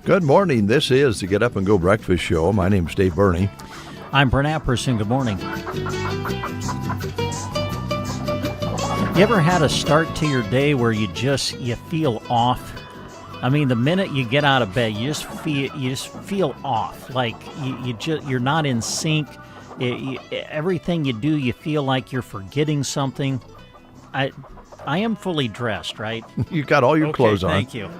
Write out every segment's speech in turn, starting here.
Good morning. This is the Get Up and Go Breakfast Show. My name's Dave Burney. I'm Brent Apperson. Good morning. You ever had a start to your day where you feel off? I mean, the minute you get out of bed, you just feel off. Like you're not in sync. Everything you do, you feel like you're forgetting something. I am fully dressed, right? You've got all your clothes on. Thank you.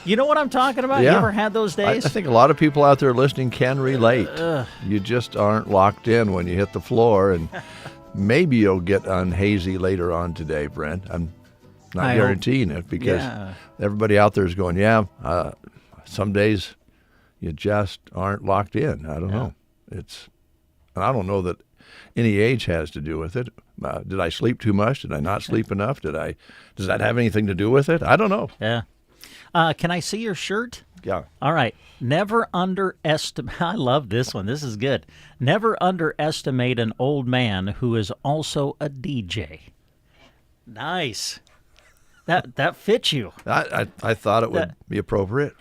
You know what I'm talking about? Yeah. You ever had those days? I think a lot of people out there listening can relate. You just aren't locked in when you hit the floor, and maybe you'll get unhazy later on today, Brent. I'm not guaranteeing it because everybody out there is going, some days you just aren't locked in. I don't know. And I don't know that any age has to do with it. Did I sleep too much? Did I not sleep enough? Does that have anything to do with it? I don't know. Yeah. Can I see your shirt? Yeah. All right. Never underestimate. I love this one. This is good. Never underestimate an old man who is also a DJ. Nice. That fits you. I thought it would be appropriate.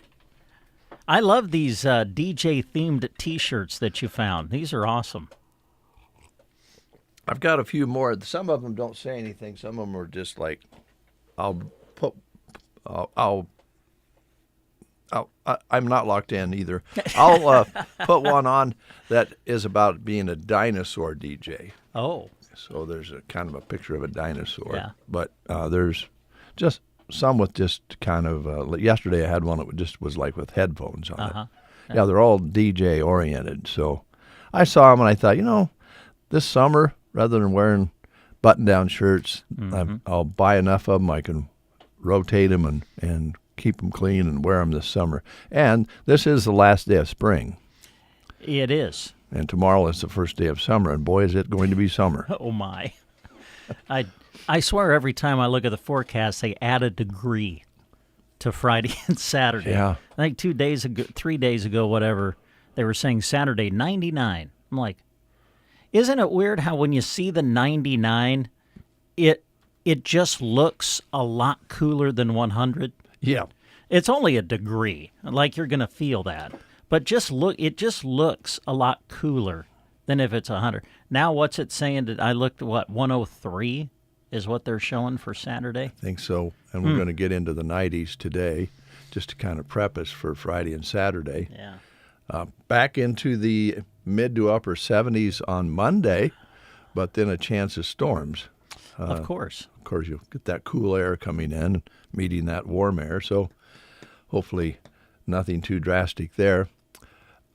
I love these DJ-themed T-shirts that you found. These are awesome. I've got a few more. Some of them don't say anything. Some of them are just like, I'm not locked in either. I'll put one on that is about being a dinosaur DJ. Oh. So there's a kind of a picture of a dinosaur. Yeah. But there's just some with just kind of, yesterday I had one that just was like with headphones on it. Yeah, they're all DJ oriented. So I saw them and I thought, this summer, rather than wearing button-down shirts, I'll buy enough of them I can rotate them and keep them clean and wear them this summer. And this is the last day of spring. It is. And tomorrow is the first day of summer, and boy, is it going to be summer. Oh, my. I swear every time I look at the forecast, they add a degree to Friday and Saturday. Yeah. I think 3 days ago, whatever, they were saying Saturday, 99. I'm like, isn't it weird how when you see the 99, it just looks a lot cooler than 100? Yeah. It's only a degree, like you're going to feel that. But it just looks a lot cooler than if it's 100. Now what's it saying? I looked at 103 is what they're showing for Saturday? I think so. And we're going to get into the 90s today just to kind of prep us for Friday and Saturday. Yeah. Back into the mid to upper 70s on Monday, but then a chance of storms. Of course. Of course, you'll get that cool air coming in, meeting that warm air. So hopefully nothing too drastic there.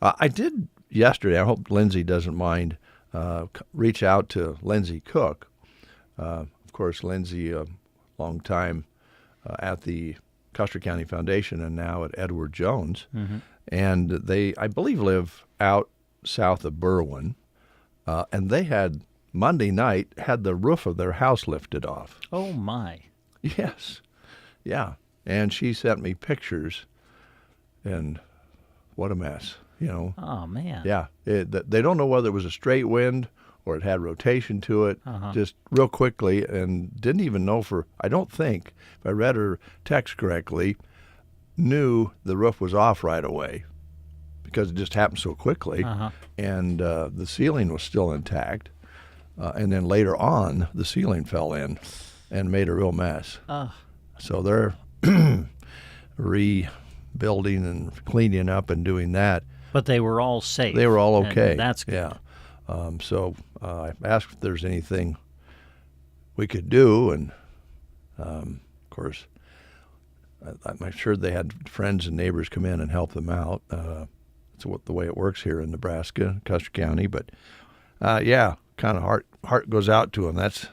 I did yesterday, I hope Lindsay doesn't mind, reach out to Lindsay Cook. Of course, Lindsay, a long time at the Custer County Foundation and now at Edward Jones. Mm-hmm. And they, I believe, live out south of Berwyn. And they had Monday night had the roof of their house lifted off. Oh, my. Yes. Yeah. And she sent me pictures, and what a mess, Oh, man. Yeah. They don't know whether it was a straight wind or it had rotation to it, just real quickly, and didn't even know I don't think, if I read her text correctly, knew the roof was off right away because it just happened so quickly, and the ceiling was still intact. And then later on, the ceiling fell in and made a real mess. So they're rebuilding and cleaning up and doing that. But they were all safe. They were all okay. That's good. Yeah. So I asked if there's anything we could do. And, of course, I'm sure they had friends and neighbors come in and help them out. It's the way it works here in Nebraska, Custer County. But, kind of heart goes out to them. That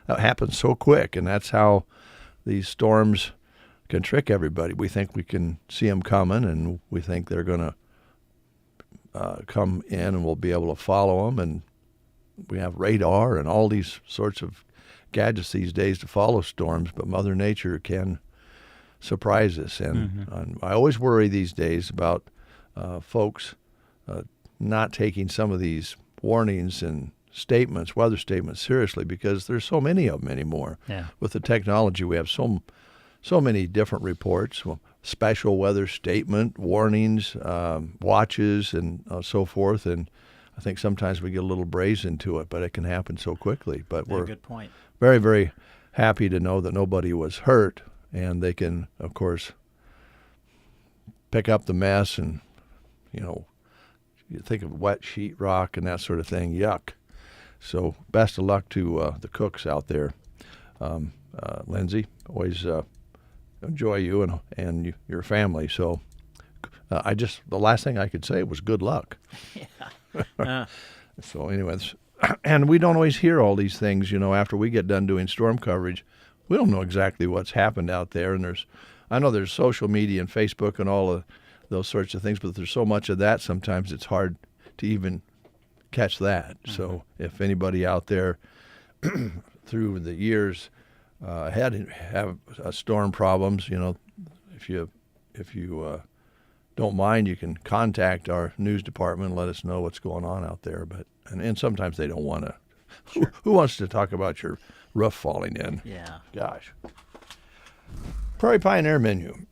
happens so quick, and that's how these storms can trick everybody. We think we can see them coming, and we think they're going to come in, and we'll be able to follow them. And we have radar and all these sorts of gadgets these days to follow storms, but Mother Nature can surprise us. And I always worry these days about folks not taking some of these warnings and weather statements seriously, because there's so many of them anymore. Yeah. With the technology, we have so many different reports. special weather statement, warnings, watches, and so forth. And I think sometimes we get a little brazen to it, but it can happen so quickly. But we're good point. very, very happy to know that nobody was hurt, and they can, of course, pick up the mess. And you think of wet sheetrock and that sort of thing. Yuck. So best of luck to the cooks out there. Lindsay, always enjoy you and your family. So the last thing I could say was good luck. Yeah. So anyways, and we don't always hear all these things, after we get done doing storm coverage. We don't know exactly what's happened out there. And I know there's social media and Facebook and all of those sorts of things, but there's so much of that sometimes it's hard to even catch that. Mm-hmm. So if anybody out there through the years have storm problems, if you don't mind, you can contact our news department and let us know what's going on out there. But and sometimes they don't want to. Sure. Who wants to talk about your roof falling in? Yeah. Gosh. Prairie Pioneer menu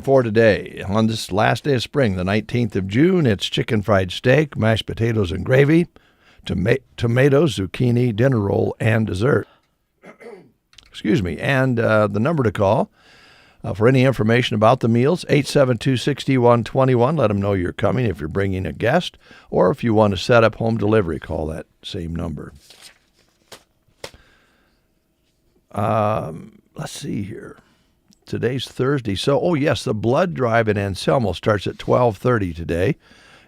for today on this last day of spring, the 19th of June. It's chicken fried steak, mashed potatoes and gravy, tomatoes, zucchini, dinner roll, and dessert. Excuse me. And the number to call for any information about the meals, 872-6121. Let them know you're coming if you're bringing a guest, or if you want to set up home delivery, call that same number. Let's see here. Today's Thursday. So, yes, the blood drive in Anselmo starts at 12:30 today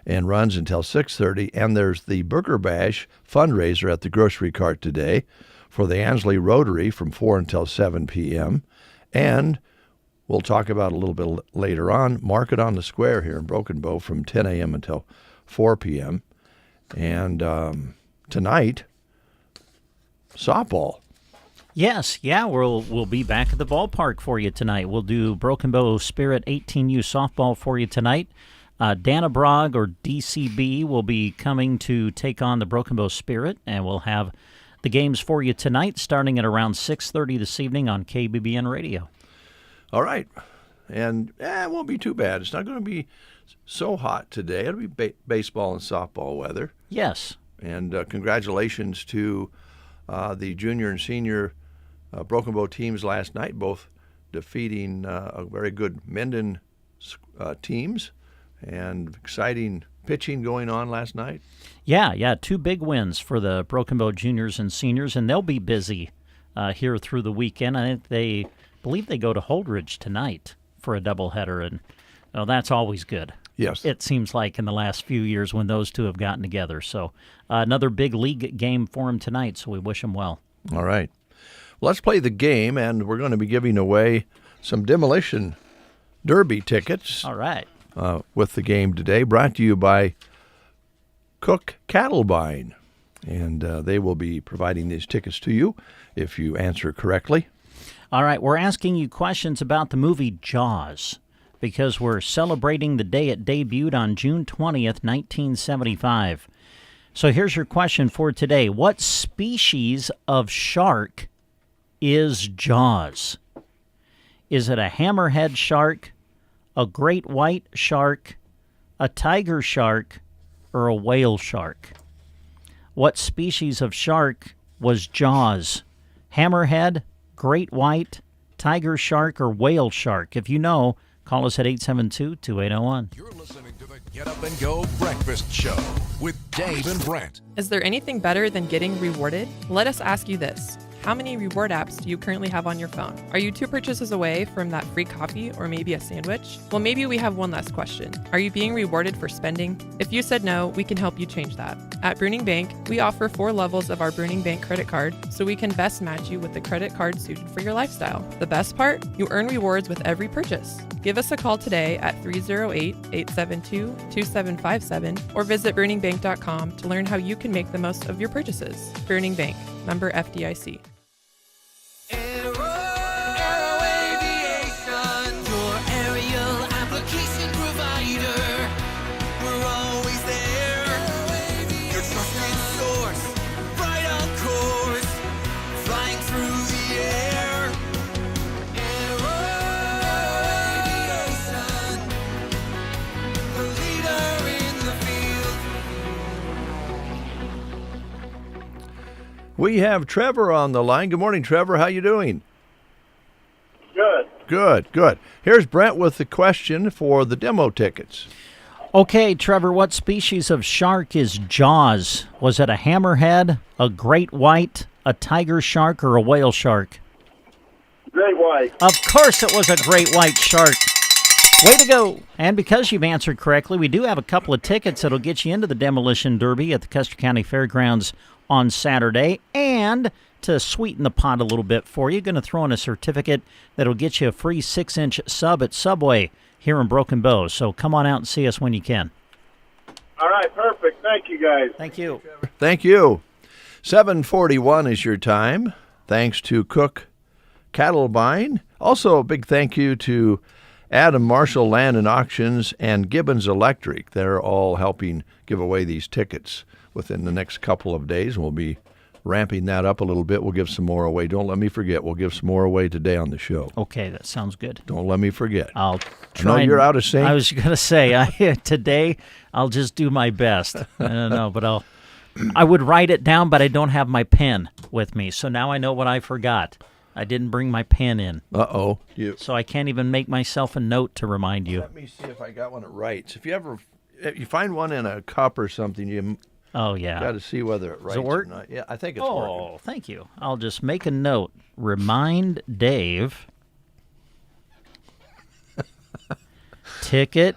and runs until 6:30. And there's the Burger Bash fundraiser at the grocery cart today for the Ansley Rotary from 4 until 7 p.m. And we'll talk about a little bit later on, Market on the Square here in Broken Bow from 10 a.m. until 4 p.m. And tonight, softball. Yes, yeah, we'll be back at the ballpark for you tonight. We'll do Broken Bow Spirit 18U softball for you tonight. Dannebrog, or DCB, will be coming to take on the Broken Bow Spirit, and we'll have the games for you tonight starting at around 6:30 this evening on KBBN Radio. All right. And it won't be too bad. It's not going to be so hot today. It'll be baseball and softball weather. Yes. And congratulations to the junior and senior Broken Bow teams last night, both defeating a very good Minden teams, and exciting pitching going on last night. Yeah, 2 big wins for the Broken Bow juniors and seniors, and they'll be busy here through the weekend. I think they believe they go to Holdridge tonight for a doubleheader, and that's always good. Yes. It seems like in the last few years when those two have gotten together. So another big league game for them tonight, so we wish them well. All right. Well, let's play the game, and we're going to be giving away some Demolition Derby tickets. All right. With the game today, brought to you by Cook Cattle Buying. And they will be providing these tickets to you if you answer correctly. All right, we're asking you questions about the movie Jaws because we're celebrating the day it debuted on June 20th, 1975. So here's your question for today. What species of shark is Jaws? Is it a hammerhead shark, a great white shark, a tiger shark, or a whale shark? What species of shark was Jaws? Hammerhead, great white, tiger shark, or whale shark? If you know, call us at 872-2801. You're listening to the Get Up and Go Breakfast Show with Dave and Brent. Is there anything better than getting rewarded? Let us ask you this. How many reward apps do you currently have on your phone? Are you 2 purchases away from that free coffee or maybe a sandwich? Well, maybe we have one last question. Are you being rewarded for spending? If you said no, we can help you change that. At Bruning Bank, we offer 4 levels of our Bruning Bank credit card so we can best match you with the credit card suited for your lifestyle. The best part? You earn rewards with every purchase. Give us a call today at 308-872-2757 or visit BruningBank.com to learn how you can make the most of your purchases. Bruning Bank, member FDIC. We have Trevor on the line. Good morning, Trevor. How you doing? Good. Good. Here's Brent with the question for the demo tickets. Okay, Trevor, what species of shark is Jaws? Was it a hammerhead, a great white, a tiger shark, or a whale shark? Great white. Of course it was a great white shark. Way to go. And because you've answered correctly, we do have a couple of tickets that'll get you into the Demolition Derby at the Custer County Fairgrounds on Saturday. And to sweeten the pot a little bit for you, going to throw in a certificate that'll get you a free 6-inch sub at Subway here in Broken Bow. So come on out and see us when you can. All right, perfect. Thank you, guys. Thank you. Thank you. 7:41 is your time. Thanks to Cook Cattle Buying. Also, a big thank you to Adam Marshall Land and Auctions and Gibbons Electric. They're all helping give away these tickets within the next couple of days. We'll be ramping that up a little bit. We'll give some more away. Don't let me forget. We'll give some more away today on the show. Okay, that sounds good. Don't let me forget. I'll I try. know you're out of sync. I was going to say, today I'll just do my best. I don't know, but I would write it down, but I don't have my pen with me. So now I know what I forgot. I didn't bring my pen in. Uh-oh. So I can't even make myself a note to remind you. Let me see if I got one that writes. If you find one in a cup or something, you Oh, yeah. got to see whether it writes work? or not. Yeah, I think it's working. Oh, thank you. I'll just make a note. Remind Dave. Ticket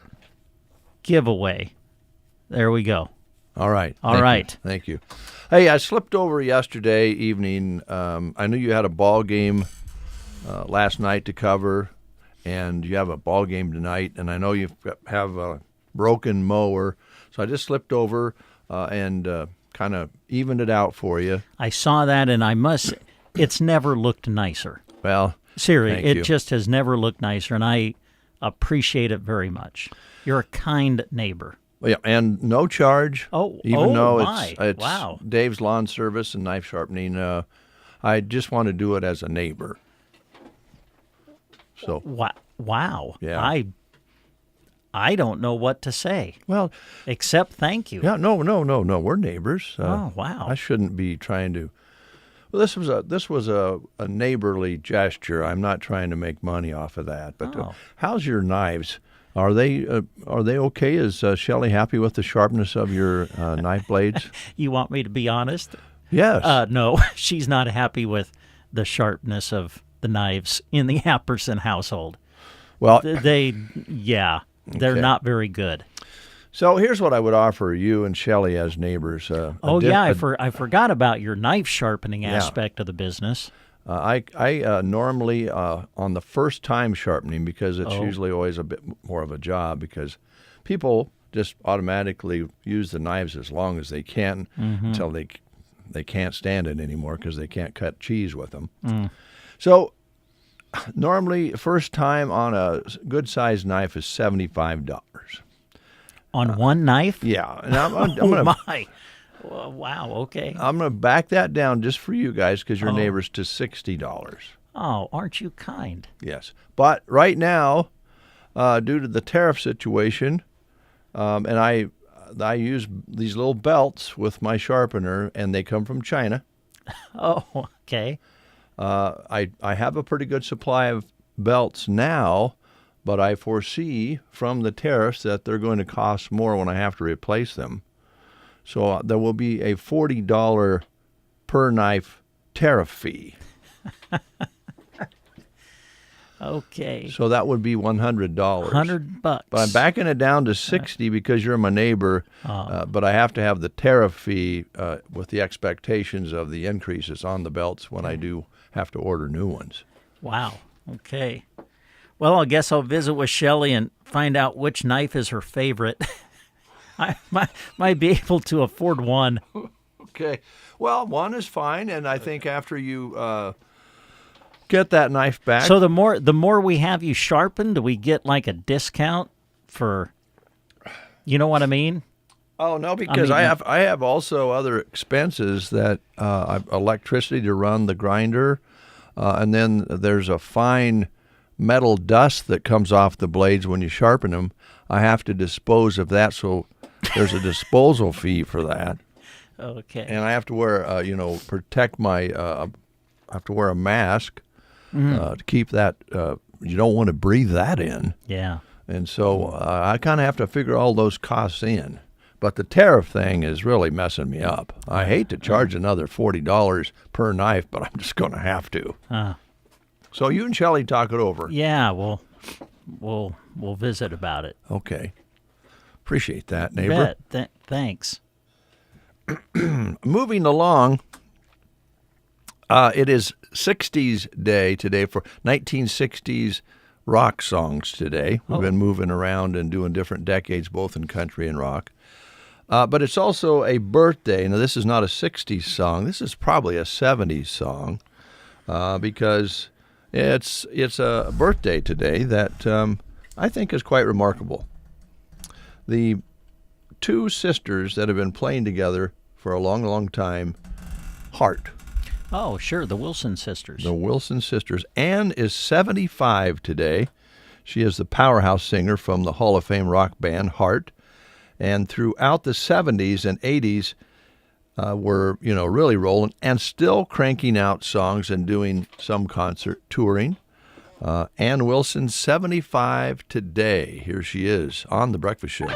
giveaway. There we go. All right. All right. Thank you. Hey, I slipped over yesterday evening. I knew you had a ball game last night to cover, and you have a ball game tonight, and I know you have a broken mower, so I just slipped over and kind of evened it out for you. I saw that, and it's never looked nicer. Well, Seriously, thank it you. just has never looked nicer, and I appreciate it very much. You're a kind neighbor. Yeah, and no charge. Even though my. it's Wow. Dave's Lawn Service and Knife Sharpening. I just want to do it as a neighbor. So Wow. Yeah. I don't know what to say well, except thank you. yeah, no, we're neighbors. Oh, wow. I shouldn't be trying to. Well, this was a neighborly gesture. I'm not trying to make money off of that. But Oh. how's your knives? Are they okay? Is Shelley happy with the sharpness of your knife blades? You want me to be honest? Yes. No, she's not happy with the sharpness of the knives in the Apperson household. Well, They're Okay. not very good. so here's what I would offer you and Shelley as neighbors. I forgot about your knife sharpening aspect of the business. I normally on the first time sharpening, because it's Oh. usually always a bit more of a job, because people just automatically use the knives as long as they can until they can't stand it anymore because they can't cut cheese with them. So normally first time on a good sized knife is $75. On one knife? Yeah, and I'm Oh, gonna my. Well, wow, okay. I'm gonna back that down just for you guys because you're Oh. neighbors to $60. Oh, aren't you kind? Yes, but right now, due to the tariff situation, and I use these little belts with my sharpener, and they come from China. Oh, okay. I have a pretty good supply of belts now, but I foresee from the tariffs that they're going to cost more when I have to replace them. So there will be a $40 per knife tariff fee. Okay. So that would be $100. $100. But I'm backing it down to 60 because you're my neighbor. But I have to have the tariff fee with the expectations of the increases on the belts when I do have to order new ones. Wow. Okay. Well, I guess I'll visit with Shelley and find out which knife is her favorite. I might be able to afford one. Okay. Well, one is fine, and I think after you get that knife back. So the more we have you sharpened, do we get like a discount for? You know what I mean? Oh no, because I have also other expenses that electricity to run the grinder, and then there's a fine metal dust that comes off the blades when you sharpen them. I have to dispose of that, so there's a disposal fee for that. Okay. and I have to wear, protect my. I have to wear a mask to keep that. You don't want to breathe that in, Yeah. and so I kind of have to figure all those costs in. But the tariff thing is really messing me up. I hate to charge another $40 per knife, but I'm just going to have to. So you and Shelley talk it over. Yeah. We'll visit about it. Okay. Appreciate that, neighbor. Bet. Thanks. Moving along, it is 60s Day today for 1960s rock songs today. We've been moving around and doing different decades, both in country and rock. But it's also a birthday. Now, this is not a 60s song. This is probably a 70s song because it's a birthday today that I think is quite remarkable. The two sisters that have been playing together for a long, long time, Heart. Oh, sure. The Wilson sisters. The Wilson sisters. Ann is 75 today. She is the powerhouse singer from the Hall of Fame rock band Heart. And throughout the 70s and 80s, were really rolling and still cranking out songs and doing some concert touring. Ann Wilson, 75 today. Here she is on The Breakfast Show.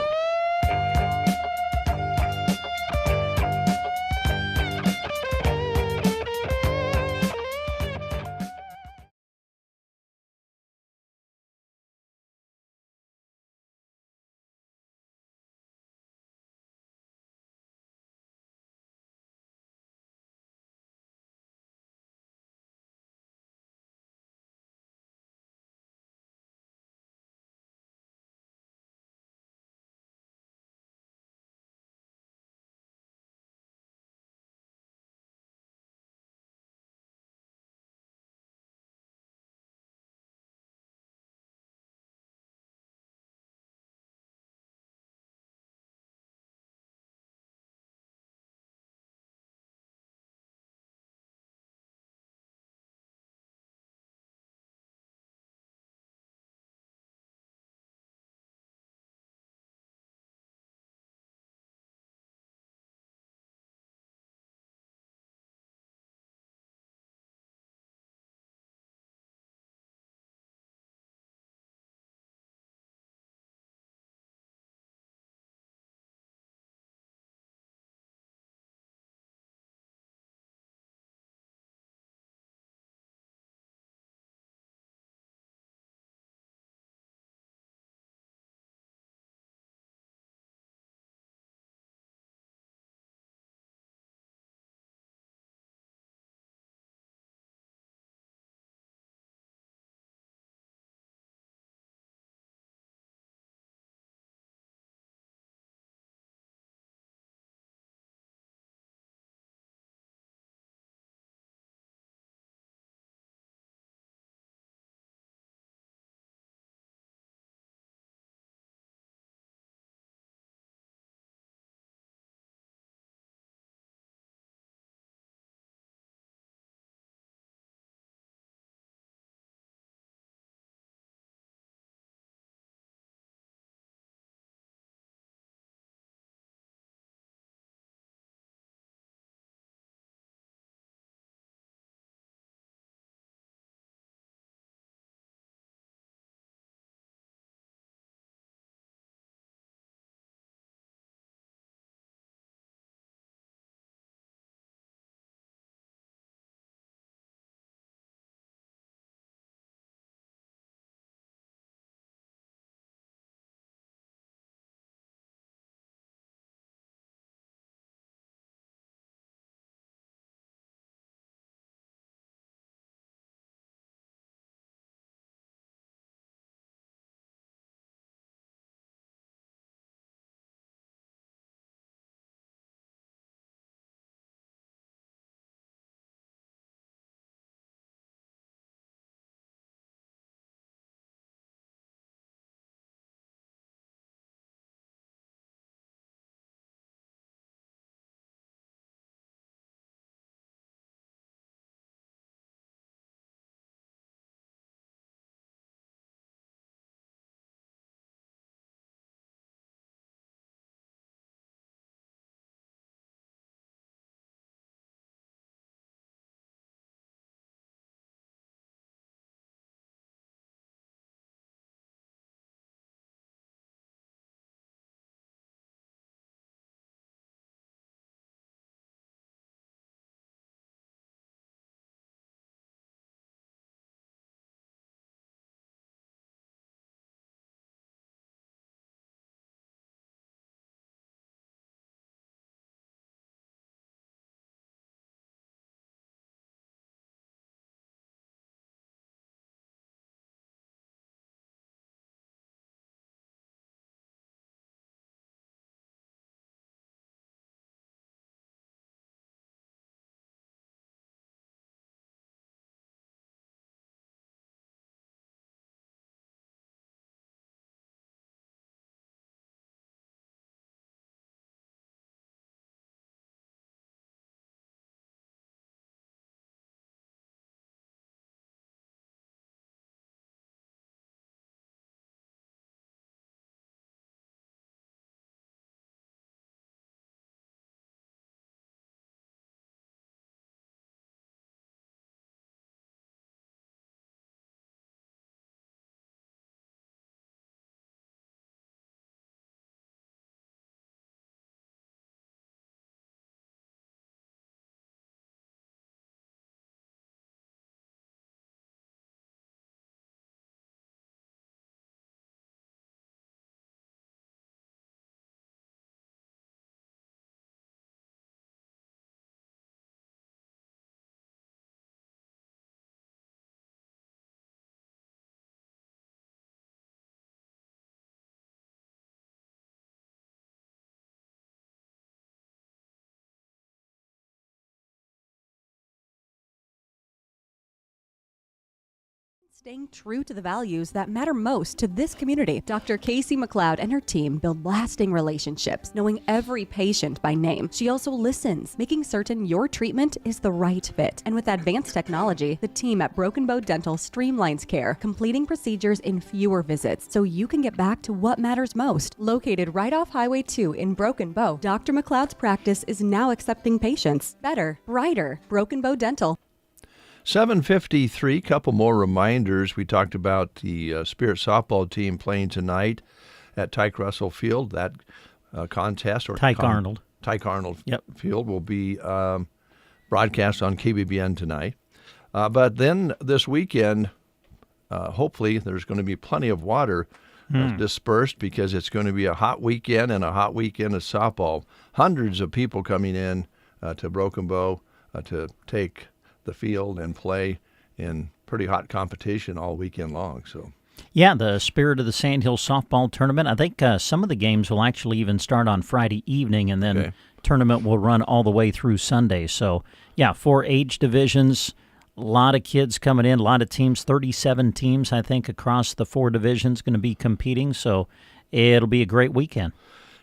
Staying true to the values that matter most to this community, Dr. Casey McLeod and her team build lasting relationships, knowing every patient by name. She also listens, making certain your treatment is the right fit. And with advanced technology, the team at Broken Bow Dental streamlines care, completing procedures in fewer visits so you can get back to what matters most. Located right off Highway 2 in Broken Bow, Dr. McLeod's practice is now accepting patients. Better, brighter, Broken Bow Dental. 7:53, couple more reminders. We talked about the Spirit softball team playing tonight at Tyke Russell Field. That contest, or Tyke Arnold. Tyke Arnold Yep. Field, will be broadcast on KBBN tonight. But then this weekend, hopefully there's going to be plenty of water dispersed, because it's going to be a hot weekend and a hot weekend of softball. Hundreds of people coming in to Broken Bow to take the field and play in pretty hot competition all weekend long. So, yeah, the Spirit of the Sand Hill softball tournament. I think some of the games will actually even start on Friday evening, and then tournament will run all the way through Sunday. So, yeah, 4 age divisions, a lot of kids coming in, a lot of teams, 37 teams, I think, across the 4 divisions going to be competing. So it'll be a great weekend.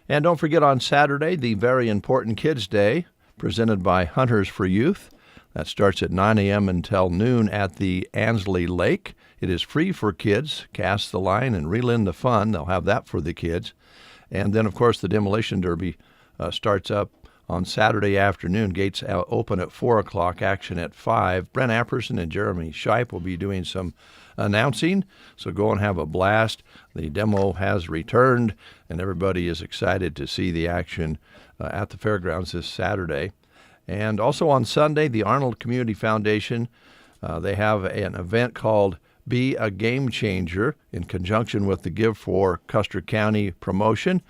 And don't forget, on Saturday, the very important Kids Day, presented by Hunters for Youth. That starts at 9 a.m. until noon at the Ansley Lake. It is free for kids. Cast the line and reel in the fun. They'll have that for the kids. And then, of course, the Demolition Derby starts up on Saturday afternoon. Gates open at 4 o'clock, action at 5. Brent Apperson and Jeremy Shipe will be doing some announcing, so go and have a blast. The demo has returned, and everybody is excited to see the action at the fairgrounds this Saturday. And also on Sunday, the Arnold Community Foundation, they have an event called Be a Game Changer in conjunction with the Give for Custer County promotion,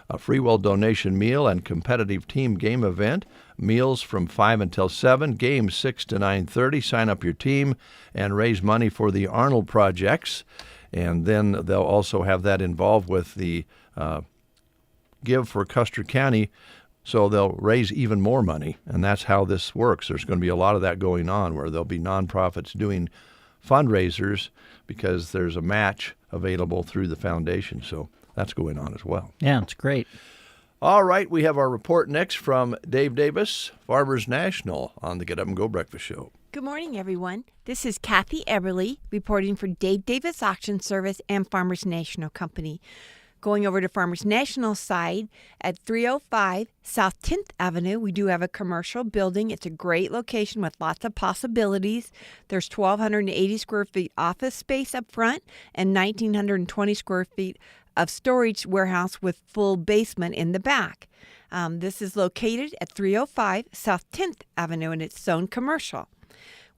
a free will donation meal and competitive team game event. Meals from 5 until 7, games 6 to 9:30. Sign up your team and raise money for the Arnold projects. And then they'll also have that involved with the Give for Custer County, so they'll raise even more money, and that's how this works. There's going to be a lot of that going on, where there'll be nonprofits doing fundraisers because there's a match available through the foundation. So that's going on as well. Yeah, it's great. All right, we have our report next from Dave Davis, Farmers National, on the Get Up and Go Breakfast Show. Good morning, everyone. This is Kathy Eberly reporting for Dave Davis Auction Service and Farmers National Company. Going over to Farmers National side at 305 South 10th Avenue, we do have a commercial building. It's a great location with lots of possibilities. There's 1,280 square feet office space up front and 1,920 square feet of storage warehouse with full basement in the back. This is located at 305 South 10th Avenue, and it's zoned commercial.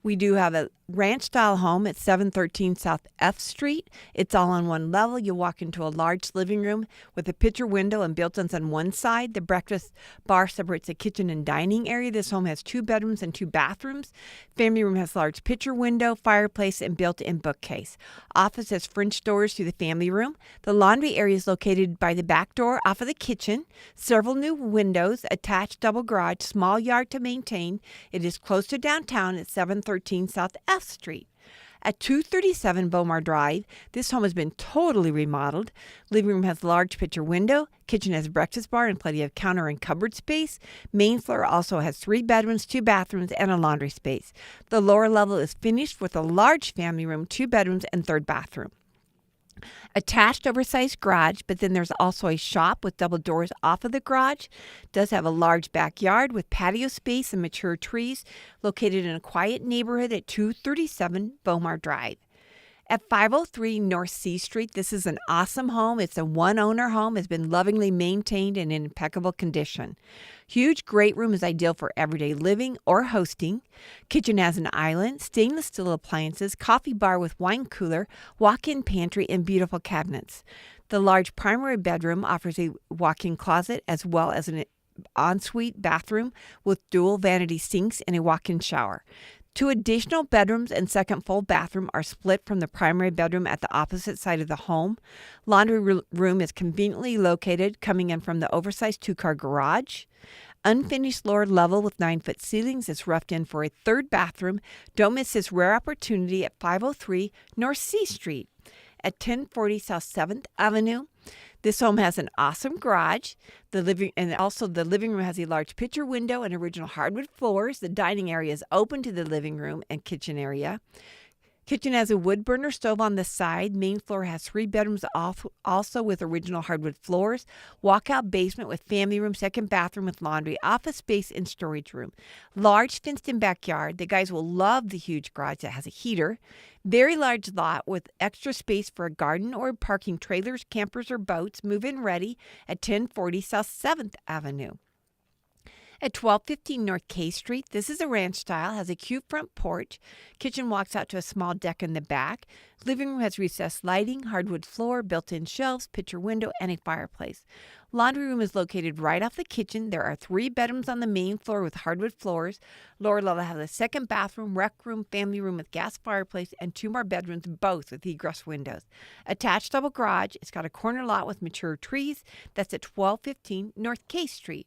We do have a ranch-style home at 713 South F Street. It's all on one level. You walk into a large living room with a picture window and built-ins on one side. The breakfast bar separates the kitchen and dining area. This home has 2 bedrooms and 2 bathrooms. Family room has large picture window, fireplace, and built-in bookcase. Office has French doors to the family room. The laundry area is located by the back door off of the kitchen. Several new windows, attached double garage, small yard to maintain. It is close to downtown at 713 South F Street. At 237 Bomar Drive, this home has been totally remodeled. Living room has large picture window. Kitchen has breakfast bar and plenty of counter and cupboard space. Main floor also has 3 bedrooms, 2 bathrooms, and a laundry space. The lower level is finished with a large family room, 2 bedrooms, and 3rd bathroom. Attached oversized garage, but then there's also a shop with double doors off of the garage. Does have a large backyard with patio space and mature trees, located in a quiet neighborhood at 237 Bomar Drive. At 503 North C Street, this is an awesome home. It's a one-owner home, has been lovingly maintained and in impeccable condition. Huge great room is ideal for everyday living or hosting. Kitchen has an island, stainless steel appliances, coffee bar with wine cooler, walk-in pantry, and beautiful cabinets. The large primary bedroom offers a walk-in closet as well as an ensuite bathroom with dual vanity sinks and a walk-in shower. 2 additional bedrooms and second full bathroom are split from the primary bedroom at the opposite side of the home. Laundry room is conveniently located, coming in from the oversized 2-car garage. Unfinished lower level with 9-foot ceilings is roughed in for a third bathroom. Don't miss this rare opportunity at 503 North C Street at 1040 South 7th Avenue. This home has an awesome garage. The living room has a large picture window and original hardwood floors. The dining area is open to the living room and kitchen area. Kitchen has a wood burner stove on the side. Main floor has 3 bedrooms also with original hardwood floors. Walkout basement with family room, second bathroom with laundry, office space, and storage room. Large fenced-in backyard. The guys will love the huge garage that has a heater. Very large lot with extra space for a garden or parking trailers, campers, or boats. Move-in ready at 1040 South 7th Avenue. At 1215 North K Street, this is a ranch style, has a cute front porch. Kitchen walks out to a small deck in the back. Living room has recessed lighting, hardwood floor, built-in shelves, picture window, and a fireplace. Laundry room is located right off the kitchen. There are 3 bedrooms on the main floor with hardwood floors. Lower level has a second bathroom, rec room, family room with gas fireplace, and 2 more bedrooms, both with egress windows. Attached double garage. It's got a corner lot with mature trees. That's at 1215 North K Street.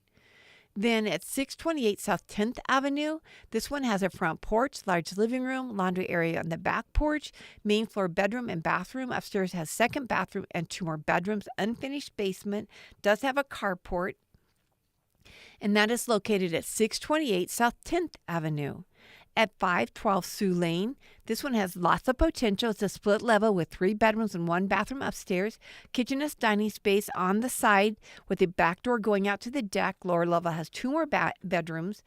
Then at 628 South 10th Avenue, this one has a front porch, large living room, laundry area on the back porch, main floor bedroom and bathroom. Upstairs has second bathroom and 2 more bedrooms, unfinished basement, does have a carport, and that is located at 628 South 10th Avenue. At 512 Sioux Lane, this one has lots of potential. It's a split level with 3 bedrooms and 1 bathroom upstairs. Kitchenette dining space on the side with a back door going out to the deck. Lower level has 2 more bedrooms.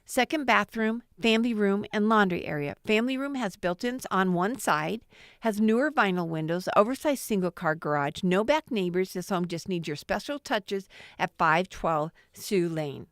Second bathroom, family room, and laundry area. Family room has built-ins on one side, has newer vinyl windows, oversized single-car garage, no back neighbors. This home just needs your special touches at 512 Sioux Lane.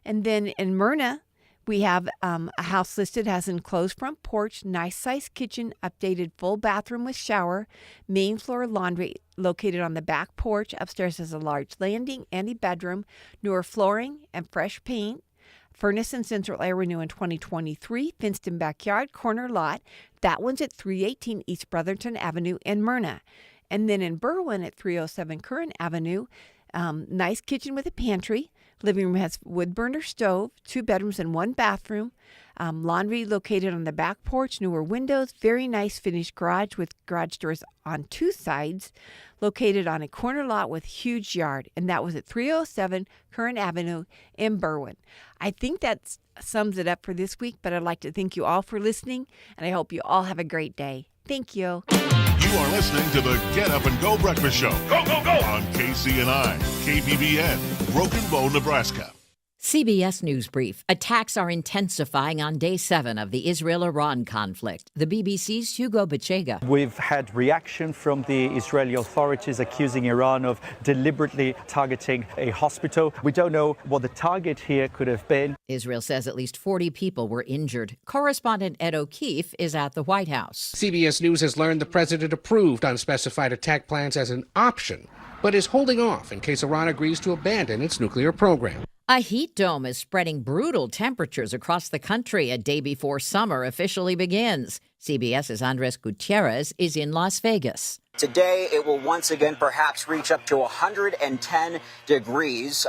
And then in Myrna, we have a house listed, has enclosed front porch, nice sized kitchen, updated full bathroom with shower, main floor laundry located on the back porch. Upstairs has a large landing and a bedroom, newer flooring and fresh paint. Furnace and central air renew in 2023, fenced-in backyard, corner lot. That one's at 318 East Brotherton Avenue in Myrna. And then in Berwyn at 307 Curran Avenue, nice kitchen with a pantry. Living room has wood burner stove, 2 bedrooms and 1 bathroom. Laundry located on the back porch, newer windows, very nice finished garage with garage doors on 2 sides, located on a corner lot with huge yard. And that was at 307 Curran Avenue in Berwyn. I think that sums it up for this week, but I'd like to thank you all for listening, and I hope you all have a great day. Thank you. You are listening to the Get Up and Go Breakfast Show. Go, go, go! On KCNI, KBBN, Broken Bow, Nebraska. CBS News Brief. Attacks are intensifying on day 7 of the Israel-Iran conflict. The BBC's Hugo Bachega. We've had reaction from the Israeli authorities accusing Iran of deliberately targeting a hospital. We don't know what the target here could have been. Israel says at least 40 people were injured. Correspondent Ed O'Keefe is at the White House. CBS News has learned the president approved unspecified attack plans as an option, but is holding off in case Iran agrees to abandon its nuclear program. A heat dome is spreading brutal temperatures across the country a day before summer officially begins. CBS's Andres Gutierrez is in Las Vegas. Today, it will once again perhaps reach up to 110 degrees,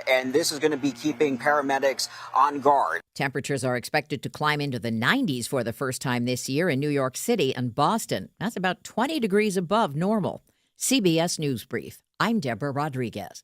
and this is going to be keeping paramedics on guard. Temperatures are expected to climb into the 90s for the first time this year in New York City and Boston. That's about 20 degrees above normal. CBS News Brief. I'm Deborah Rodriguez.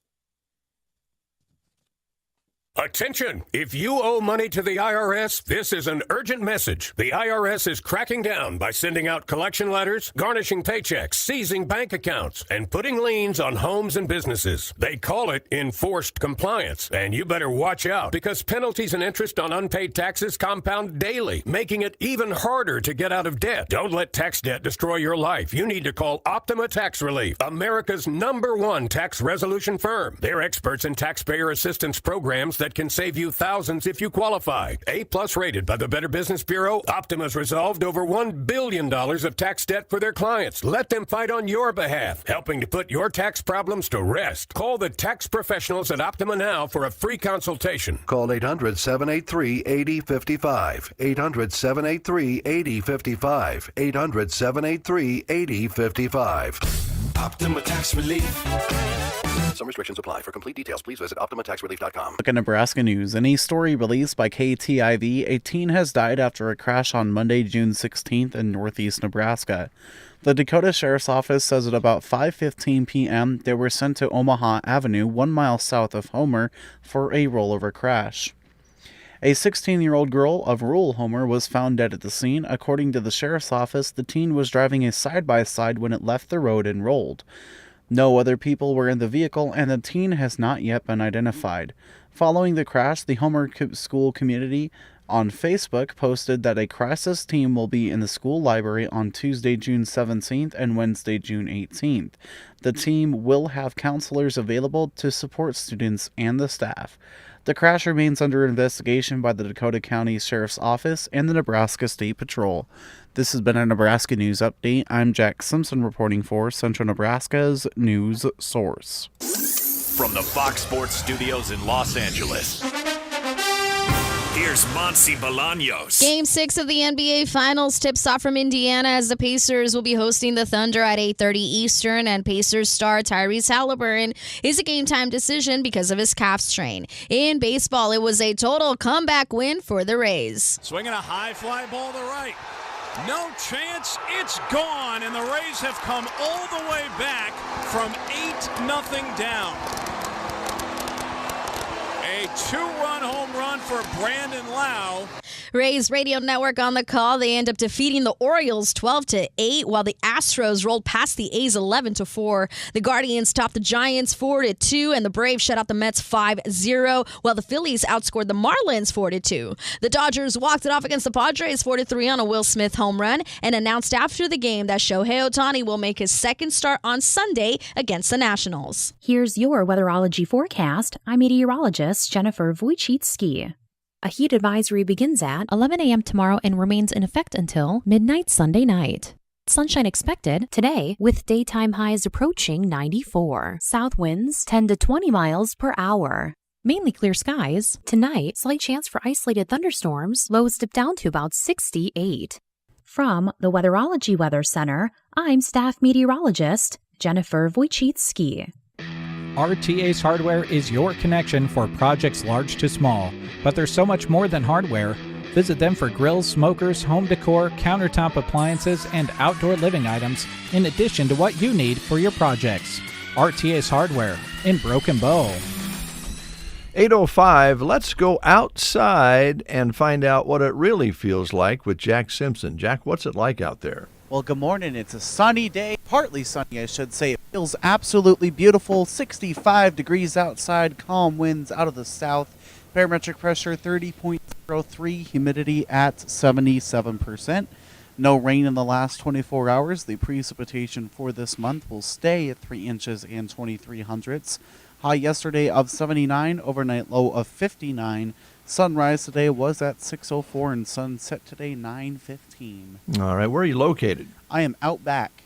Attention! If you owe money to the IRS, this is an urgent message. The IRS is cracking down by sending out collection letters, garnishing paychecks, seizing bank accounts, and putting liens on homes and businesses. They call it enforced compliance, and you better watch out because penalties and interest on unpaid taxes compound daily, making it even harder to get out of debt. Don't let tax debt destroy your life. You need to call Optima Tax Relief, America's #1 tax resolution firm. They're experts in taxpayer assistance programs that can save you thousands if you qualify. A+ rated by the Better Business Bureau, Optima's resolved over $1 billion of tax debt for their clients. Let them fight on your behalf, helping to put your tax problems to rest. Call the tax professionals at Optima now for a free consultation. Call 800-783-8055. 800-783-8055. 800-783-8055. Optima Tax Relief. Some restrictions apply. For complete details, please visit OptimaTaxRelief.com. Look at Nebraska news. In a story released by KTIV, a teen has died after a crash on Monday, June 16th in northeast Nebraska. The Dakota Sheriff's Office says at about 5:15 p.m., they were sent to Omaha Avenue, 1 mile south of Homer, for a rollover crash. A 16-year-old girl of rural Homer was found dead at the scene. According to the Sheriff's Office, the teen was driving a side-by-side when it left the road and rolled. No other people were in the vehicle, and the teen has not yet been identified. Following the crash, the Homer school community on Facebook posted that a crisis team will be in the school library on Tuesday, June 17th and Wednesday, June 18th. The team will have counselors available to support students and the staff. The crash remains under investigation by the Dakota County Sheriff's Office and the Nebraska State Patrol. This has been a Nebraska News Update. I'm Jack Simpson reporting for Central Nebraska's News Source. From the Fox Sports Studios in Los Angeles, here's Monsi Bolaños. Game 6 of the NBA Finals tips off from Indiana as the Pacers will be hosting the Thunder at 8:30 Eastern, and Pacers star Tyrese Halliburton is a game-time decision because of his calf strain. In baseball, it was a total comeback win for the Rays. Swinging a high fly ball to right. No chance, it's gone, and the Rays have come all the way back from 8-0 down. A 2-run home run for Brandon Lau. Rays radio network on the call. They end up defeating the Orioles 12-8, while the Astros rolled past the A's 11-4. The Guardians topped the Giants 4-2, and the Braves shut out the Mets 5-0, while the Phillies outscored the Marlins 4-2. The Dodgers walked it off against the Padres 4-3 on a Will Smith home run, and announced after the game that Shohei Ohtani will make his second start on Sunday against the Nationals. Here's your weatherology forecast. I'm meteorologist Jennifer Wojcicki. A heat advisory begins at 11 a.m. tomorrow and remains in effect until midnight Sunday night. Sunshine expected today with daytime highs approaching 94. South winds 10 to 20 miles per hour. Mainly clear skies. Tonight, slight chance for isolated thunderstorms. Lows dip down to about 68. From the Weatherology Weather Center, I'm staff meteorologist Jennifer Wojcicki. RTA's Hardware is your connection for projects large to small. But there's so much more than hardware. Visit them for grills, smokers, home decor, countertop appliances, and outdoor living items, in addition to what you need for your projects. RTA's Hardware in Broken Bow. 8:05, let's go outside and find out what it really feels like with Jack Simpson. Jack, what's it like out there? Well, good morning. It's a sunny day, partly sunny, I should say. It feels absolutely beautiful. 65 degrees outside, calm winds out of the south. Barometric pressure 30.03, humidity at 77%. No rain in the last 24 hours. The precipitation for this month will stay at 3 inches and 23 hundredths. High yesterday of 79, overnight low of 59. Sunrise today was at 6:04 and sunset today 9:15. All right, where are you located? I am out back.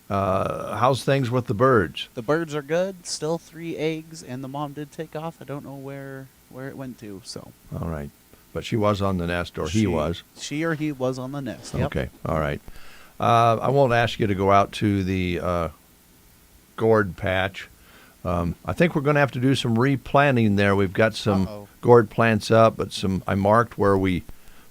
How's things with the birds? The birds are good. Still 3 eggs, and the mom did take off. I don't know where it went to. So. All right, but she was on the nest, or he was. She or he was on the nest. Yep. Okay, all right. I won't ask you to go out to the gourd patch. I think we're going to have to do some replanting there. We've got some gourd plants up, but I marked where we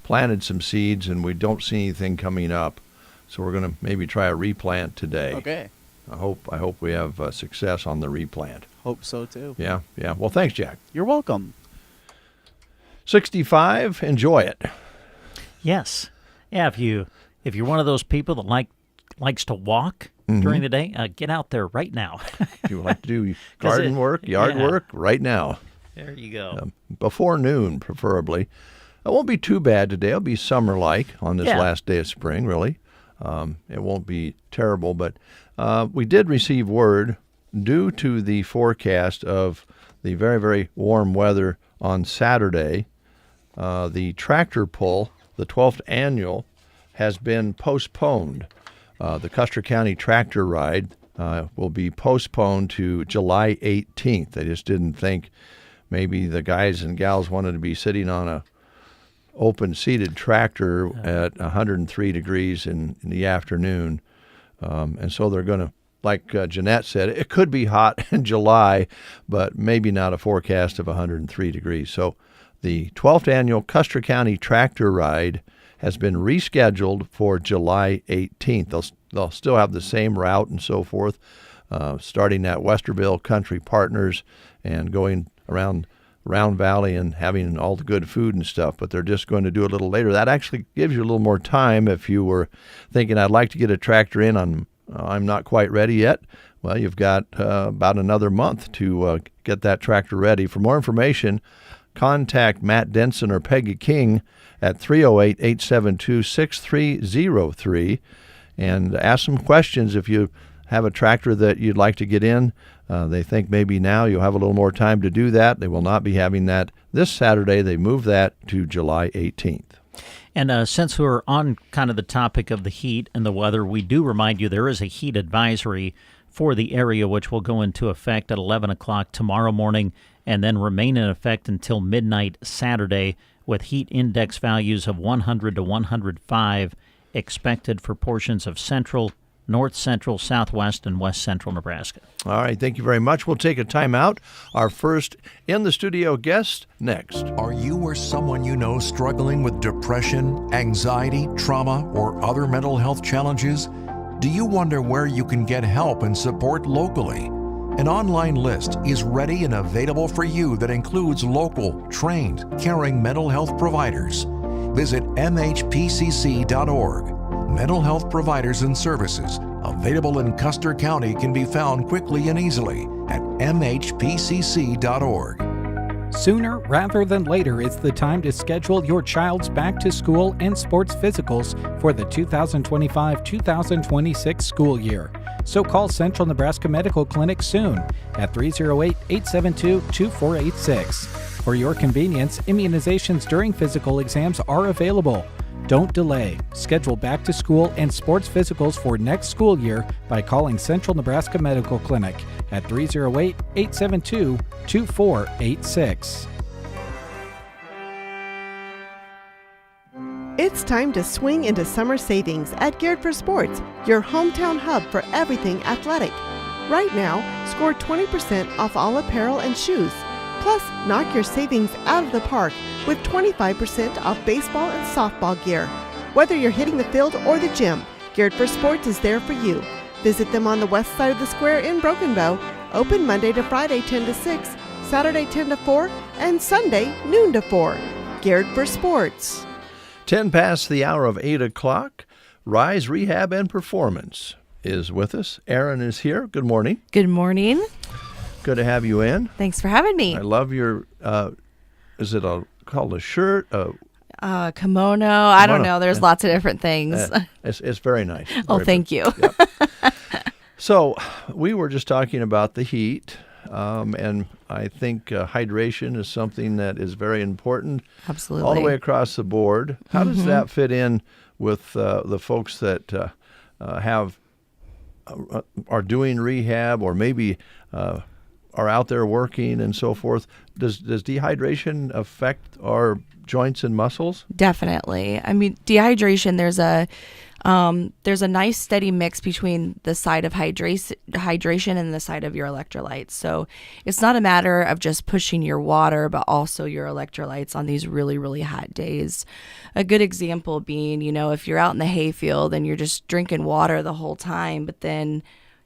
planted some seeds, and we don't see anything coming up. So we're going to maybe try a replant today. Okay. I hope we have success on the replant. Hope so too. Yeah. Well, thanks, Jack. You're welcome. 65. Enjoy it. Yes. Yeah. If you're one of those people that likes to walk during the day, get out there right now. If you would like to do garden work, yard work, right now. There you go. Before noon, preferably. It won't be too bad today. It'll be summer-like on this last day of spring, really. It won't be terrible, but we did receive word due to the forecast of the very, very warm weather on Saturday. The tractor pull, the 12th annual, has been postponed. The Custer County Tractor Ride will be postponed to July 18th. They just didn't think maybe the guys and gals wanted to be sitting on a open-seated tractor at 103 degrees in the afternoon, and so they're going like Jeanette said, it could be hot in July, but maybe not a forecast of 103 degrees. So the 12th annual Custer County Tractor Ride has been rescheduled for July 18th. They'll still have the same route and so forth, starting at Westerville Country Partners and going around Round Valley and having all the good food and stuff, but they're just going to do it a little later. That actually gives you a little more time if you were thinking, I'd like to get a tractor in, I'm not quite ready yet. Well, you've got about another month to get that tractor ready. For more information, contact Matt Denson or Peggy King at 308-872-6303 and ask some questions if you have a tractor that you'd like to get in. They think maybe now you'll have a little more time to do that. They will not be having that this Saturday. They moved that to July 18th. And since we're on kind of the topic of the heat and the weather, we do remind you there is a heat advisory for the area, which will go into effect at 11 o'clock tomorrow morning and then remain in effect until midnight Saturday, with heat index values of 100 to 105 expected for portions of central, north central, southwest, and west central Nebraska. All right, thank you very much. We'll take a time out. Our first in-the-studio guest next. Are you or someone you know struggling with depression, anxiety, trauma, or other mental health challenges? Do you wonder where you can get help and support locally? An online list is ready and available for you that includes local, trained, caring mental health providers. Visit mhpcc.org. Mental health providers and services available in Custer County can be found quickly and easily at mhpcc.org. Sooner rather than later is the time to schedule your child's back to school and sports physicals for the 2025-2026 school year. So call Central Nebraska Medical Clinic soon at 308-872-2486. For your convenience, immunizations during physical exams are available. Don't delay. Schedule back to school and sports physicals for next school year by calling Central Nebraska Medical Clinic at 308-872-2486. It's time to swing into summer savings at Geared for Sports, your hometown hub for everything athletic. Right now, score 20% off all apparel and shoes. Plus, knock your savings out of the park with 25% off baseball and softball gear. Whether you're hitting the field or the gym, Geared for Sports is there for you. Visit them on the west side of the square in Broken Bow, open Monday to Friday 10 to 6, Saturday 10 to 4, and Sunday noon to 4. Geared for Sports. 10 past the hour of 8 o'clock. Rise Rehab and Performance is with us. Erin is here. Good morning. Good morning. Good to have you in. Thanks for having me. I love your, is it called a shirt? Kimono. I don't know. There's lots of different things. It's very nice. Oh, thank you. Yep. So we were just talking about the heat, and I think hydration is something that is very important. Absolutely. All the way across the board. How does that fit in with the folks that are doing rehab or maybe are out there working and so forth? Does dehydration affect our joints and muscles? Definitely. I mean, dehydration, there's a nice steady mix between the side of hydration and the side of your electrolytes. So it's not a matter of just pushing your water, but also your electrolytes on these really, really hot days. A good example being, if you're out in the hayfield and you're just drinking water the whole time, but then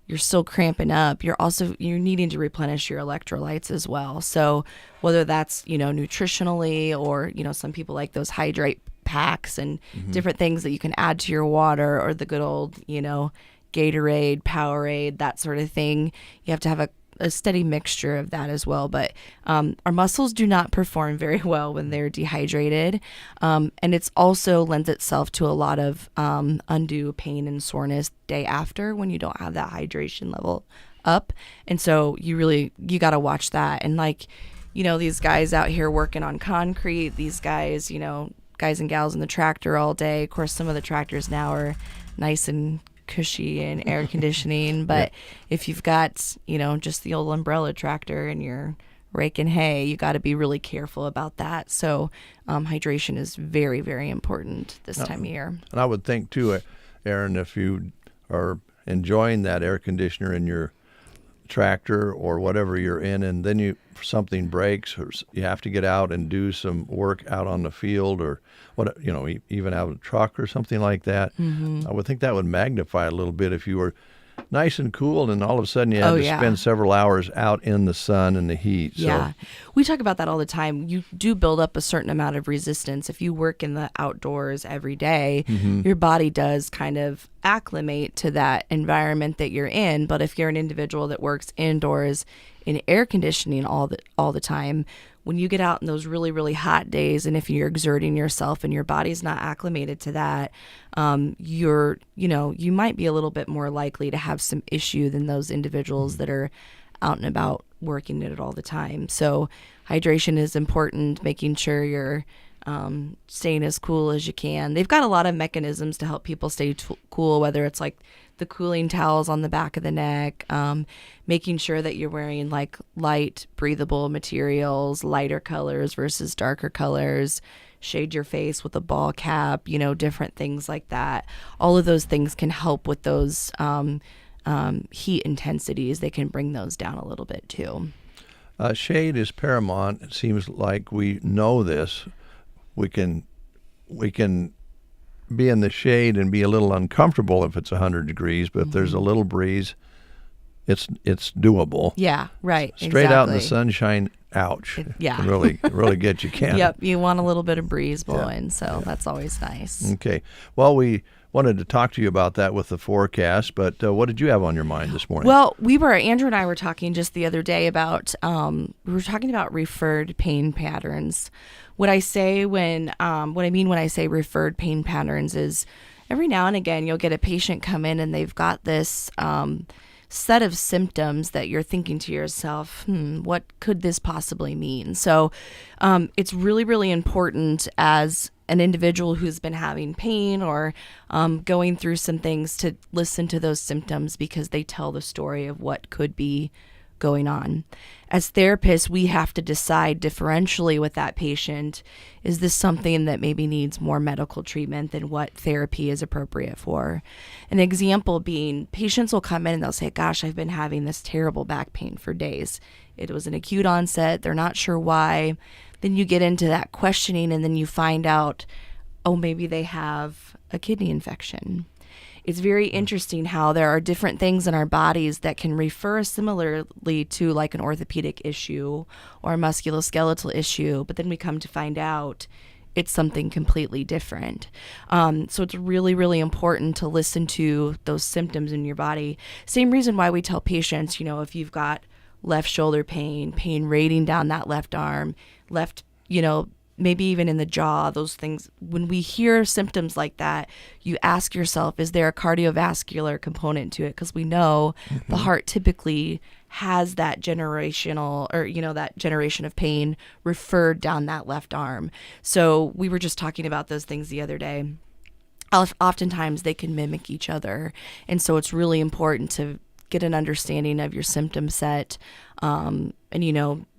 you're still cramping up, you're needing to replenish your electrolytes as well. So whether that's, nutritionally or, some people like those hydrate packs and different things that you can add to your water, or the good old, Gatorade, Powerade, that sort of thing. You have to have a steady mixture of that as well. But our muscles do not perform very well when they're dehydrated. And it's also lends itself to a lot of undue pain and soreness day after when you don't have that hydration level up. And so you got to watch that. And these guys out here working on concrete, these guys, guys and gals in the tractor all day. Of course, some of the tractors now are nice and cushy and air conditioning, but if you've got just the old umbrella tractor and you're raking hay, you got to be really careful about that. So hydration is very, very important this time of year. And I would think too, Erin, if you are enjoying that air conditioner in your tractor or whatever you're in, and then something breaks, or you have to get out and do some work out on the field, or even out of a truck or something like that. I would think that would magnify a little bit if you were nice and cool, and all of a sudden you had to spend several hours out in the sun and the heat. Yeah. We talk about that all the time. You do build up a certain amount of resistance. If you work in the outdoors every day, your body does kind of acclimate to that environment that you're in. But if you're an individual that works indoors in air conditioning all the time, when you get out in those really, really hot days, and if you're exerting yourself and your body's not acclimated to that, you might be a little bit more likely to have some issue than those individuals that are out and about working it all the time. So hydration is important, making sure you're staying as cool as you can. They've got a lot of mechanisms to help people stay cool, whether it's like the cooling towels on the back of the neck, making sure that you're wearing like light, breathable materials, lighter colors versus darker colors, shade your face with a ball cap, different things like that. All of those things can help with those heat intensities. They can bring those down a little bit too. Shade is paramount. It seems like we know this. We can be in the shade and be a little uncomfortable if it's 100 degrees, but if there's a little breeze, it's doable. Yeah, right. Straight out in the sunshine, ouch. Can really get you, can. Yep, you want a little bit of breeze blowing, so that's always nice. Okay. Well, we wanted to talk to you about that with the forecast, but what did you have on your mind this morning? Well, Andrew and I were talking just the other day about, we were talking about referred pain patterns. What I mean when I say referred pain patterns is every now and again you'll get a patient come in and they've got this set of symptoms that you're thinking to yourself, what could this possibly mean? So it's really, really important as an individual who's been having pain or going through some things to listen to those symptoms, because they tell the story of what could be going on. As therapists, we have to decide differentially with that patient. Is this something that maybe needs more medical treatment than what therapy is appropriate for? An example being, patients will come in and they'll say, gosh, I've been having this terrible back pain for days. It was an acute onset. They're not sure why. Then you get into that questioning and then you find out, oh, maybe they have a kidney infection. It's very interesting how there are different things in our bodies that can refer similarly to like an orthopedic issue or a musculoskeletal issue, but then we come to find out it's something completely different. So it's really, really important to listen to those symptoms in your body. Same reason why we tell patients, if you've got left shoulder pain radiating down that left arm, left, maybe even in the jaw, those things. When we hear symptoms like that, you ask yourself, is there a cardiovascular component to it? Because we know the heart typically has that generational or, that generation of pain referred down that left arm. So we were just talking about those things the other day. Oftentimes they can mimic each other. And so it's really important to get an understanding of your symptom set and,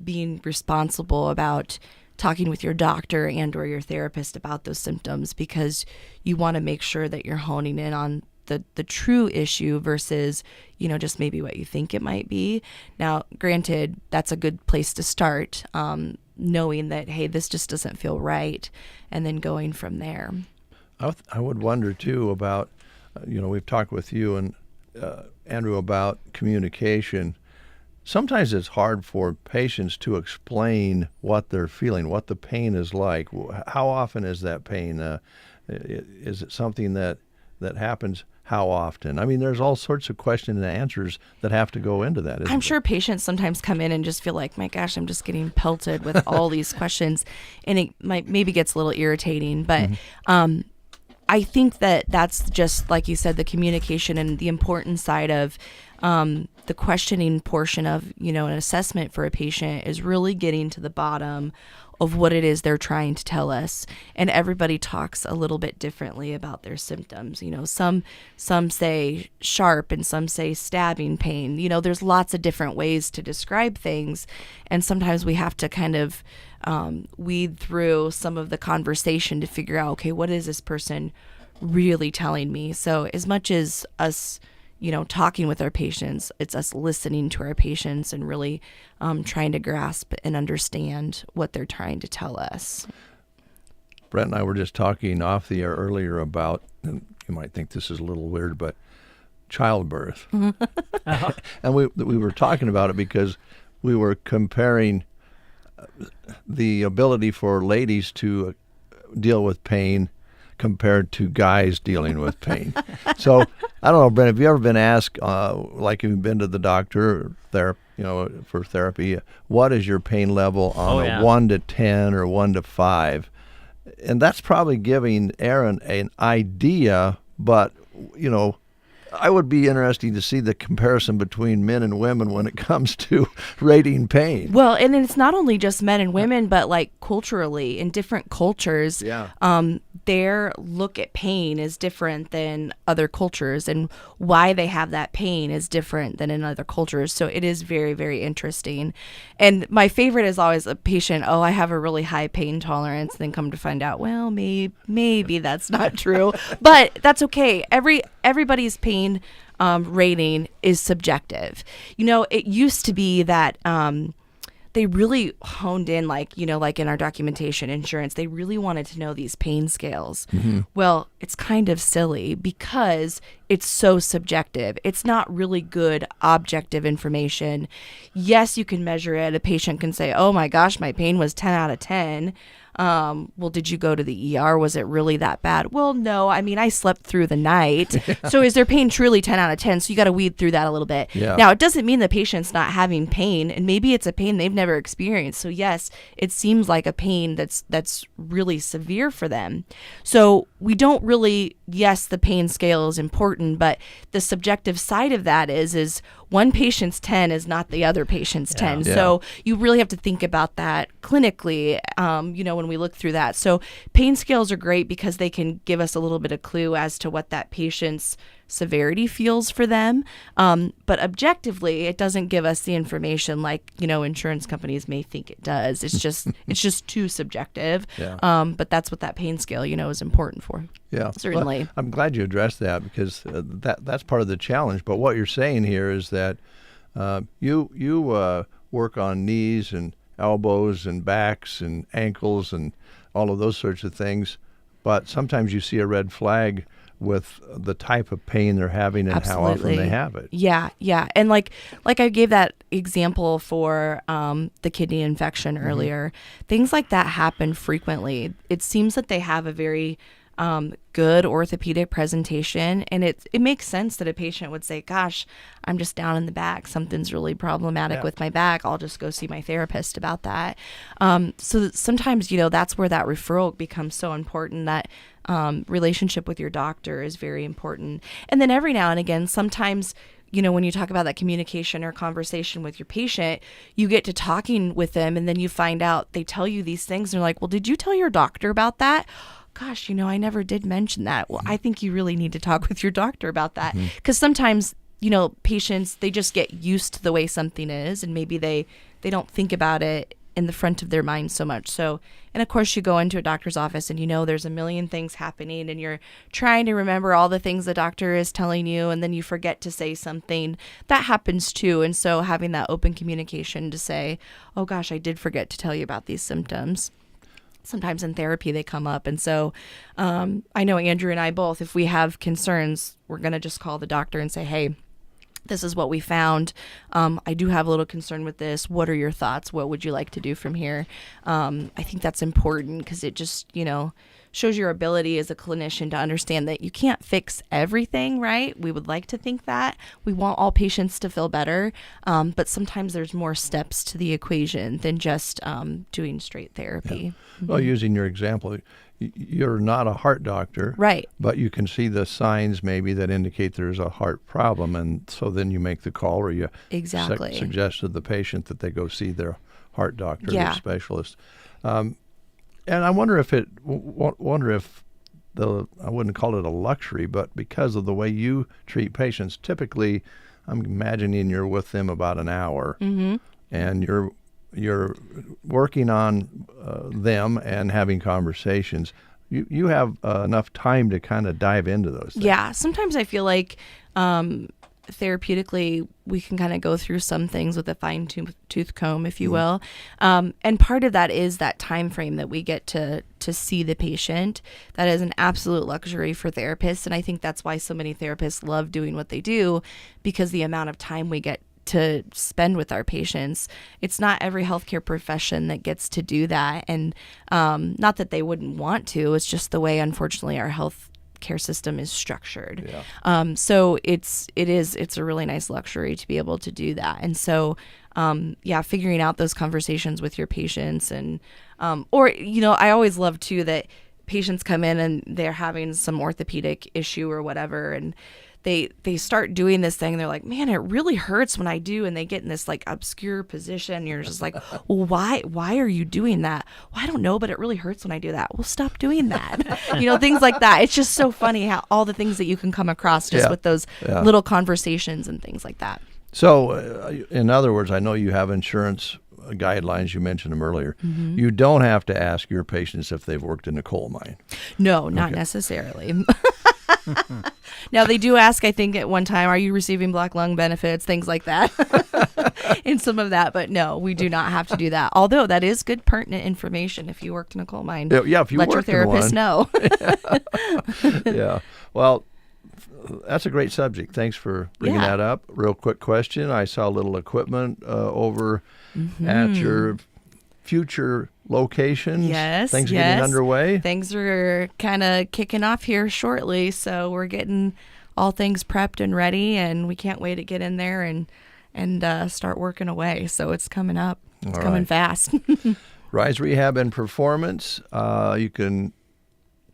being responsible about talking with your doctor and or your therapist about those symptoms, because you want to make sure that you're honing in on the true issue versus, just maybe what you think it might be. Now, granted, that's a good place to start, knowing that, hey, this just doesn't feel right, and then going from there. I would wonder, too, about, we've talked with you and Andrew about communication. Sometimes it's hard for patients to explain what they're feeling, what the pain is like. How often is that pain? Is it something that happens? How often? I mean, there's all sorts of questions and answers that have to go into that. I'm sure patients sometimes come in and just feel like, my gosh, I'm just getting pelted with all these questions, and it maybe gets a little irritating. But I think that's just, like you said, the communication and the important side of the questioning portion of, an assessment for a patient is really getting to the bottom of what it is they're trying to tell us. And everybody talks a little bit differently about their symptoms. Some say sharp and some say stabbing pain. There's lots of different ways to describe things. And sometimes we have to kind of weed through some of the conversation to figure out, okay, what is this person really telling me? So as much as us, talking with our patients. It's us listening to our patients and really trying to grasp and understand what they're trying to tell us. Brett and I were just talking off the air earlier about, and you might think this is a little weird, but childbirth. And we were talking about it because we were comparing the ability for ladies to deal with pain compared to guys dealing with pain. So I don't know, Brent, have you ever been asked, like you've been to the doctor there, for therapy, what is your pain level on a 1 to 10 or 1 to 5? And that's probably giving Aaron an idea, but, I would be interested to see the comparison between men and women when it comes to rating pain. Well, and it's not only just men and women, but like culturally, in different cultures, their look at pain is different than other cultures, and why they have that pain is different than in other cultures. So it is very, very interesting. And my favorite is always a patient, I have a really high pain tolerance, then come to find out, well, maybe that's not true. But that's okay. Everybody's pain rating is subjective. It used to be that they really honed in, like in our documentation insurance, they really wanted to know these pain scales. Mm-hmm. Well, it's kind of silly because it's so subjective. It's not really good objective information. Yes, you can measure it. A patient can say, oh my gosh, my pain was 10 out of 10. Well, did you go to the ER? Was it really that bad? Well, no. I mean, I slept through the night. So is their pain truly 10 out of 10? So you got to weed through that a little bit. Yeah. Now, it doesn't mean the patient's not having pain, and maybe it's a pain they've never experienced. So yes, it seems like a pain that's really severe for them. So we don't really, yes, the pain scale is important, but the subjective side of that is one patient's 10 is not the other patient's 10. Yeah. So you really have to think about that clinically, when we look through that. So pain scales are great because they can give us a little bit of clue as to what that patient's severity feels for them. But objectively, it doesn't give us the information like, insurance companies may think it does. It's just too subjective. Yeah. But that's what that pain scale, is important for. Yeah, certainly. Well, I'm glad you addressed that because that's part of the challenge. But what you're saying here is that you work on knees and elbows and backs and ankles and all of those sorts of things, but sometimes you see a red flag with the type of pain they're having and Absolutely. How often they have it. Yeah. And like I gave that example for the kidney infection earlier, things like that happen frequently. It seems that they have a very good orthopedic presentation, and it makes sense that a patient would say, gosh, I'm just down in the back, something's really problematic with my back, I'll just go see my therapist about that. So sometimes that's where that referral becomes so important. That relationship with your doctor is very important. And then every now and again, sometimes when you talk about that communication or conversation with your patient, you get to talking with them, and then you find out they tell you these things, and they're like, well, did you tell your doctor about that? Gosh, I never did mention that. Well, I think you really need to talk with your doctor about that. Because sometimes, patients, they just get used to the way something is, and maybe they don't think about it in the front of their mind so much. So, and of course you go into a doctor's office and there's a million things happening, and you're trying to remember all the things the doctor is telling you, and then you forget to say something. That happens too. And so having that open communication to say, oh gosh, I did forget to tell you about these symptoms. Sometimes in therapy they come up. And so I know Andrew and I both, if we have concerns, we're going to just call the doctor and say, hey, this is what we found. I do have a little concern with this. What are your thoughts? What would you like to do from here? I think that's important because it just, shows your ability as a clinician to understand that you can't fix everything, right? We would like to think that. We want all patients to feel better, but sometimes there's more steps to the equation than just doing straight therapy. Yeah. Well, using your example, you're not a heart doctor, right? But you can see the signs maybe that indicate there's a heart problem, and so then you make the call, or you suggest to the patient that they go see their heart doctor, their specialist. And I wonder if I wouldn't call it a luxury, but because of the way you treat patients, typically I'm imagining you're with them about an hour, and you're working on them and having conversations. You have enough time to kind of dive into those things. Yeah, sometimes I feel like therapeutically, we can kind of go through some things with a fine-tooth comb, if you will. And part of that is that time frame that we get to see the patient. That is an absolute luxury for therapists. And I think that's why so many therapists love doing what they do, because the amount of time we get to spend with our patients. It's not every healthcare profession that gets to do that. And not that they wouldn't want to, it's just the way, unfortunately, our healthcare system is structured. Yeah. So it's a really nice luxury to be able to do that. And so, figuring out those conversations with your patients and, I always love too that patients come in and they're having some orthopedic issue or whatever, and they start doing this thing. They're like, man, it really hurts when I do. And they get in this like obscure position. And you're just like, well, why are you doing that? Well, I don't know, but it really hurts when I do that. Well, stop doing that. Things like that. It's just so funny how all the things that you can come across just with those little conversations and things like that. So, in other words, I know you have insurance guidelines. You mentioned them earlier. Mm-hmm. You don't have to ask your patients if they've worked in a coal mine. No, not necessarily. Now, they do ask, I think, at one time, are you receiving black lung benefits, things like that, and some of that. But no, we do not have to do that. Although that is good pertinent information if you worked in a coal mine. Yeah, if you let your worked in therapist one. know. Yeah. Well, that's a great subject. Thanks for bringing that up. Real quick question. I saw a little equipment over at your future locations. Yes. Things getting underway. Things are kind of kicking off here shortly. So we're getting all things prepped and ready, and we can't wait to get in there and start working away. So it's coming up. It's coming fast. Rise Rehab and Performance. You can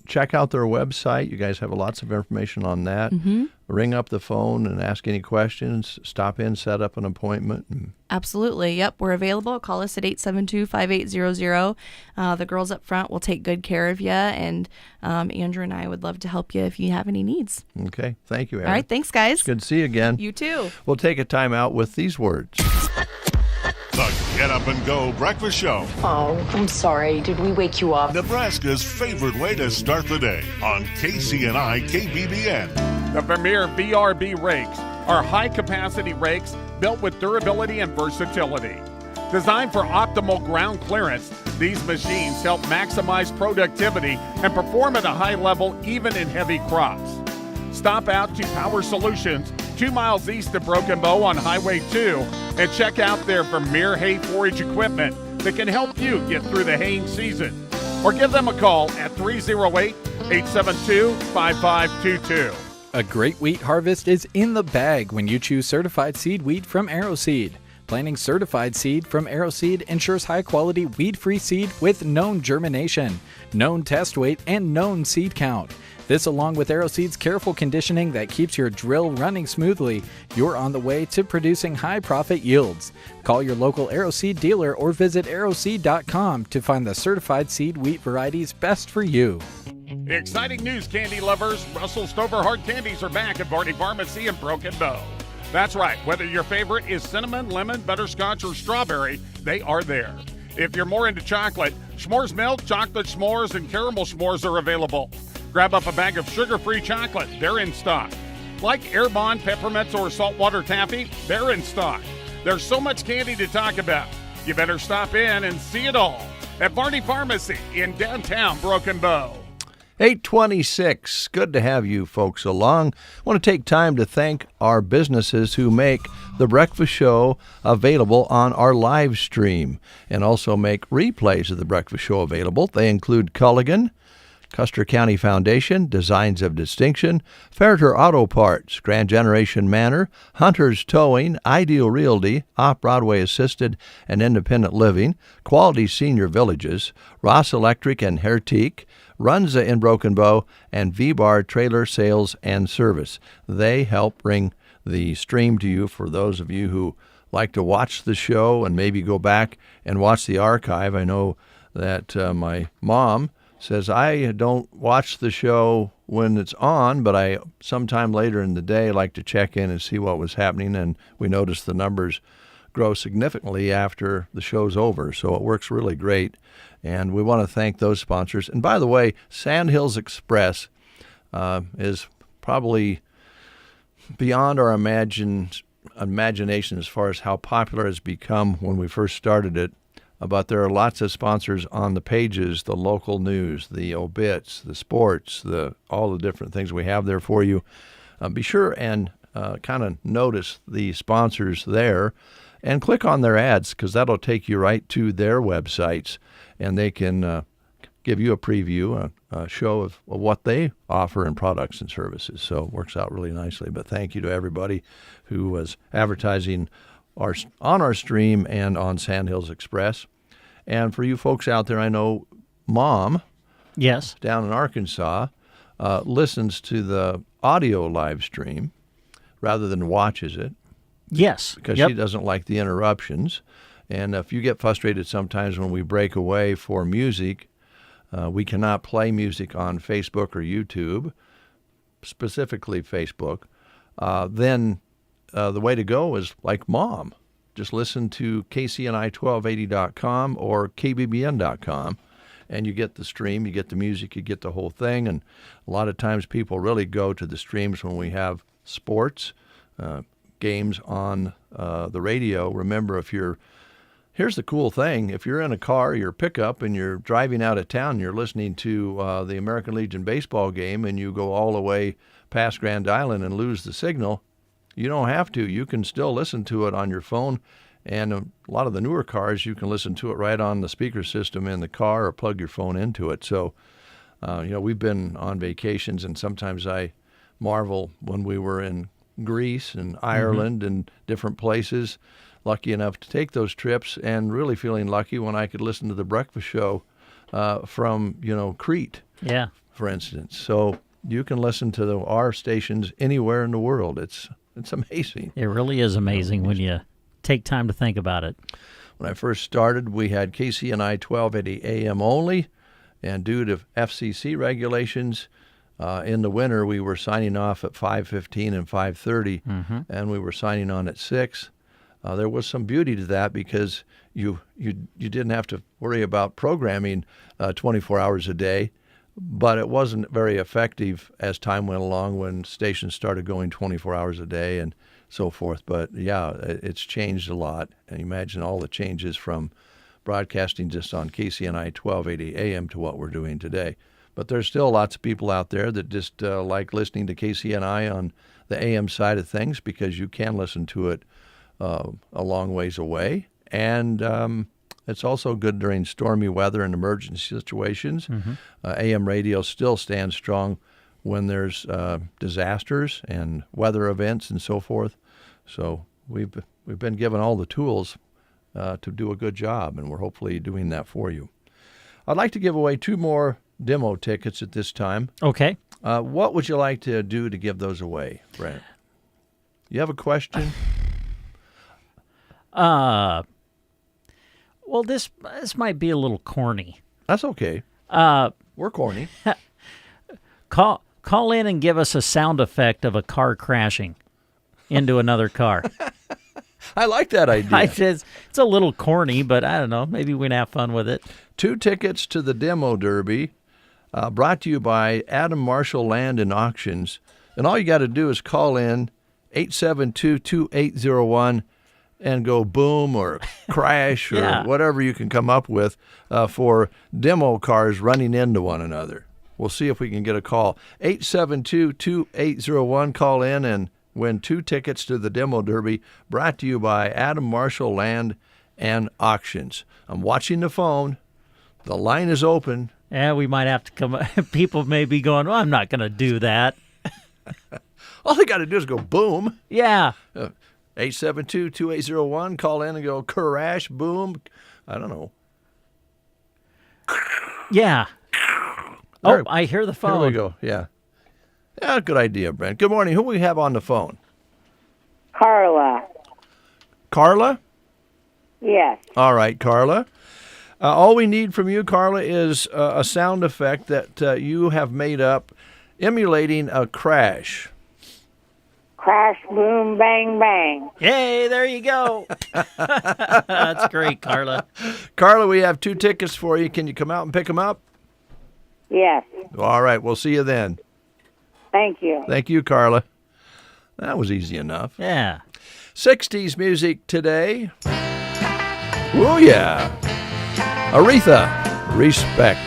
check out their website. You guys have lots of information on that. Ring up the phone and ask any questions. Stop in, set up an appointment. Absolutely. Yep. We're available. Call us at 872-5800. The girls up front will take good care of you. And Andrew and I would love to help you if you have any needs. Okay. Thank you, Erin. All right. Thanks, guys. It's good to see you again. You too. We'll take a time out with these words. The Get Up and Go Breakfast Show. Oh, I'm sorry. Did we wake you up? Nebraska's favorite way to start the day on KCNI KBBN. The Vermeer VRB rakes are high-capacity rakes built with durability and versatility. Designed for optimal ground clearance, these machines help maximize productivity and perform at a high level even in heavy crops. Stop out to Power Solutions, 2 miles east of Broken Bow on Highway 2, and check out their Vermeer hay forage equipment that can help you get through the haying season. Or give them a call at 308-872-5522. A great wheat harvest is in the bag when you choose certified seed wheat from AeroSeed. Planting certified seed from AeroSeed ensures high-quality weed-free seed with known germination, known test weight, and known seed count. This, along with AeroSeed's careful conditioning that keeps your drill running smoothly, you're on the way to producing high-profit yields. Call your local AeroSeed dealer or visit aeroseed.com to find the certified seed wheat varieties best for you. Exciting news, candy lovers. Russell Stover Hard Candies are back at Varney Pharmacy in Broken Bow. That's right. Whether your favorite is cinnamon, lemon, butterscotch, or strawberry, they are there. If you're more into chocolate, s'mores milk, chocolate s'mores, and caramel s'mores are available. Grab up a bag of sugar-free chocolate. They're in stock. Like Airbond, peppermints, or saltwater taffy, they're in stock. There's so much candy to talk about. You better stop in and see it all at Varney Pharmacy in downtown Broken Bow. 8:26. Good to have you folks along. I want to take time to thank our businesses who make The Breakfast Show available on our live stream and also make replays of The Breakfast Show available. They include Culligan, Custer County Foundation, Designs of Distinction, Fairter Auto Parts, Grand Generation Manor, Hunter's Towing, Ideal Realty, Off-Broadway Assisted and Independent Living, Quality Senior Villages, Ross Electric and Hertique, Runza in Broken Bow, and V-Bar Trailer Sales and Service. They help bring the stream to you for those of you who like to watch the show and maybe go back and watch the archive. I know that my mom says I don't watch the show when it's on, but I sometime later in the day like to check in and see what was happening, and we noticed the numbers grow significantly after the show's over, so it works really great. And we want to thank those sponsors. And by the way, Sandhills Express is probably beyond our imagination as far as how popular it's become when we first started it. But there are lots of sponsors on the pages, the local news, the obits, the sports, all the different things we have there for you. Be sure and kind of notice the sponsors there and click on their ads, because that'll take you right to their websites, and they can give you a preview, a show of what they offer in products and services. So it works out really nicely. But thank you to everybody who was advertising on our stream and on Sandhills Express. And for you folks out there, I know Mom, yes, down in Arkansas, listens to the audio live stream rather than watches it. Yes. Because she doesn't like the interruptions. And if you get frustrated sometimes when we break away for music, we cannot play music on Facebook or YouTube, specifically Facebook, then the way to go is like Mom. Just listen to KCNI1280.com or KBBN.com, and you get the stream, you get the music, you get the whole thing. And a lot of times people really go to the streams when we have sports, games on the radio. Remember, here's the cool thing. If you're in a car, your pickup, and you're driving out of town, you're listening to the American Legion baseball game, and you go all the way past Grand Island and lose the signal, you don't have to. You can still listen to it on your phone, and a lot of the newer cars, you can listen to it right on the speaker system in the car or plug your phone into it. So, we've been on vacations, and sometimes I marvel when we were in Greece and Ireland and different places, lucky enough to take those trips, and really feeling lucky when I could listen to the breakfast show from, Crete, for instance. So you can listen to our stations anywhere in the world. It's amazing. It really is amazing when you take time to think about it. When I first started, we had KCNI 1280 AM only, and due to FCC regulations, in the winter we were signing off at 5:15 and 5:30, and we were signing on at 6. There was some beauty to that because you didn't have to worry about programming 24 hours a day, but it wasn't very effective as time went along when stations started going 24 hours a day and so forth. But yeah, it's changed a lot. And imagine all the changes from broadcasting just on KCNI 1280 AM to what we're doing today. But there's still lots of people out there that just like listening to KCNI on the AM side of things, because you can listen to it a long ways away. And it's also good during stormy weather and emergency situations. AM radio still stands strong when there's disasters and weather events and so forth. So we've been given all the tools to do a good job, and we're hopefully doing that for you. I'd like to give away 2 more demo tickets at this time. Okay. What would you like to do to give those away, Brent? You have a question? Well, this might be a little corny. That's okay. We're corny. Call in and give us a sound effect of a car crashing into another car. I like that idea. It's a little corny, but I don't know. Maybe we can have fun with it. 2 tickets to the Demo Derby, brought to you by Adam Marshall Land and Auctions. And all you got to do is call in 872-2801 and go boom or crash or whatever you can come up with for demo cars running into one another. We'll see if we can get a call. 872-2801, call in and win 2 tickets to the Demo Derby, brought to you by Adam Marshall Land and Auctions. I'm watching the phone. The line is open. Yeah, we might have to come. People may be going, well, I'm not going to do that. All they got to do is go boom. Yeah. 872-2801, call in and go crash, boom. I don't know. Yeah. Oh, I hear the phone. Here we go, yeah. Yeah, good idea, Brent. Good morning. Who do we have on the phone? Carla. Carla? Yes. All right, Carla. All we need from you, Carla, is a sound effect that you have made up emulating a crash. Crash, boom, bang, bang. Yay, there you go. That's great, Carla. Carla, we have 2 tickets for you. Can you come out and pick them up? Yes. All right, we'll see you then. Thank you. Thank you, Carla. That was easy enough. Yeah. 60s music today. Oh, yeah. Aretha, Respect.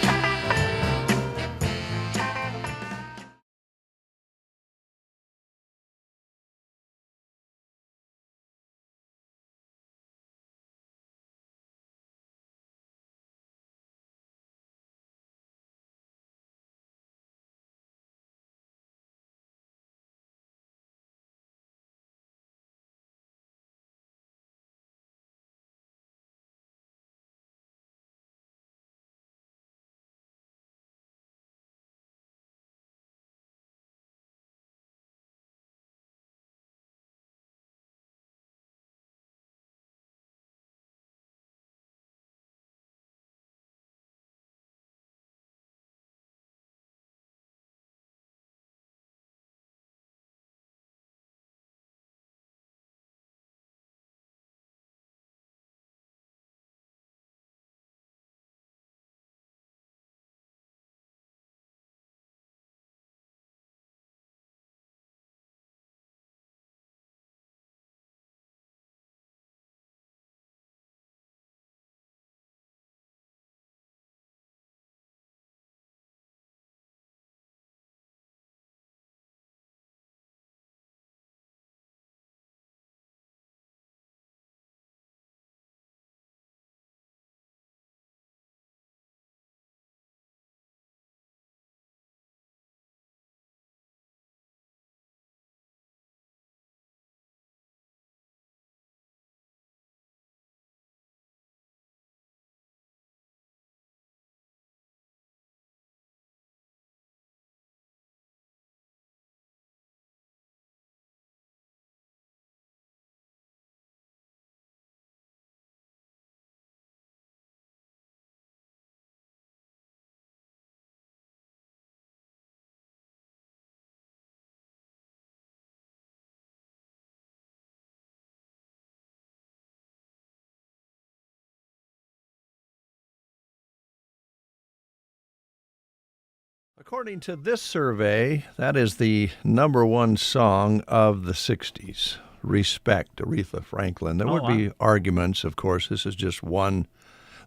According to this survey, that is the number one song of the 60s. Respect, Aretha Franklin. There would be arguments, of course. This is just one.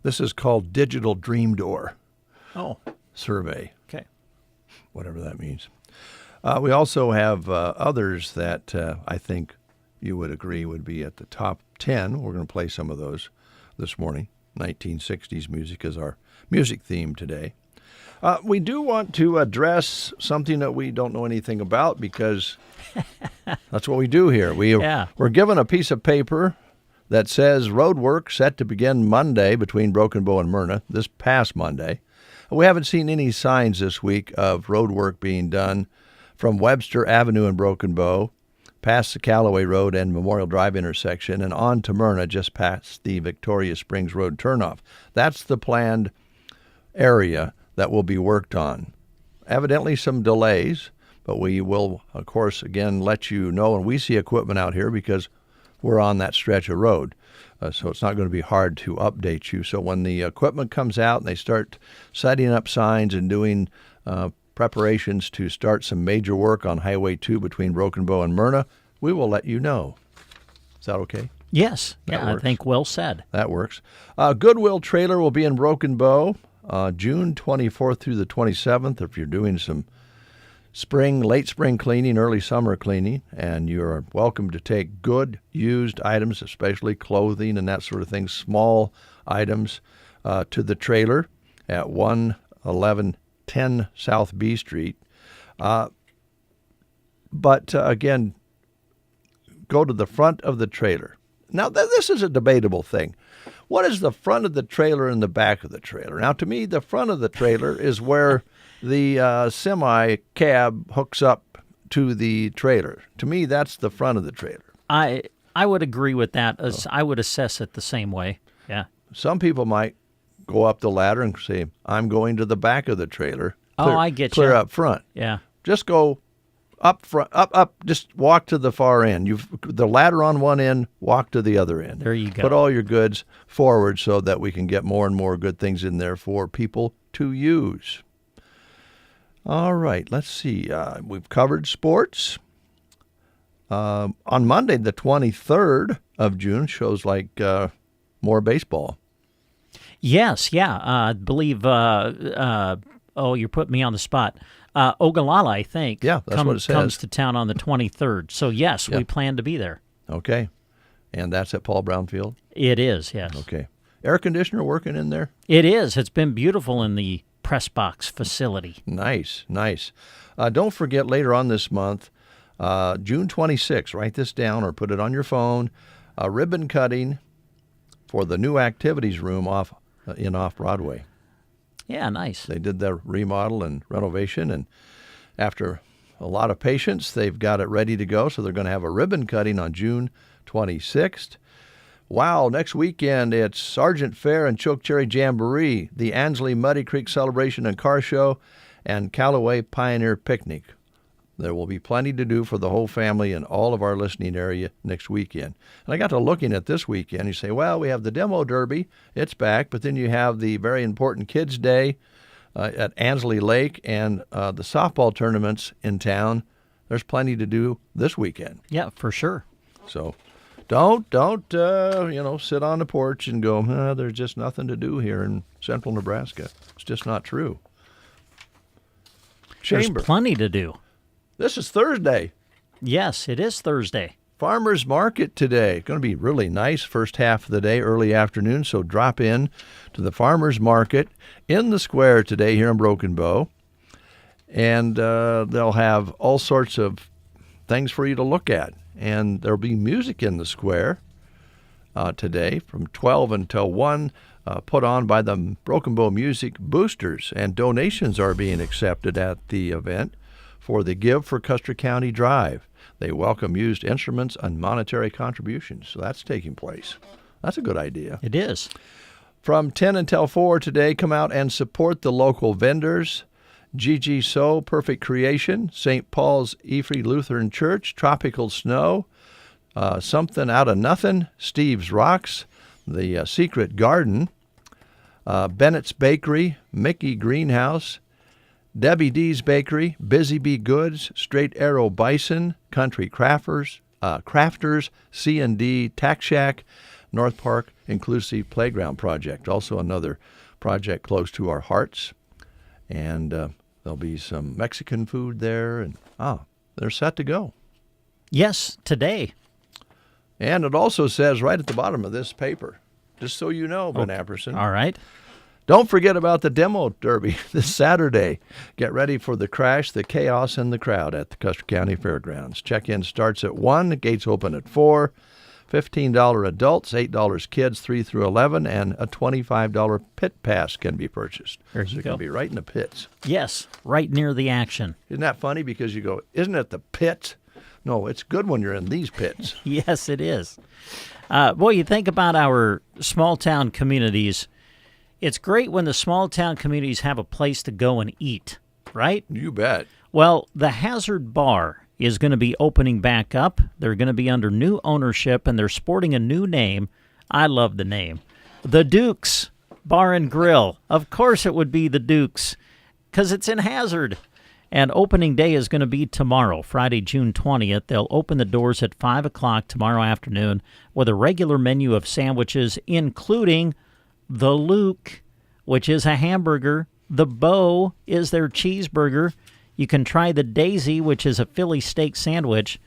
This is called Digital Dream Door survey. Okay. Whatever that means. We also have others that I think you would agree would be at the top 10. We're going to play some of those this morning. 1960s music is our music theme today. We do want to address something that we don't know anything about because that's what we do here. We're given a piece of paper that says road work set to begin Monday between Broken Bow and Myrna, this past Monday. We haven't seen any signs this week of road work being done from Webster Avenue in Broken Bow, past the Callaway Road and Memorial Drive intersection, and on to Myrna just past the Victoria Springs Road turnoff. That's the planned area that will be worked on. Evidently some delays, but we will, of course, again, let you know when we see equipment out here because we're on that stretch of road. So it's not going to be hard to update you. So when the equipment comes out and they start setting up signs and doing preparations to start some major work on Highway 2 between Broken Bow and Myrna, we will let you know. Is that okay? Yes. I think well said. That works. Goodwill Trailer will be in Broken Bow June 24th through the 27th. If you're doing some late spring cleaning, early summer cleaning, and you're welcome to take good used items, especially clothing and that sort of thing, small items, to the trailer at 11110 South B Street. But again, go to the front of the trailer. Now, this is a debatable thing. What is the front of the trailer and the back of the trailer? Now, to me, the front of the trailer is where the semi cab hooks up to the trailer. To me, that's the front of the trailer. I would agree with that. I would assess it the same way. Yeah. Some people might go up the ladder and say, I'm going to the back of the trailer. I get clear you. up front. Yeah. Just go up front, up, just walk to the far end. You've the ladder on one end, walk to the other end. There you go. Put all your goods forward so that we can get more and more good things in there for people to use. All right, let's see. We've covered sports. on Monday, the 23rd of June, shows like more baseball. Yes, yeah. I believe, you're putting me on the spot. Ogallala, I think, Yeah, that's what it says. comes to town on the 23rd. So, yes, Yeah. we plan to be there. Okay. And that's at Paul Brown Field? It is, yes. Okay. Air conditioner working in there? It is. It's been beautiful in the press box facility. Nice, nice. Don't forget later on this month, June 26th, write this down or put it on your phone, a ribbon cutting for the new activities room off Broadway. Yeah, nice. They did their remodel and renovation, and after a lot of patience, they've got it ready to go, so they're going to have a ribbon cutting on June 26th. Wow, next weekend it's Sergeant Fair and Chokecherry Jamboree, the Ansley Muddy Creek Celebration and Car Show, and Callaway Pioneer Picnic. There will be plenty to do for the whole family in all of our listening area next weekend. And I got to looking at this weekend. You say, well, we have the Demo Derby. It's back. But then you have the very important Kids Day at Ansley Lake and the softball tournaments in town. There's plenty to do this weekend. Yeah, for sure. So don't sit on the porch and go, there's just nothing to do here in central Nebraska. It's just not true. Chamber. There's plenty to do. This is Thursday. Yes, it is Thursday. Farmers Market today. Going to be really nice first half of the day, early afternoon, so drop in to the Farmers Market in the square today here in Broken Bow. And they'll have all sorts of things for you to look at. And there'll be music in the square today from 12 until 1, put on by the Broken Bow Music Boosters. And donations are being accepted at the event for the Give for Custer County Drive. They welcome used instruments and monetary contributions. So that's taking place. That's a good idea. It is. From 10 until 4 today, come out and support the local vendors. Gigi So, Perfect Creation, St. Paul's Ephraim Lutheran Church, Tropical Snow, Something Out of Nothing, Steve's Rocks, The Secret Garden, Bennett's Bakery, Mickey Greenhouse, Debbie D's Bakery, Busy Bee Goods, Straight Arrow Bison, Country Crafters, C&D Tack Shack, North Park Inclusive Playground Project, also another project close to our hearts. And there'll be some Mexican food there, and they're set to go. Yes, today. And it also says right at the bottom of this paper, just so you know, Ben Apperson. All right. Don't forget about the Demo Derby this Saturday. Get ready for the crash, the chaos, and the crowd at the Custer County Fairgrounds. Check-in starts at 1, gates open at 4, $15 adults, $8 kids, 3 through 11, and a $25 pit pass can be purchased. There so you you go. can be right in the pits. Yes, right near the action. Isn't that funny? Because you go, isn't it the pits? No, it's good when you're in these pits. Yes, it is. Boy, you think about our small-town communities. It's great when the small-town communities have a place to go and eat, right? You bet. Well, the Hazard Bar is going to be opening back up. They're going to be under new ownership, and they're sporting a new name. I love the name. The Dukes Bar and Grill. Of course it would be the Dukes, because it's in Hazard. And opening day is going to be tomorrow, Friday, June 20th. They'll open the doors at 5 o'clock tomorrow afternoon with a regular menu of sandwiches, including the Luke, which is a hamburger. The Bow is their cheeseburger. You can try the Daisy, which is a Philly steak sandwich.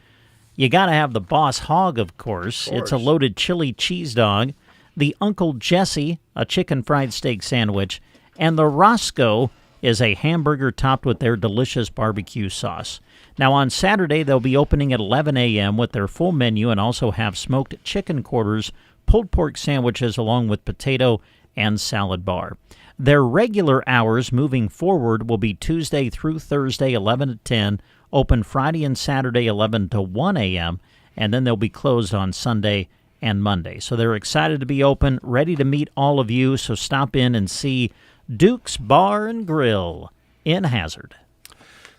You got to have the Boss Hog, of course. It's a loaded chili cheese dog. The Uncle Jesse, a chicken fried steak sandwich. And the Roscoe is a hamburger topped with their delicious barbecue sauce. Now, on Saturday, they'll be opening at 11 a.m. with their full menu and also have smoked chicken quarters, pulled pork sandwiches, along with potato and salad bar. Their regular hours moving forward will be Tuesday through Thursday, 11 to 10, open Friday and Saturday, 11 to 1 a.m., and then they'll be closed on Sunday and Monday. So they're excited to be open, ready to meet all of you, so stop in and see Duke's Bar and Grill in Hazard.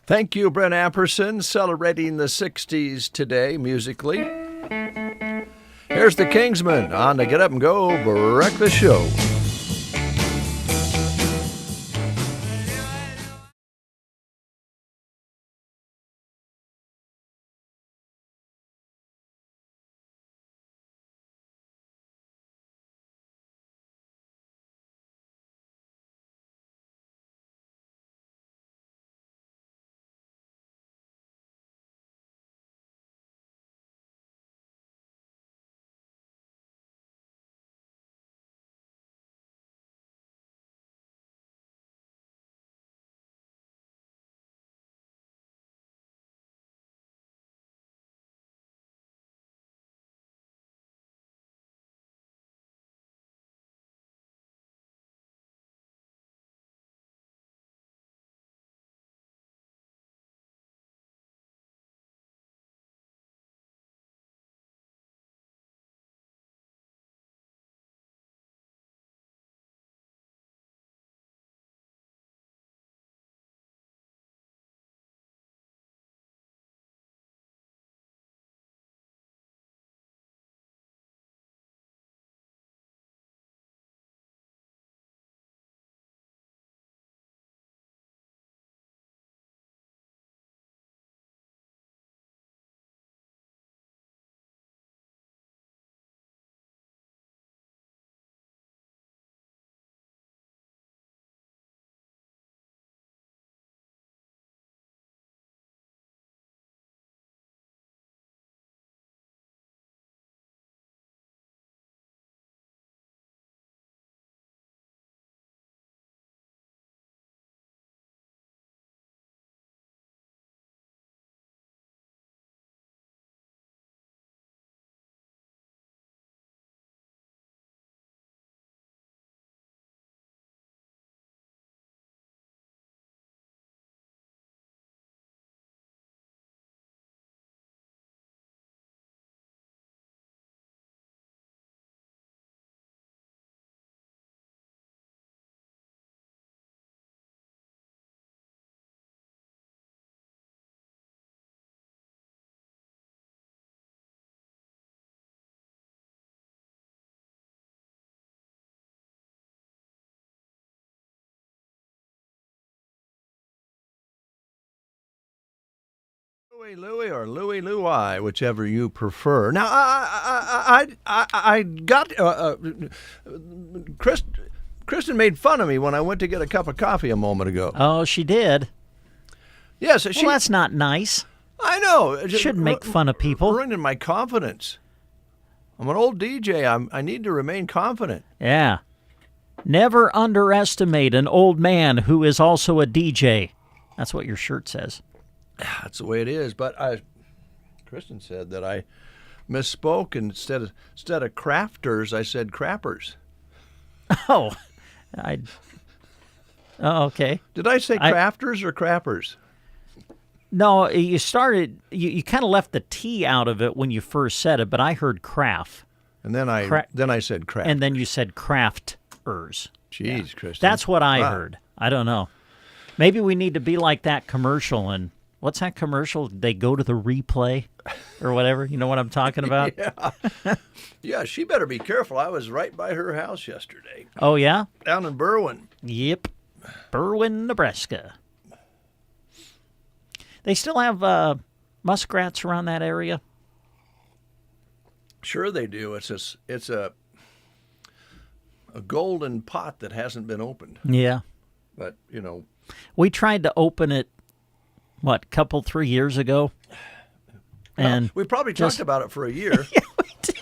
Thank you, Brent Apperson, celebrating the 60s today musically. Here's the Kingsmen on the Get Up and Go Breakfast Show. Louie or Louie Louie, whichever you prefer. Now, I got Kristen made fun of me when I went to get a cup of coffee a moment ago. Oh, she did? Yes. Well, that's not nice. I know. Shouldn't make fun of people. Ruining my confidence. I'm an old DJ. I need to remain confident. Yeah. Never underestimate an old man who is also a DJ. That's what your shirt says. That's the way it is. But Kristen said that I misspoke, and instead of crafters, I said crappers. Oh, okay. Did I say crafters or crappers? No, you started. You kind of left the T out of it when you first said it, but I heard craft. And then I said craft. And then you said crafters. Jeez, Kristen. That's what I heard. I don't know. Maybe we need to be like that commercial. And what's that commercial? They go to the replay or whatever. You know what I'm talking about? Yeah, she better be careful. I was right by her house yesterday. Oh, yeah? Down in Berwyn. Yep. Berwyn, Nebraska. They still have muskrats around that area? Sure they do. It's a golden pot that hasn't been opened. Yeah. But, we tried to open it, 3 years ago? And we probably talked about it for a year. Yeah, we did.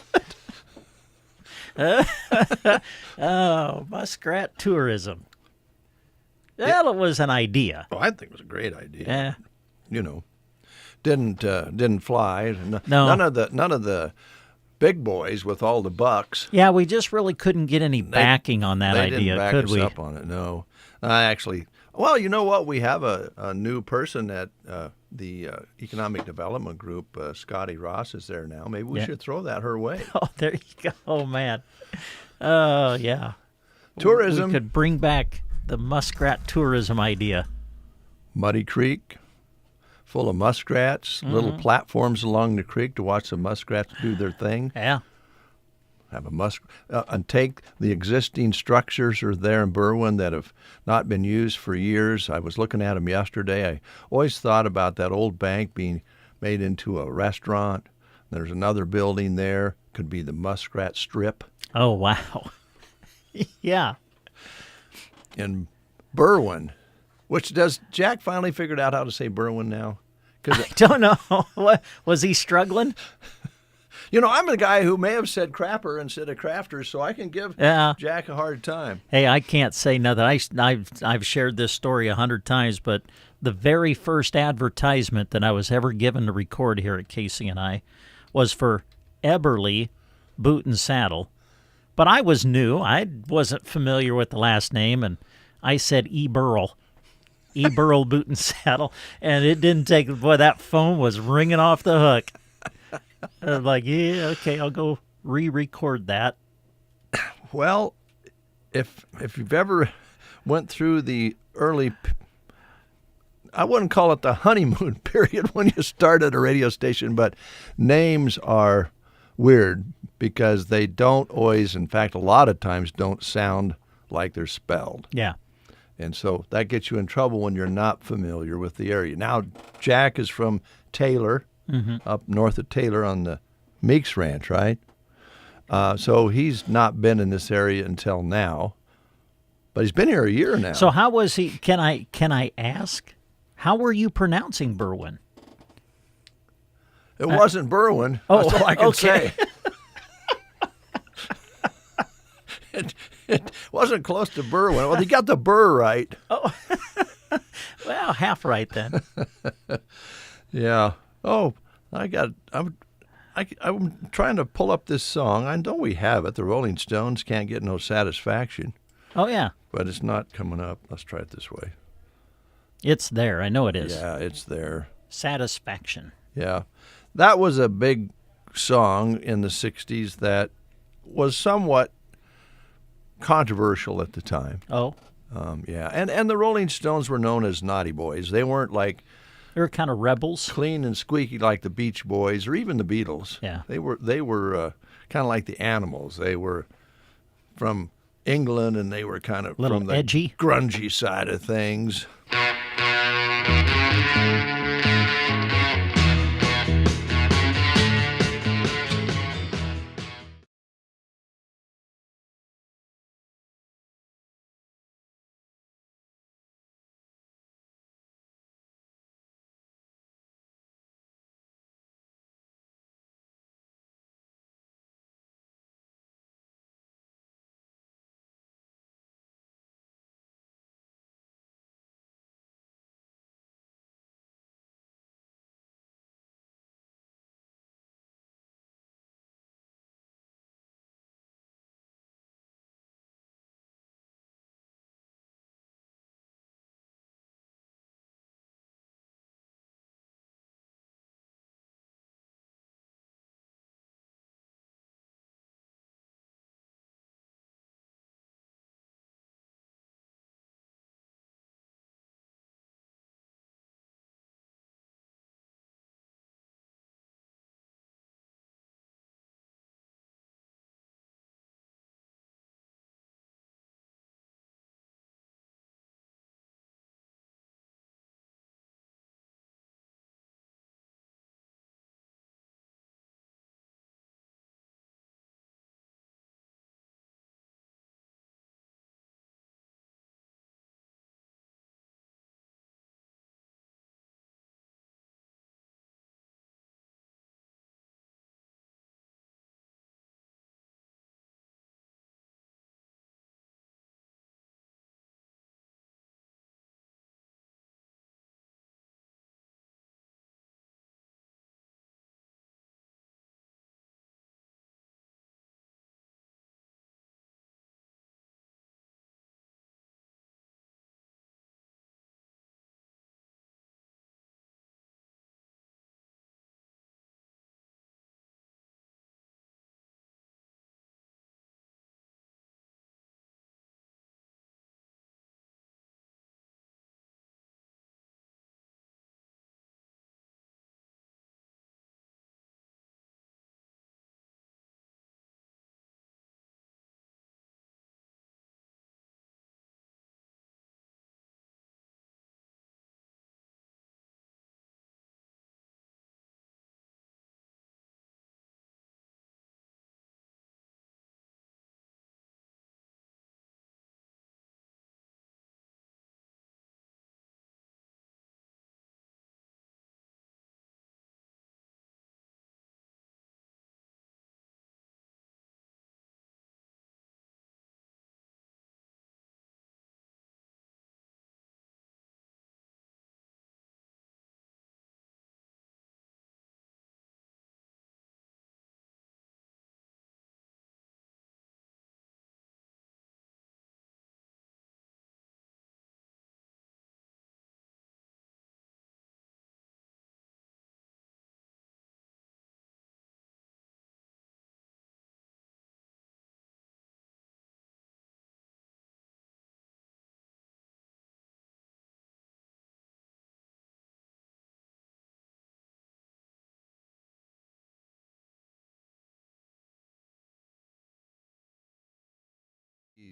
Oh, muskrat tourism. Well, it was an idea. Oh, I think it was a great idea. Yeah. Didn't fly. No. None of the big boys with all the bucks. Yeah, we just really couldn't get any backing on that idea, didn't back could us we? up on it, no. Well, you know what? We have a new person at the Economic Development Group. Scotty Ross is there now. Maybe we should throw that her way. Oh, there you go. Oh, man. Oh, yeah. Tourism. We could bring back the muskrat tourism idea. Muddy Creek, full of muskrats, little platforms along the creek to watch the muskrats do their thing. Yeah. Have a and take the existing structures are there in Berwyn that have not been used for years. I was looking at them yesterday. I always thought about that old bank being made into a restaurant. There's another building there. Could be the Muskrat Strip. Oh, wow. Yeah. In Berwyn, does Jack finally figured out how to say Berwyn now? I don't know. What, was he struggling? I'm a guy who may have said crapper instead of crafters, so I can give Jack a hard time. Hey, I can't say nothing. I've shared this story 100 times, but the very first advertisement that I was ever given to record here at KCNI was for Eberly Boot and Saddle. But I was new. I wasn't familiar with the last name, and I said E. Burl. E. Burl Boot and Saddle, and it didn't take. Boy, that phone was ringing off the hook. I was like, yeah, okay, I'll go re-record that. Well, if you've ever went through the early, I wouldn't call it the honeymoon period when you started a radio station, but names are weird because they don't always, in fact, a lot of times don't sound like they're spelled. Yeah. And so that gets you in trouble when you're not familiar with the area. Now, Jack is from Taylor, up north of Taylor on the Meeks Ranch, right? So he's not been in this area until now, but he's been here a year now. So how was he? Can I ask? How were you pronouncing Berwyn? It wasn't Berwyn. Oh, that's all I can say. It wasn't close to Berwyn. Well, he got the burr right. Oh, well, half right then. Yeah. Oh, I'm trying to pull up this song. I know we have it. The Rolling Stones, Can't Get No Satisfaction. Oh, yeah. But it's not coming up. Let's try it this way. It's there. I know it is. Yeah, it's there. Satisfaction. Yeah. That was a big song in the 60s that was somewhat controversial at the time. Oh. Yeah. And the Rolling Stones were known as naughty boys. They weren't like... They were kind of rebels. Clean and squeaky like the Beach Boys or even the Beatles. Yeah. They were kind of like the Animals. They were from England, and they were kind of from the edgy, grungy side of things.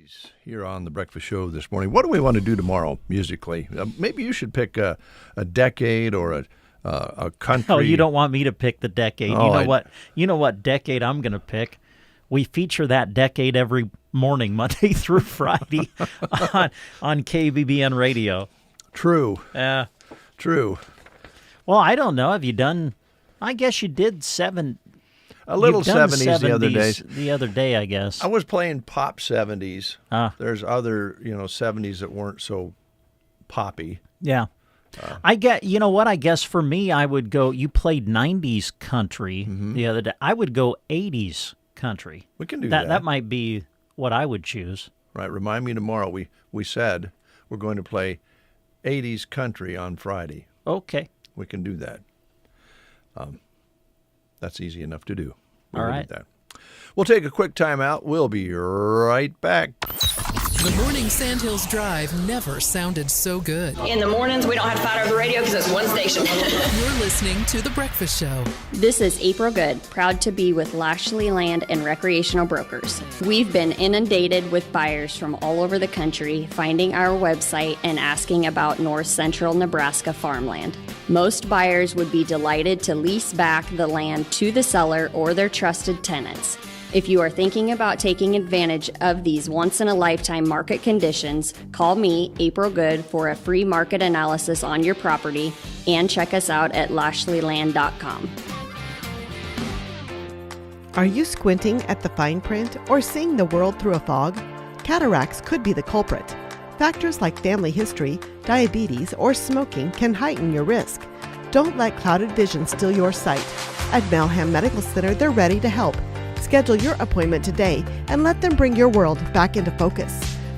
70s here on the Breakfast Show this morning. What do we want to do tomorrow musically? Maybe you should pick a decade or a country. Oh, you don't want me to pick the decade. Oh, You know what decade I'm going to pick? We feature that decade every morning, Monday through Friday on KBBN radio. True. Yeah. True. Well, I don't know. Have you done? I guess you did a little You've done 70s the other day. The other day, I guess. I was playing pop 70s. There's other, 70s that weren't so poppy. Yeah. I get, you know what? I guess for me, I would go. You played 90s country the other day. I would go 80s country. We can do that. That might be what I would choose. Right. Remind me tomorrow. We said we're going to play 80s country on Friday. Okay. We can do that. That's easy enough to do. All right. Do that. We'll take a quick time out. We'll be right back. The morning Sandhills Drive never sounded so good. In the mornings, we don't have to fight over the radio because it's one station. You're listening to The Breakfast Show. This is April Good, proud to be with Lashley Land and Recreational Brokers. We've been inundated with buyers from all over the country finding our website and asking about north central Nebraska farmland. Most buyers would be delighted to lease back the land to the seller or their trusted tenants. If you are thinking about taking advantage of these once-in-a-lifetime market conditions, call me, April Good, for a free market analysis on your property and check us out at lashleyland.com. Are you squinting at the fine print or seeing the world through a fog? Cataracts could be the culprit. Factors like family history, diabetes, or smoking can heighten your risk. Don't let clouded vision steal your sight. At Malham Medical Center, they're ready to help. Schedule your appointment today and let them bring your world back into focus.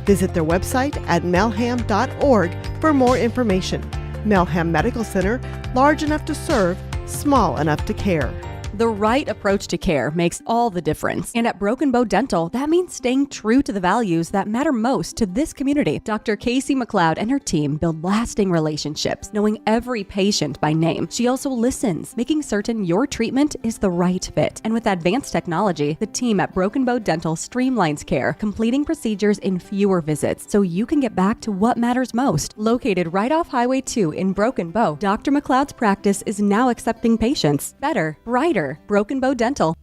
Visit their website at malham.org for more information. Malham Medical Center, large enough to serve, small enough to care. The right approach to care makes all the difference. And at Broken Bow Dental, that means staying true to the values that matter most to this community. Dr. Casey McLeod and her team build lasting relationships, knowing every patient by name. She also listens, making certain your treatment is the right fit. And with advanced technology, the team at Broken Bow Dental streamlines care, completing procedures in fewer visits so you can get back to what matters most. Located right off Highway 2 in Broken Bow, Dr. McLeod's practice is now accepting patients. Better, brighter, Broken Bow Dental.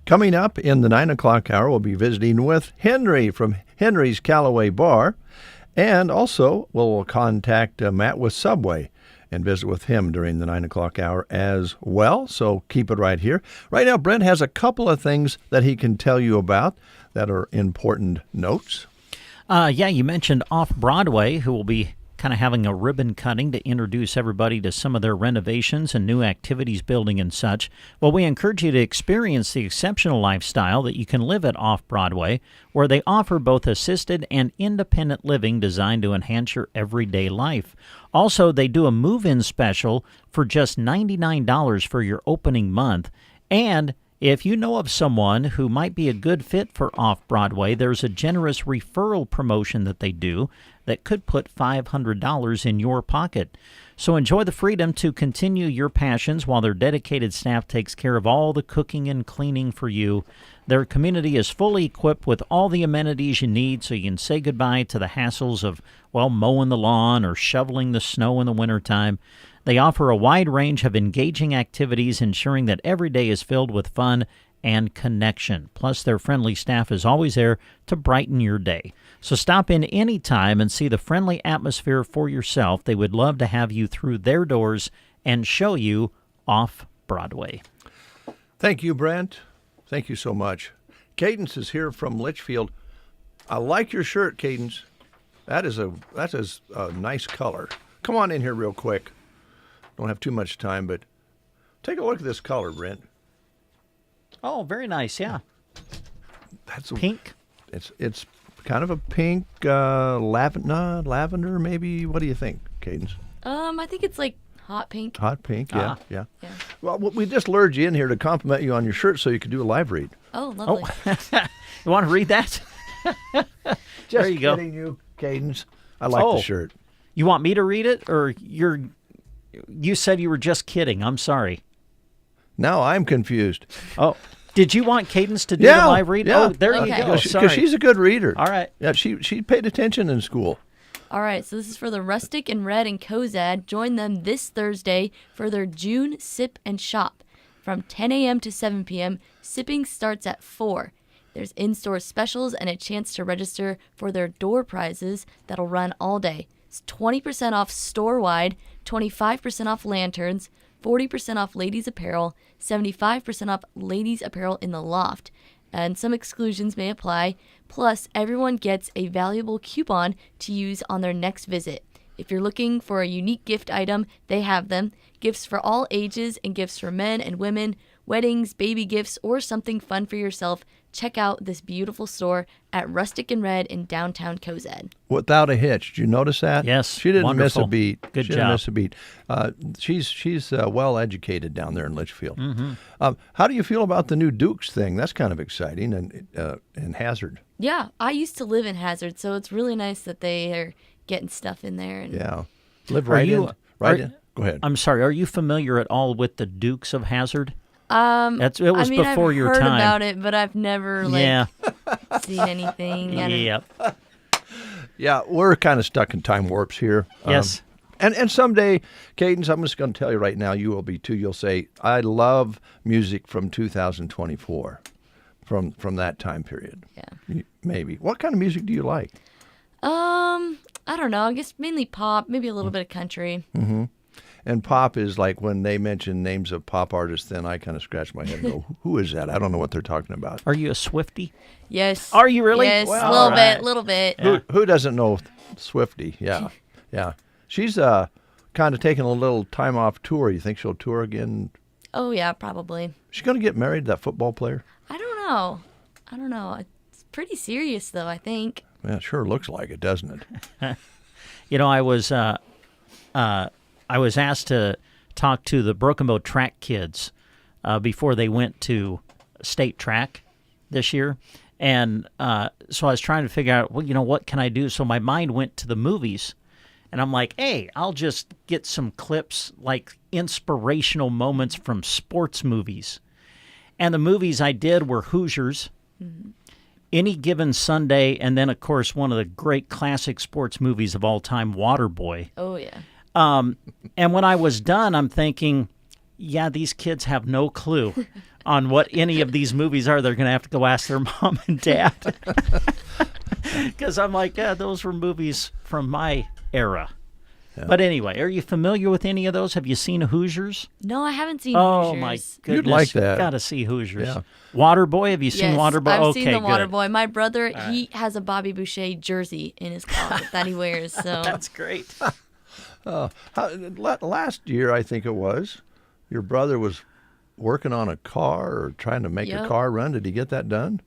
Coming up in the 9 o'clock hour, we'll be visiting with Henry from Henry's Callaway Bar. And also, we'll contact Matt with Subway and visit with him during the 9 o'clock hour as well. So keep it right here. Right now, Brent has a couple of things that he can tell you about that are important notes. Yeah, you mentioned Off-Broadway, who will be kind of having a ribbon cutting to introduce everybody to some of their renovations and new activities building and such. Well, we encourage you to experience the exceptional lifestyle that you can live at Off-Broadway, where they offer both assisted and independent living designed to enhance your everyday life. Also, they do a move-in special for just $99 for your opening month. And if you know of someone who might be a good fit for Off-Broadway, there's a generous referral promotion that they do that could put $500 in your pocket. So enjoy the freedom to continue your passions while their dedicated staff takes care of all the cooking and cleaning for you. Their community is fully equipped with all the amenities you need so you can say goodbye to the hassles of, mowing the lawn or shoveling the snow in the wintertime. They offer a wide range of engaging activities, ensuring that every day is filled with fun and connection. Plus, their friendly staff is always there to brighten your day. So stop in anytime and see the friendly atmosphere for yourself. They would love to have you through their doors and show you Off-Broadway. Thank you, Brent. Thank you so much. Cadence is here from Litchfield. I like your shirt, Cadence. That is a nice color. Come on in here real quick. Don't have too much time, but take a look at this color, Brent. Oh, very nice, yeah. That's pink. It's kind of a pink lavender, maybe. What do you think, Cadence? I think it's like hot pink. Hot pink, yeah. Well, we just lured you in here to compliment you on your shirt so you could do a live read. Oh, lovely. You want to read that? There you go. Just kidding you, Cadence. I like the shirt. You want me to read it, or you said you were just kidding? I'm sorry. Now I'm confused. Oh, Did you want Cadence to do Yeah, the live read? yeah. Oh, there you go. Because Sorry. she's a good reader. All right. Yeah, she paid attention in school. All right, so this is for the Rustic and Red and Cozad. Join them this Thursday for their June Sip and Shop. From 10 a.m. to 7 p.m., sipping starts at 4. There's in-store specials and a chance to register for their door prizes that'll run all day. It's 20% off store-wide, 25% off lanterns, 40% off ladies' apparel, 75% off ladies' apparel in the loft. And some exclusions may apply. Plus, everyone gets a valuable coupon to use on their next visit. If you're looking for a unique gift item, they have them. Gifts for all ages and gifts for men and women, weddings, baby gifts, or something fun for yourself. Check out this beautiful store at Rustic and Red in downtown Cozad. Without a hitch. Did you notice that? Yes. She didn't miss Wonderful. a beat. Good she job. didn't miss a beat. She's well educated down there in Litchfield. Mm-hmm. How do you feel about the new Dukes thing? That's kind of exciting and Hazard. Yeah, I used to live in Hazard, so it's really nice that they are getting stuff in there. And Yeah. Live right in. Go ahead. I'm sorry. Are you familiar at all with the Dukes of Hazard? It was I mean, before I've your heard time. about it, but I've never seen anything. Yep. Yeah, we're kind of stuck in time warps here. Yes. And someday, Cadence, I'm just going to tell you right now, you will be too. You'll say, I love music from 2024, from that time period. Yeah. Maybe. What kind of music do you like? I don't know. I guess mainly pop, maybe a little bit of country. Mm-hmm. And pop is like when they mention names of pop artists, then I kind of scratch my head and go, who is that? I don't know what they're talking about. Are you a Swiftie? Yes. Are you really? Yes, Well, a little all right. little bit. Yeah. Who doesn't know Swiftie? Yeah, yeah. She's kind of taking a little time off tour. You think she'll tour again? Oh, yeah, probably. She's going to get married, that football player? I don't know. It's pretty serious, though, I think. Yeah, it sure looks like it, doesn't it? You know, I was asked to talk to the Broken Bow track kids before they went to state track this year. And so I was trying to figure out, well, you know, what can I do? So my mind went to the movies. And I'm like, hey, I'll just get some clips, like inspirational moments from sports movies. And the movies I did were Hoosiers, Any Given Sunday, and then, of course, one of the great classic sports movies of all time, Waterboy. Oh, yeah. And when I was done, I'm thinking, yeah, these kids have no clue on what any of these movies are. They're going to have to go ask their mom and dad. Because I'm like, yeah, those were movies from my era. Yeah. But anyway, are you familiar with any of those? Have you seen Hoosiers? No, I haven't seen Oh, Hoosiers. my goodness. You'd like that. Got to see Hoosiers. Yeah. Waterboy, have you seen Yes, Waterboy? I've Okay, seen the good. Waterboy. My brother, he has a Bobby Boucher jersey in his closet that he wears. So That's great. Last year, I think it was, your brother was working on a car or trying to make a car run. Did he get that done?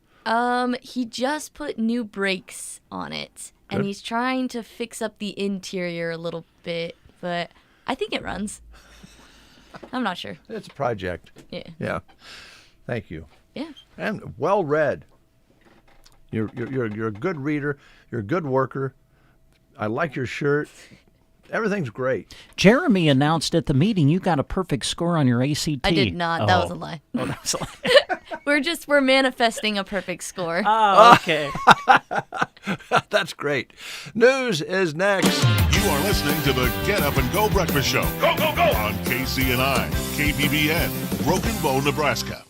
He just put new brakes on it, and Good. he's trying to fix up the interior a little bit, but I think it runs. I'm not sure. It's a project. Yeah. Yeah. Thank you. Yeah. And well read. You're a good reader. You're a good worker. I like your shirt. Everything's great. Jeremy announced at the meeting you got a perfect score on your ACT. I did not. That was a lie. Oh, that was a lie. We're manifesting a perfect score. Oh, okay. That's great. News is next. You are listening to the Get Up and Go Breakfast Show. Go, go, go! On KCNI, KBBN, Broken Bow, Nebraska.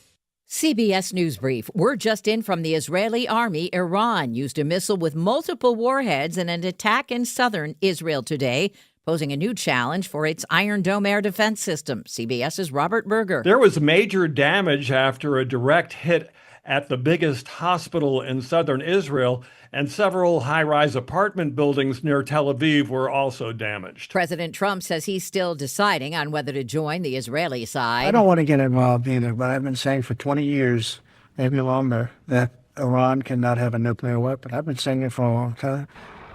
CBS News Brief. Word just in from the Israeli army. Iran used a missile with multiple warheads in an attack in southern Israel today, posing a new challenge for its Iron Dome air defense system. CBS's Robert Berger. There was major damage after a direct hit at the biggest hospital in southern Israel, and several high-rise apartment buildings near Tel Aviv were also damaged. President Trump says he's still deciding on whether to join the Israeli side. I don't want to get involved either, but I've been saying for 20 years, maybe longer, that Iran cannot have a nuclear weapon. I've been saying it for a long time.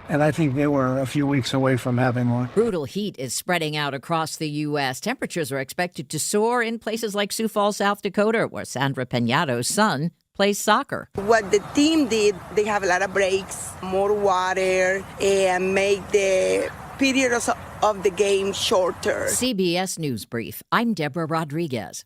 And I think they were a few weeks away from having one. Brutal heat is spreading out across the U.S. Temperatures are expected to soar in places like Sioux Falls, South Dakota, where Sandra Peñato's son plays soccer. What the team did, they have a lot of breaks, more water, and make the periods of the game shorter. CBS News Brief. I'm Deborah Rodriguez.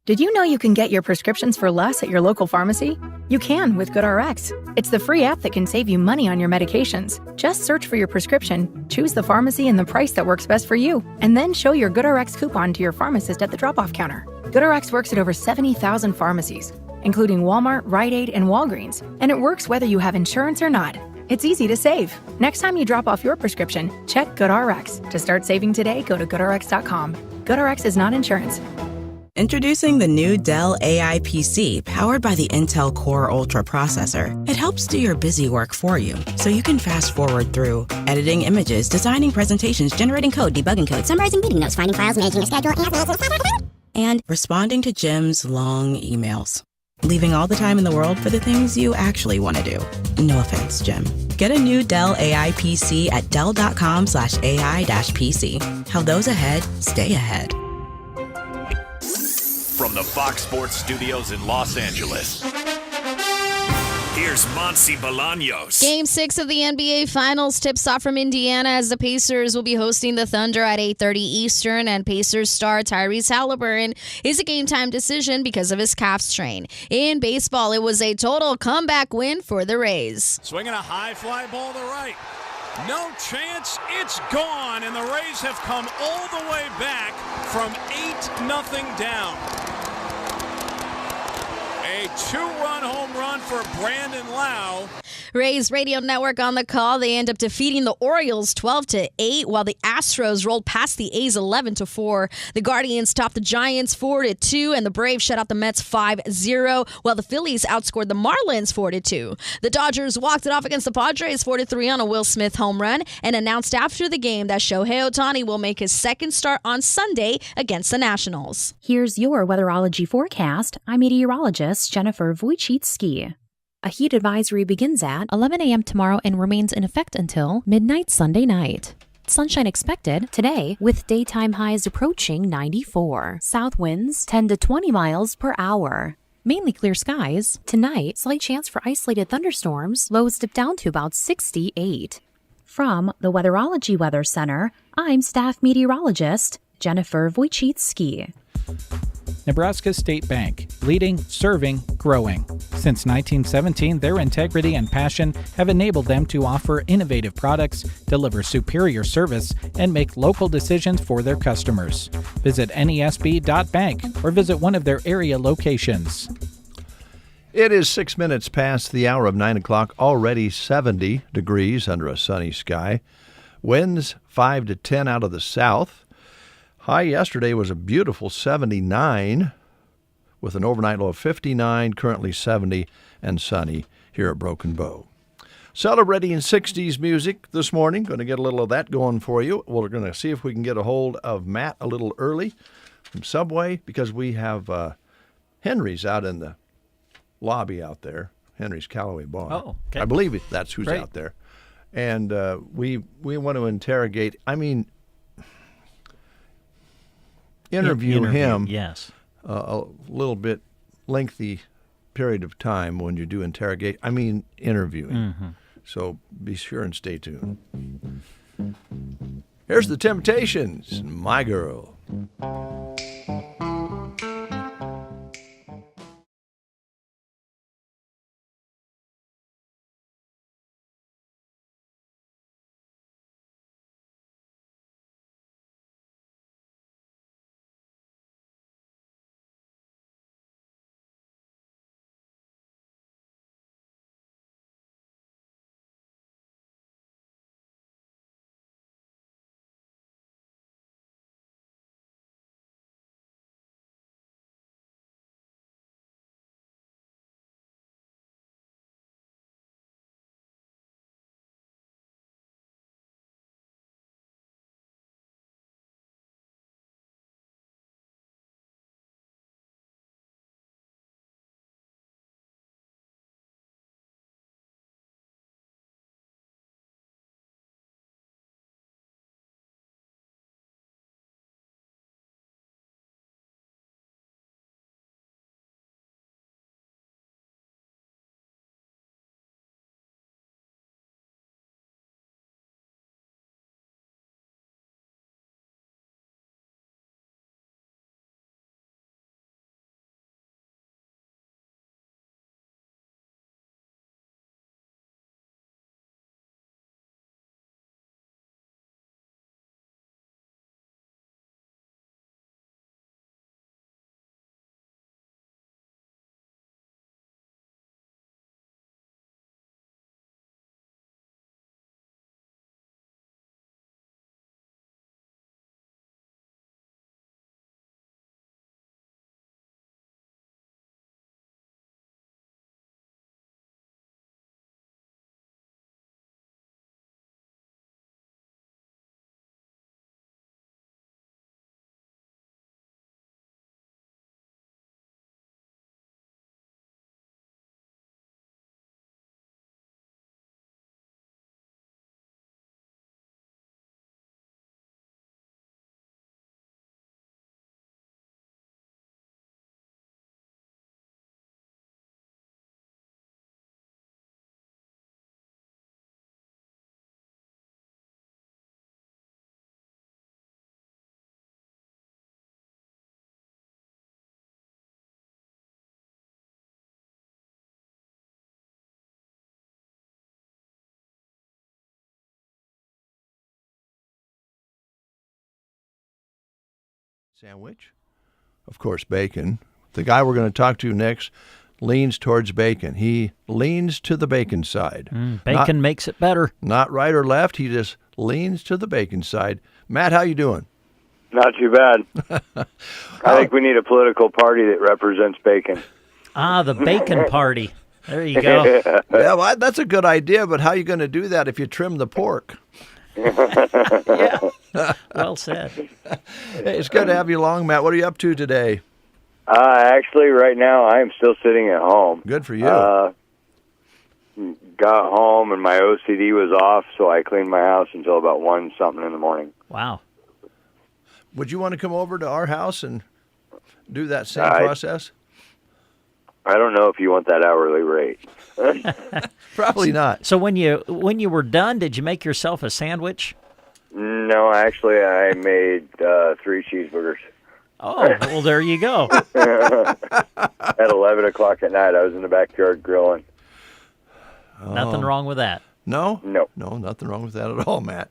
Did you know you can get your prescriptions for less at your local pharmacy? You can with GoodRx. It's the free app that can save you money on your medications. Just search for your prescription, choose the pharmacy and the price that works best for you, and then show your GoodRx coupon to your pharmacist at the drop-off counter. GoodRx works at over 70,000 pharmacies, including Walmart, Rite Aid, and Walgreens, and it works whether you have insurance or not. It's easy to save. Next time you drop off your prescription, check GoodRx. To start saving today, go to goodrx.com. GoodRx is not insurance. Introducing the new Dell AI PC powered by the Intel Core Ultra processor. It helps do your busy work for you, so you can fast forward through editing images, designing presentations, generating code, debugging code, summarizing meeting notes, finding files, managing a schedule, and responding to Jim's long emails. Leaving all the time in the world for the things you actually want to do. No offense, Jim. Get a new Dell AI PC at dell.com/AI-PC. How those ahead stay ahead. From the Fox Sports Studios in Los Angeles, here's Monsi Bolaños. Game 6 of the NBA Finals tips off from Indiana as the Pacers will be hosting the Thunder at 8:30 Eastern, and Pacers star Tyrese Halliburton is a game-time decision because of his calf strain. In baseball, it was a total comeback win for the Rays. Swinging a high fly ball to right. No chance, it's gone, and the Rays have come all the way back from 8-0 down. A two-run home run for Brandon Lau. Rays Radio Network on the call. They end up defeating the Orioles 12-8, while the Astros rolled past the A's 11-4. The Guardians topped the Giants 4-2, and the Braves shut out the Mets 5-0, while the Phillies outscored the Marlins 4-2. The Dodgers walked it off against the Padres 4-3 on a Will Smith home run, and announced after the game that Shohei Ohtani will make his second start on Sunday against the Nationals. Here's your weatherology forecast. I'm meteorologist Jennifer Wojcicki. A heat advisory begins at 11 a.m. tomorrow and remains in effect until midnight Sunday night. Sunshine expected today with daytime highs approaching 94. South winds 10 to 20 miles per hour. Mainly clear skies. Tonight, slight chance for isolated thunderstorms. Lows dip down to about 68. From the Weatherology Weather Center, I'm staff meteorologist Jennifer Wojcicki. Nebraska State Bank, leading, serving, growing. Since 1917, their integrity and passion have enabled them to offer innovative products, deliver superior service, and make local decisions for their customers. Visit nesb.bank or visit one of their area locations. It is 6 minutes past the hour of 9 o'clock, already 70 degrees under a sunny sky. Winds 5 to 10 out of the south. High yesterday was a beautiful 79 with an overnight low of 59, currently 70 and sunny here at Broken Bow. Celebrating 60s music this morning. Going to get a little of that going for you. We're going to see if we can get a hold of Matt a little early from Subway because we have Henry's out in the lobby out there. Henry's Callaway Bar. Oh, okay. I believe that's who's Great. out there. And we want to interrogate, interview him. Yes. A little bit lengthy period of time when you do interrogate. Interviewing. Mm-hmm. So be sure and stay tuned. Here's the Temptations, My Girl. sandwich. Of course, bacon. The guy we're going to talk to next leans towards bacon. He leans to the bacon side. Bacon makes it better. Not right or left. He just leans to the bacon side. Matt, how you doing? Not too bad. I think we need a political party that represents bacon. The bacon party. There you go. Yeah, well, that's a good idea, but how are you going to do that if you trim the pork? Yeah. Well said. Hey, it's good to have you along, Matt. What are you up to today? Actually, right now, I am still sitting at home. Good for you. Got home, and my OCD was off, so I cleaned my house until about 1-something in the morning. Wow. Would you want to come over to our house and do that same process? I don't know if you want that hourly rate. Probably not. So when you were done, did you make yourself a sandwich? No, actually, I made 3 cheeseburgers. Oh, well, there you go. At 11 o'clock at night, I was in the backyard grilling. Nothing wrong with that. No? No. No, nothing wrong with that at all, Matt.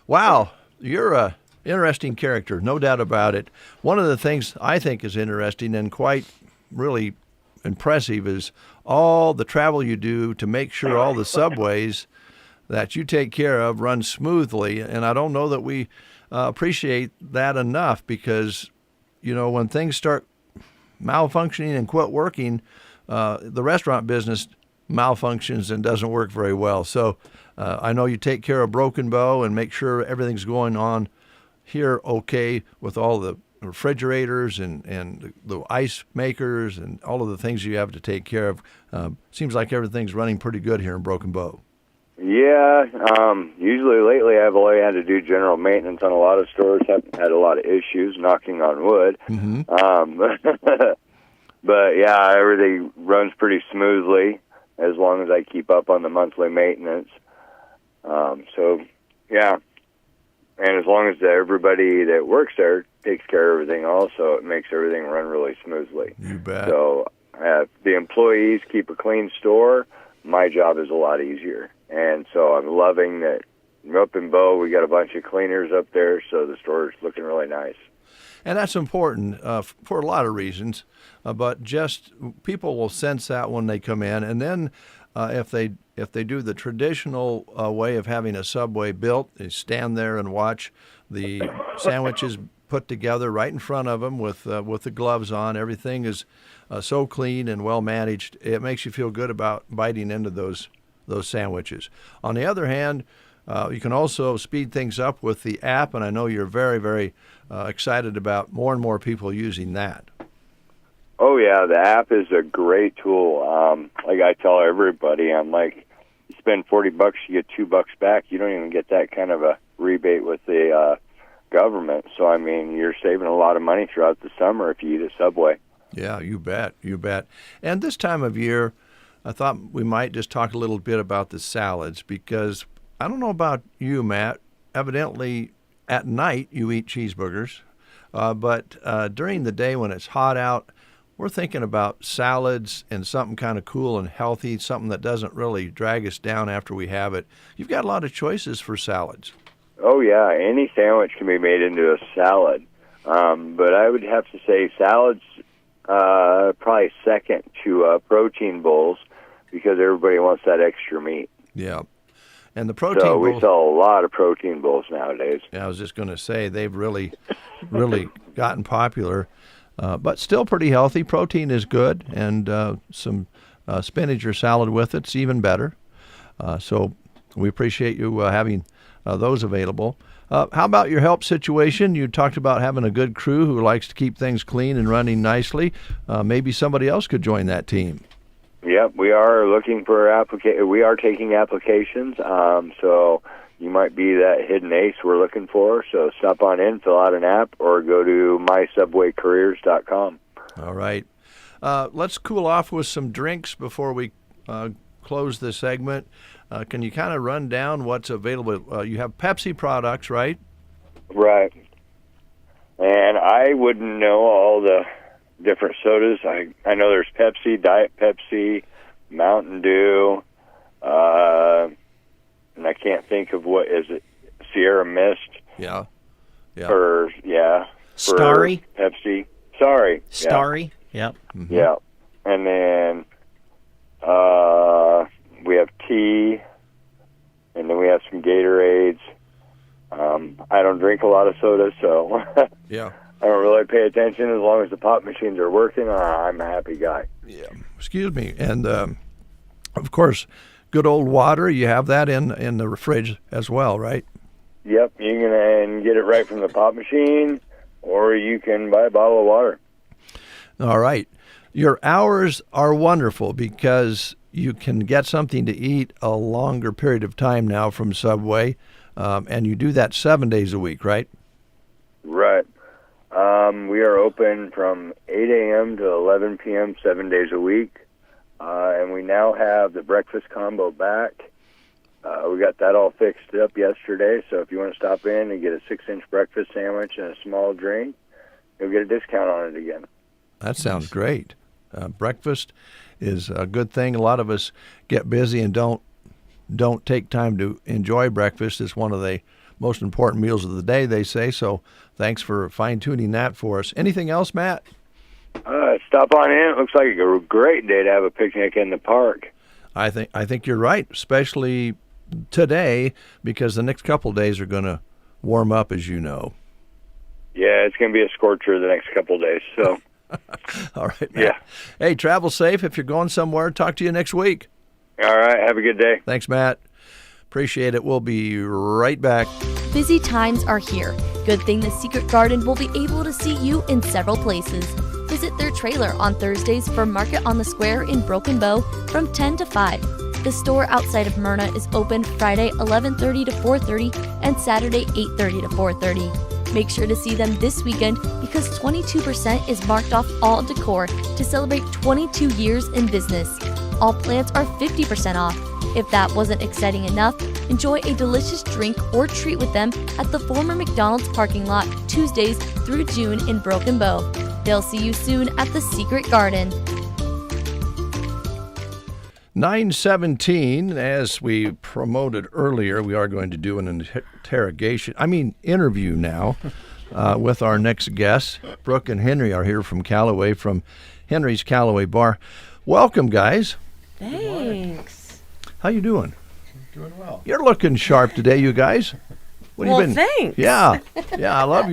Wow, you're a interesting character, no doubt about it. One of the things I think is interesting and quite really impressive is all the travel you do to make sure all the subways that you take care of run smoothly. And I don't know that we appreciate that enough because, you know, when things start malfunctioning and quit working, the restaurant business malfunctions and doesn't work very well. So I know you take care of Broken Bow and make sure everything's going on here okay with all the refrigerators and the ice makers and all of the things you have to take care of. Seems like everything's running pretty good here in Broken Bow. Yeah, usually lately I've only had to do general maintenance on a lot of stores. Haven't had a lot of issues, knocking on wood. Mm-hmm. But yeah, everything runs pretty smoothly as long as I keep up on the monthly maintenance. So yeah, and as long as everybody that works there takes care of everything also, it makes everything run really smoothly. You bet. So if the employees keep a clean store, my job is a lot easier. And so I'm loving that up in Bow, we got a bunch of cleaners up there, so the store's looking really nice. And that's important for a lot of reasons, but just people will sense that when they come in. And then if they do the traditional way of having a Subway built, they stand there and watch the sandwiches put together right in front of them with the gloves on. Everything is so clean and well managed. It makes you feel good about biting into those sandwiches. On the other hand, you can also speed things up with the app, and I know you're very, very excited about more and more people using that. Oh, yeah, the app is a great tool. Like I tell everybody, I'm like, you spend $40, you get $2 back. You don't even get that kind of a rebate with the government. So, I mean, you're saving a lot of money throughout the summer if you eat a Subway. Yeah, you bet, you bet. And this time of year, I thought we might just talk a little bit about the salads because I don't know about you, Matt. Evidently, at night you eat cheeseburgers, but during the day when it's hot out, we're thinking about salads and something kind of cool and healthy, something that doesn't really drag us down after we have it. You've got a lot of choices for salads. Oh, yeah. Any sandwich can be made into a salad. But I would have to say salads probably second to protein bowls because everybody wants that extra meat. Yeah. And the protein so bowls, we sell a lot of protein bowls nowadays. Yeah, I was just going to say they've really gotten popular. But still pretty healthy. Protein is good, and some spinach or salad with it's even better. So we appreciate you having those available. How about your help situation? You talked about having a good crew who likes to keep things clean and running nicely. Maybe somebody else could join that team. Yep, we are looking for we are taking applications. So you might be that hidden ace we're looking for. So stop on in, fill out an app, or go to mysubwaycareers.com. All right. Let's cool off with some drinks before we close this segment. Can you kind of run down what's available? You have Pepsi products, right? Right. And I wouldn't know all the different sodas. I know there's Pepsi, Diet Pepsi, Mountain Dew, and I can't think of what is it, Sierra Mist. Yeah. Yeah. Starry. Pepsi. Sorry. Starry. Yep. Mm-hmm. Yeah. And then we have tea, and then we have some Gatorades. I don't drink a lot of soda, so yeah, I don't really pay attention. As long as the pop machines are working, I'm a happy guy. Yeah. Excuse me. And, of course, good old water, you have that in the fridge as well, right? Yep, you can get it right from the pop machine, or you can buy a bottle of water. All right. Your hours are wonderful because you can get something to eat a longer period of time now from Subway, and you do that 7 days a week, right? Right. We are open from 8 a.m. to 11 p.m. 7 days a week, and we now have the breakfast combo back. We got that all fixed up yesterday, so if you want to stop in and get a 6-inch breakfast sandwich and a small drink, you'll get a discount on it again. That sounds great. Breakfast is a good thing. A lot of us get busy and don't take time to enjoy breakfast. It's one of the most important meals of the day, they say. So thanks for fine-tuning that for us. Anything else, Matt? Stop on in. It looks like a great day to have a picnic in the park. I think you're right, especially today, because the next couple of days are going to warm up, as you know. Yeah, it's going to be a scorcher the next couple of days. So. All right, Matt. Yeah. Hey, travel safe. If you're going somewhere, talk to you next week. All right. Have a good day. Thanks, Matt. Appreciate it. We'll be right back. Busy times are here. Good thing the Secret Garden will be able to see you in several places. Visit their trailer on Thursdays for Market on the Square in Broken Bow from 10 to 5. The store outside of Myrna is open Friday 11:30 to 4:30 and Saturday 8:30 to 4:30. Make sure to see them this weekend because 22% is marked off all decor to celebrate 22 years in business. All plants are 50% off. If that wasn't exciting enough, enjoy a delicious drink or treat with them at the former McDonald's parking lot Tuesdays through June in Broken Bow. They'll see you soon at the Secret Garden. 9:17, as we promoted earlier, we are going to do an interview now with our next guests. Brooke and Henry are here from Callaway, from Henry's Callaway Bar. Welcome, guys. Thanks. How you doing? Doing well. You're looking sharp today, you guys. What have you been? Thanks. Yeah. I love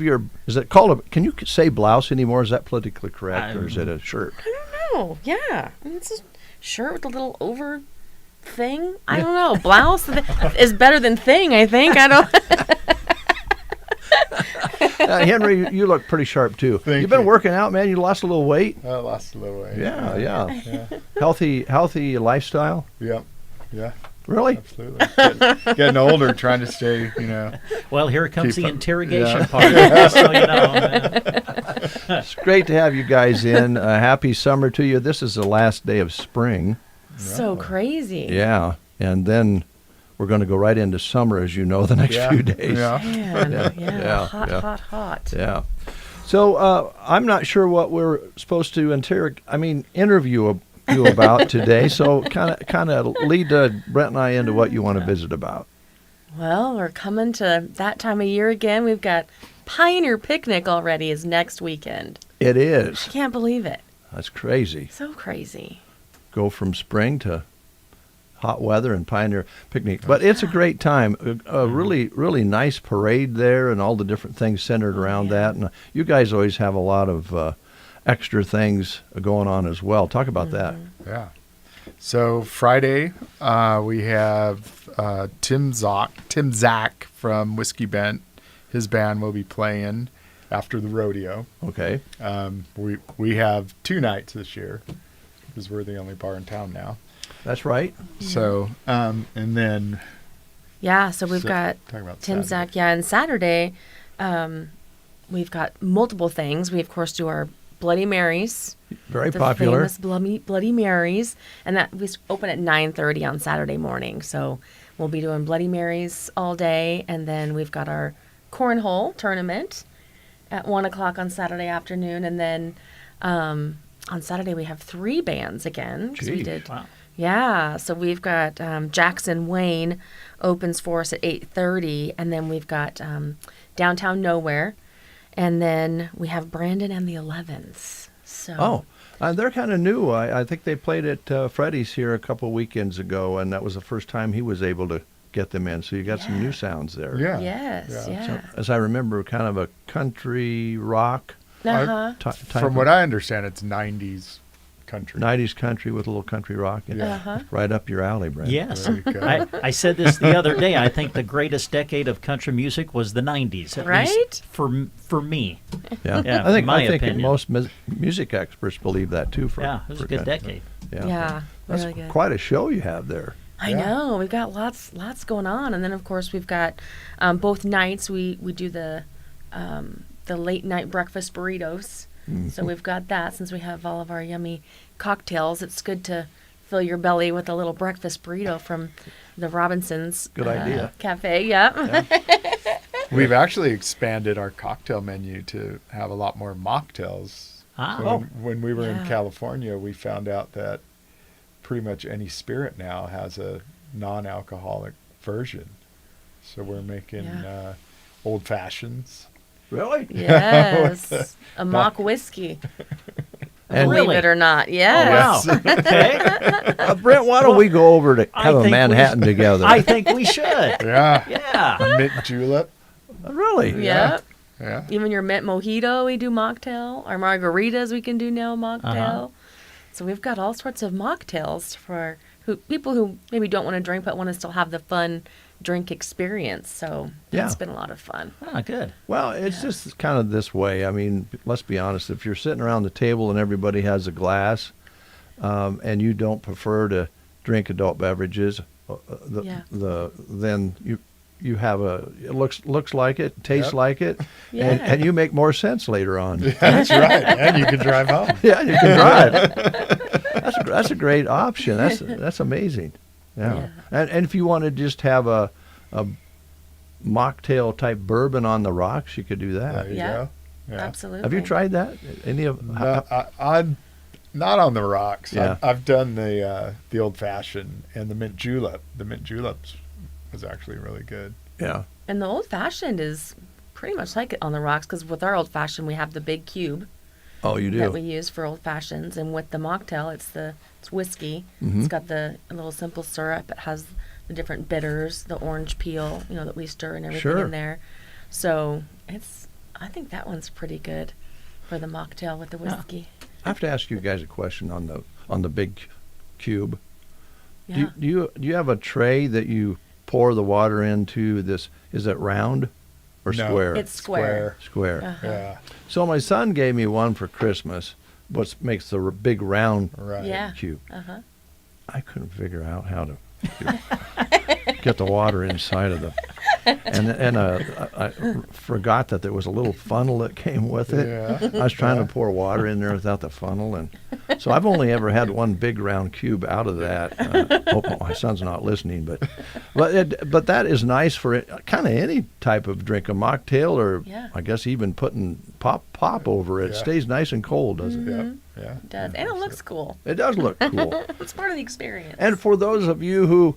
your. Is it called a? Can you say blouse anymore? Is that politically correct, or is it a shirt? I don't know. Yeah, it's a shirt with a little over thing. I don't know. Blouse is better than thing. I think. I don't. Henry, you look pretty sharp too. You've been working out, man. You lost a little weight. I lost a little weight. Yeah. Healthy lifestyle. Yep. Yeah. Really? Absolutely. Getting older, trying to stay, Well, here comes the interrogation part. So, It's great to have you guys in. Happy summer to you. This is the last day of spring. So crazy. Yeah. And then we're going to go right into summer, as you know, the next few days. Yeah. Hot. Yeah. So I'm not sure what we're supposed to interview you about today. So kind of lead Brent and I into what you want to visit about. Well, we're coming to that time of year again. We've got Pioneer Picnic already is next weekend. It is. I can't believe it. That's crazy. So crazy. Go from spring to hot weather and Pioneer Picnic. But it's a great time. A really, really nice parade there and all the different things centered around that. And you guys always have a lot of extra things going on as well. Talk about that. Yeah. So Friday, we have Tim Zach from Whiskey Bent. His band will be playing after the rodeo. Okay. We have 2 nights this year because we're the only bar in town now. That's right. So, and then... Yeah, so we've got Tim Zach. Yeah, and Saturday, we've got multiple things. We, of course, do our Bloody Marys. Very popular. Famous Bloody Marys. And that we open at 9:30 on Saturday morning. So we'll be doing Bloody Marys all day. And then we've got our cornhole tournament at 1 o'clock on Saturday afternoon. And then on Saturday we have 3 bands again. Wow. Yeah. So we've got Jackson Wayne opens for us at 8:30. And then we've got Downtown Nowhere And then we have Brandon and the 11s. So they're kind of new. I think they played at Freddie's here a couple weekends ago, and that was the first time he was able to get them in. So you got some new sounds there. Yeah. Yes, yeah. So, as I remember, kind of a country rock. Uh-huh. From what I understand, it's 90s country. 90s country with a little country rock. Uh-huh. Right up your alley, Brent. Yes. There you go. I said this the other day. I think the greatest decade of country music was the 90s. At Right? least for me. Yeah. Yeah, I think my opinion. most music experts believe that too. Yeah, it was a good decade. Yeah, That's really good. quite a show you have there. I know. We've got lots going on. And then, of course, we've got both nights we do the late night breakfast burritos. So we've got that since we have all of our yummy cocktails. It's good to fill your belly with a little breakfast burrito from the Robinson's Good idea. Cafe. Yeah. We've actually expanded our cocktail menu to have a lot more mocktails. When we were in California, we found out that pretty much any spirit now has a non-alcoholic version. So we're making old fashions. Really? Yes. A mock whiskey. And Believe it or not. Yes. Oh, wow. Okay. Brent, why don't we go over to have a Manhattan together? I think we should. Yeah. Yeah. Mint julep. Really? Yep. Yeah. Even your mint mojito, we do mocktail. Our margaritas, we can do now mocktail. Uh-huh. So we've got all sorts of mocktails for people who maybe don't want to drink but want to still have the fun drink experience. So it's been a lot of fun. Ah, good. Well, it's just kind of this way. I mean, let's be honest. If you're sitting around the table and everybody has a glass, and you don't prefer to drink adult beverages, then you have it looks like it, tastes like it, and you make more sense later on. That's right, and you can drive home. Yeah, you can drive. That's a great option. That's amazing. Yeah. And if you want to just have a mocktail type bourbon on the rocks, you could do that. There you go. Yeah. Absolutely. Have you tried that? Any of? I'm not on the rocks. Yeah. I've done the old fashioned and the mint julep. The mint juleps was actually really good. Yeah. And the old fashioned is pretty much like it on the rocks because with our old fashioned we have the big cube. Oh, you do. That we use for old fashions, and with the mocktail, it's whiskey. Mm-hmm. It's got a little simple syrup. It has the different bitters, the orange peel, that we stir and everything in there. So I think that one's pretty good for the mocktail with the whiskey. I have to ask you guys a question on the big cube. Yeah. Do you have a tray that you pour the water into? This is it round or No, square? It's square. Square. Uh-huh. Yeah. So my son gave me one for Christmas. What makes the big round Yeah. cube? Uh-huh. I couldn't figure out how to get the water inside of the. And I forgot that there was a little funnel that came with it. Yeah. I was trying to pour water in there without the funnel, and so I've only ever had one big round cube out of that. Hope my son's not listening, but that is nice for kind of any type of drink, a mocktail, or I guess even putting pop over it. Yeah. Stays nice and cold, doesn't it? Yeah. Yeah. It does. And it looks cool. It does look cool. It's part of the experience. And for those of you who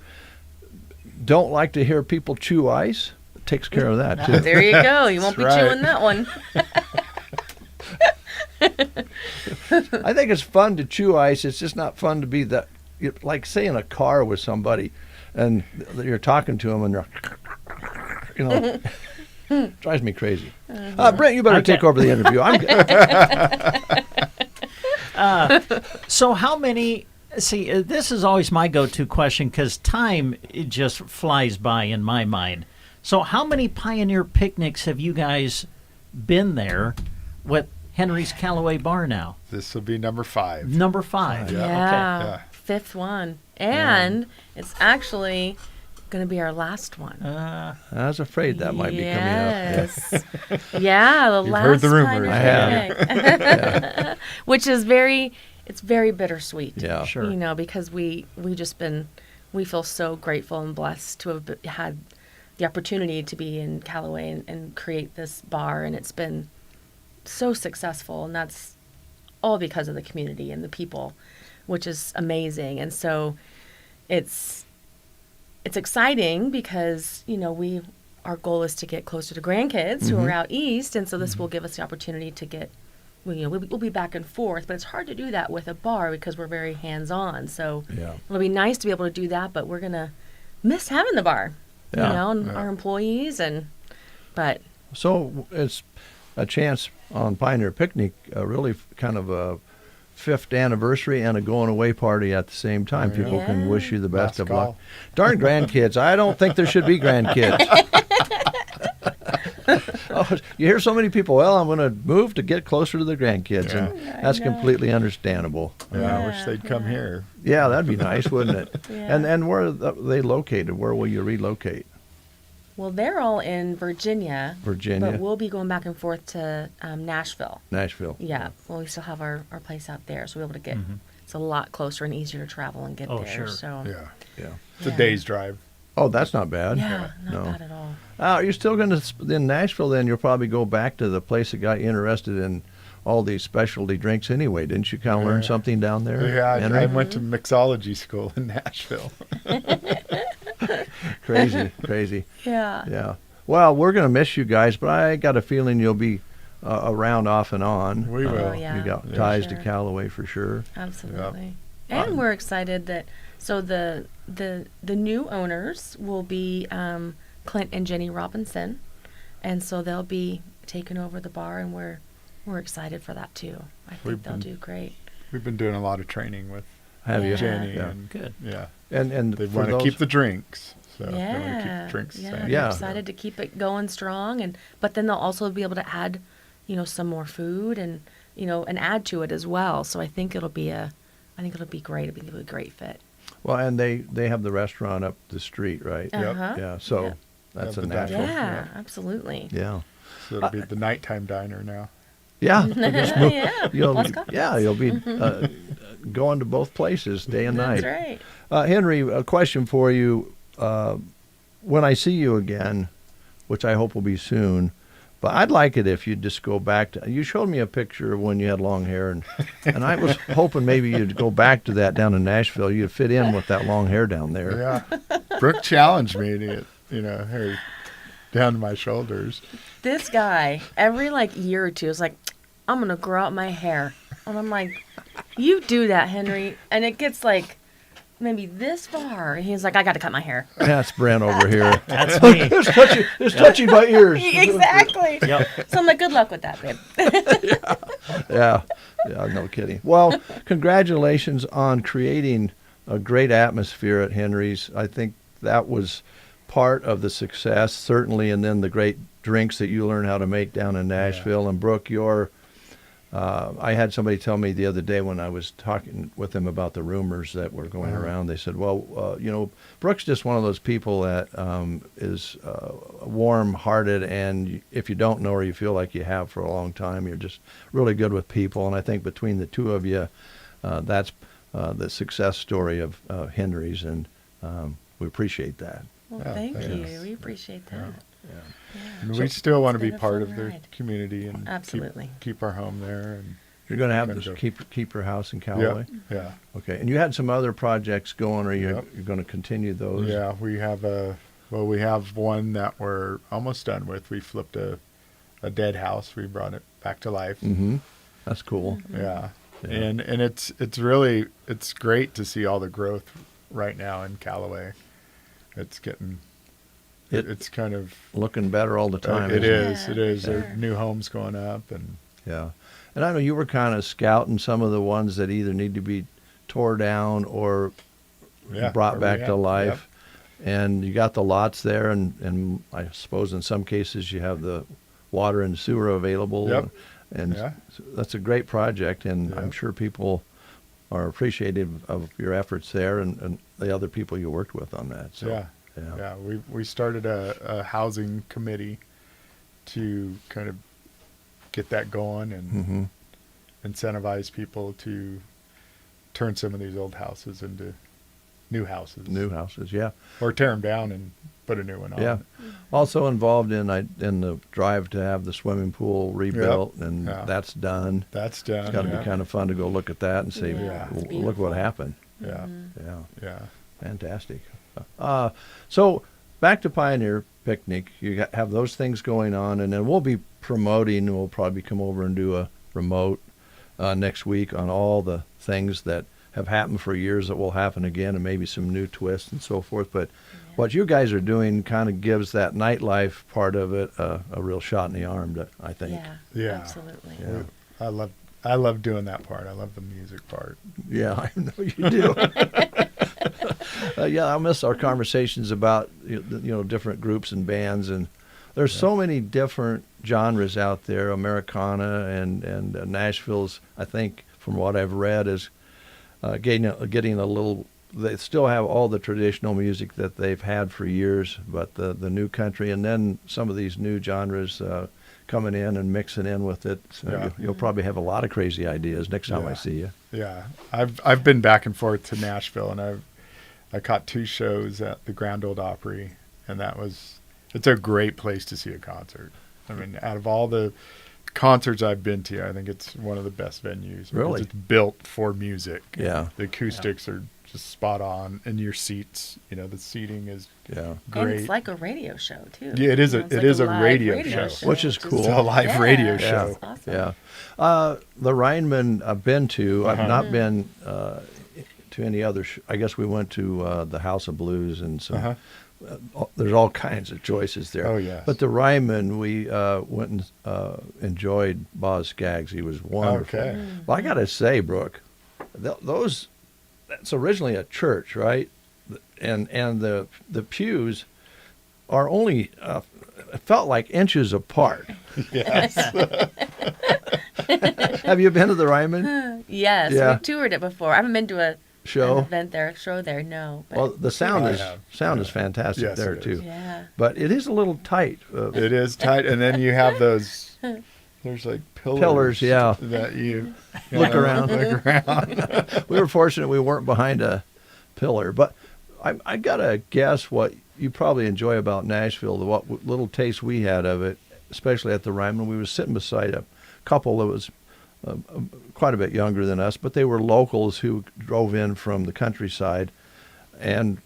don't like to hear people chew ice, it takes care of that too. There you go. You won't be chewing that one. I think it's fun to chew ice. It's just not fun to be that, like say in a car with somebody and you're talking to them and they're, drives me crazy. Brent, you better take over the interview. So how many, this is always my go-to question because time it just flies by in my mind. So how many Pioneer picnics have you guys been there with Henry's Callaway Bar now? This will be number 5. Number 5. Yeah. Okay. Yeah. 5th one. And it's actually going to be our last one. I was afraid that might be coming up. Yeah, yeah, the You've last heard the rumors. Pioneer I have. picnic. Which is it's very bittersweet. Yeah. Sure. Because we feel so grateful and blessed to have had the opportunity to be in Callaway and create this bar, and it's been so successful, and that's all because of the community and the people, which is amazing. And so it's exciting because we our goal is to get closer to grandkids who are out east, and so this will give us the opportunity to get. We'll be back and forth, but it's hard to do that with a bar because we're very hands-on. So it'll be nice to be able to do that, but we're gonna miss having the bar, and our employees but. So it's a chance on Pioneer Picnic, really kind of a 5th anniversary and a going away party at the same time. People can wish you the best of luck. Darn grandkids! I don't think there should be grandkids. You hear so many people, well, I'm going to move to get closer to the grandkids, and that's completely understandable. Yeah, I wish they'd come here. Yeah, that'd be nice, wouldn't it? And where are they located? Where will you relocate? Well, they're all in Virginia. Virginia. But we'll be going back and forth to Nashville. Nashville. Yeah. Well, we still have our place out there, so we'll be able to get. It's a lot closer and easier to travel and get there. Sure. So. Yeah. It's a day's drive. Oh, that's not bad. Yeah, not bad at all. Are you still going to, in Nashville then, you'll probably go back to the place that got you interested in all these specialty drinks anyway. Didn't you kind of learn something down there? Yeah, I went to mixology school in Nashville. Crazy. Yeah. Well, we're going to miss you guys, but I got a feeling you'll be around off and on. We will. Oh, yeah. You got ties to Callaway for sure. Absolutely. Yep. And we're excited that the new owners will be Clint and Jenny Robinson, and so they'll be taking over the bar, and we're excited for that too. I think they'll do great. We've been doing a lot of training with Jenny. And, good. Yeah. And they want to keep the drinks. So they want to keep the drinks the same. They're excited to keep it going strong, but then they'll also be able to add, some more food and and add to it as well. So I think it'll be great. I think it'll be a great fit. Well, and they have the restaurant up the street, right? Yeah. So that's a natural. Yeah, absolutely. Yeah. So it'll be the nighttime diner now. Yeah. You'll be going to both places day and night. That's right. Henry, a question for you. When I see you again, which I hope will be soon, but I'd like it if you'd just go back to. You showed me a picture of when you had long hair, and I was hoping maybe you'd go back to that down in Nashville. You'd fit in with that long hair down there. Yeah. Brooke challenged me to get, hair down to my shoulders. This guy, every year or two, is like, I'm going to grow out my hair. And I'm like, you do that, Henry. And it gets maybe this far. And he's like, I got to cut my hair. That's Brent over here. That's me. It's touching my ears. Exactly. Yep. So I'm like, good luck with that, babe. Yeah, no kidding. Well, congratulations on creating a great atmosphere at Henry's. I think that was part of the success, certainly, and then the great drinks that you learned how to make down in Nashville. And Brooke, I had somebody tell me the other day when I was talking with them about the rumors that were going around. They said, well, Brooke's just one of those people that is warm-hearted, and if you don't know her, you feel like you have for a long time. You're just really good with people, and I think between the two of you, that's the success story of Henry's, and we appreciate that. Well, thank you. We appreciate that. And we still want to be part of the community and absolutely keep our home there. And you're going to have this keep your house in Callaway? Yeah. Okay. And you had some other projects going, or you're going to continue those? Yeah, we have we have one that we're almost done with. We flipped a dead house. We brought it back to life. Mm-hmm. That's cool. Yeah. And it's really great to see all the growth right now in Callaway. It's getting it's kind of looking better all the time. It is. There are new homes going up, and and I know you were kind of scouting some of the ones that either need to be tore down or brought back to life. And you got the lots there, and I suppose in some cases you have the water and sewer available. And that's a great project, and I'm sure people are appreciative of your efforts there and the other people you worked with on that. So, we started a housing committee to kind of get that going and incentivize people to turn some of these old houses into new houses. Or tear them down and put a new one on. Yeah. Also involved in the drive to have the swimming pool rebuilt, and that's done. That's done. It's got to be kind of fun to go look at that and say, look what happened. Yeah. Fantastic. So back to Pioneer Picnic. You have those things going on, and then we'll be promoting. We'll probably come over and do a remote next week on all the things that have happened for years that will happen again, and maybe some new twists and so forth. But what you guys are doing kind of gives that nightlife part of it a real shot in the arm, I think. Yeah, absolutely. Yeah. I love doing that part. I love the music part. Yeah, I know you do. Yeah, I'll miss our conversations about different groups and bands, and there's so many different genres out there. Americana and Nashville's, I think, from what I've read, is getting a little. They still have all the traditional music that they've had for years, but the new country, and then some of these new genres coming in and mixing in with it. So you'll probably have a lot of crazy ideas next time I see you. Yeah, I've been back and forth to Nashville, and I caught 2 shows at the Grand Ole Opry, and it's a great place to see a concert. I mean, out of all the concerts I've been to, I think it's one of the best venues. Really? It's built for music. Yeah. The acoustics are just spot on, and your seats, the seating is great. And it's like a radio show too. Yeah, it is. It is a radio show, which is cool. It's a live radio show. That's awesome. Yeah. The Rhineman I've been to. I've not been to any other. I guess we went to the House of Blues, and so there's all kinds of choices there. Oh yes. But the Ryman, we went and enjoyed Boz Scaggs. He was wonderful. Okay. Well, I got to say, Brooke, that's originally a church, right? And the pews are only felt like inches apart. Yes. Have you been to the Ryman? Yes, Yeah. we've toured it before. I haven't been to an Show? show there, no. But Well, the sound is fantastic Yes, there it too. is. Yeah. But it is a little tight. It is tight, and then you have those. There's like pillars. Yeah. That you Look around. Look around. We were fortunate we weren't behind a pillar. But I gotta guess what you probably enjoy about Nashville. What little taste we had of it, especially at the Ryman. We were sitting beside a couple that was quite a bit younger than us, but they were locals who drove in from the countryside, and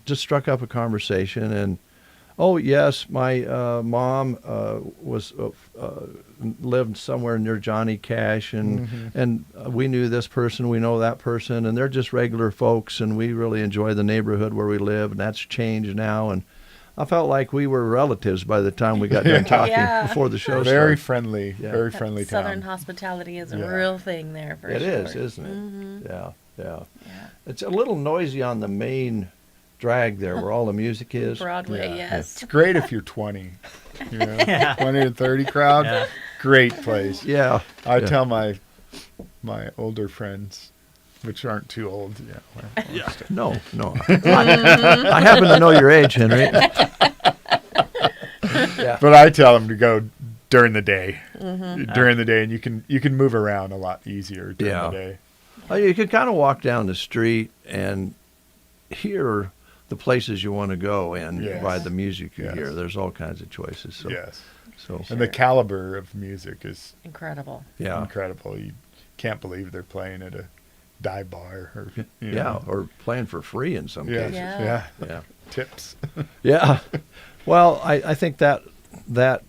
just struck up a conversation. And oh yes, my mom lived somewhere near Johnny Cash, and we knew this person, we know that person, and they're just regular folks, and we really enjoy the neighborhood where we live, and that's changed now. And I felt like we were relatives by the time we got done talking before the show started. Very friendly, very friendly town. Southern hospitality is a real thing there for sure. It is, isn't it? Yeah. It's a little noisy on the main drag there where all the music is. Broadway, yes. It's great if you're 20. 20 to 30 crowd. Yeah. Great place. Yeah. I tell my older friends, which aren't too old. Yeah. No. I happen to know your age, Henry. Yeah. But I tell them to go during the day. During the day, and you can move around a lot easier during the day. You can kind of walk down the street and hear the places you want to go in by the music you hear. There's all kinds of choices. So, and the caliber of music is incredible. Yeah, incredible. You can't believe they're playing at a dive bar or or playing for free in some cases. Yeah. Tips. Yeah. Well, I think that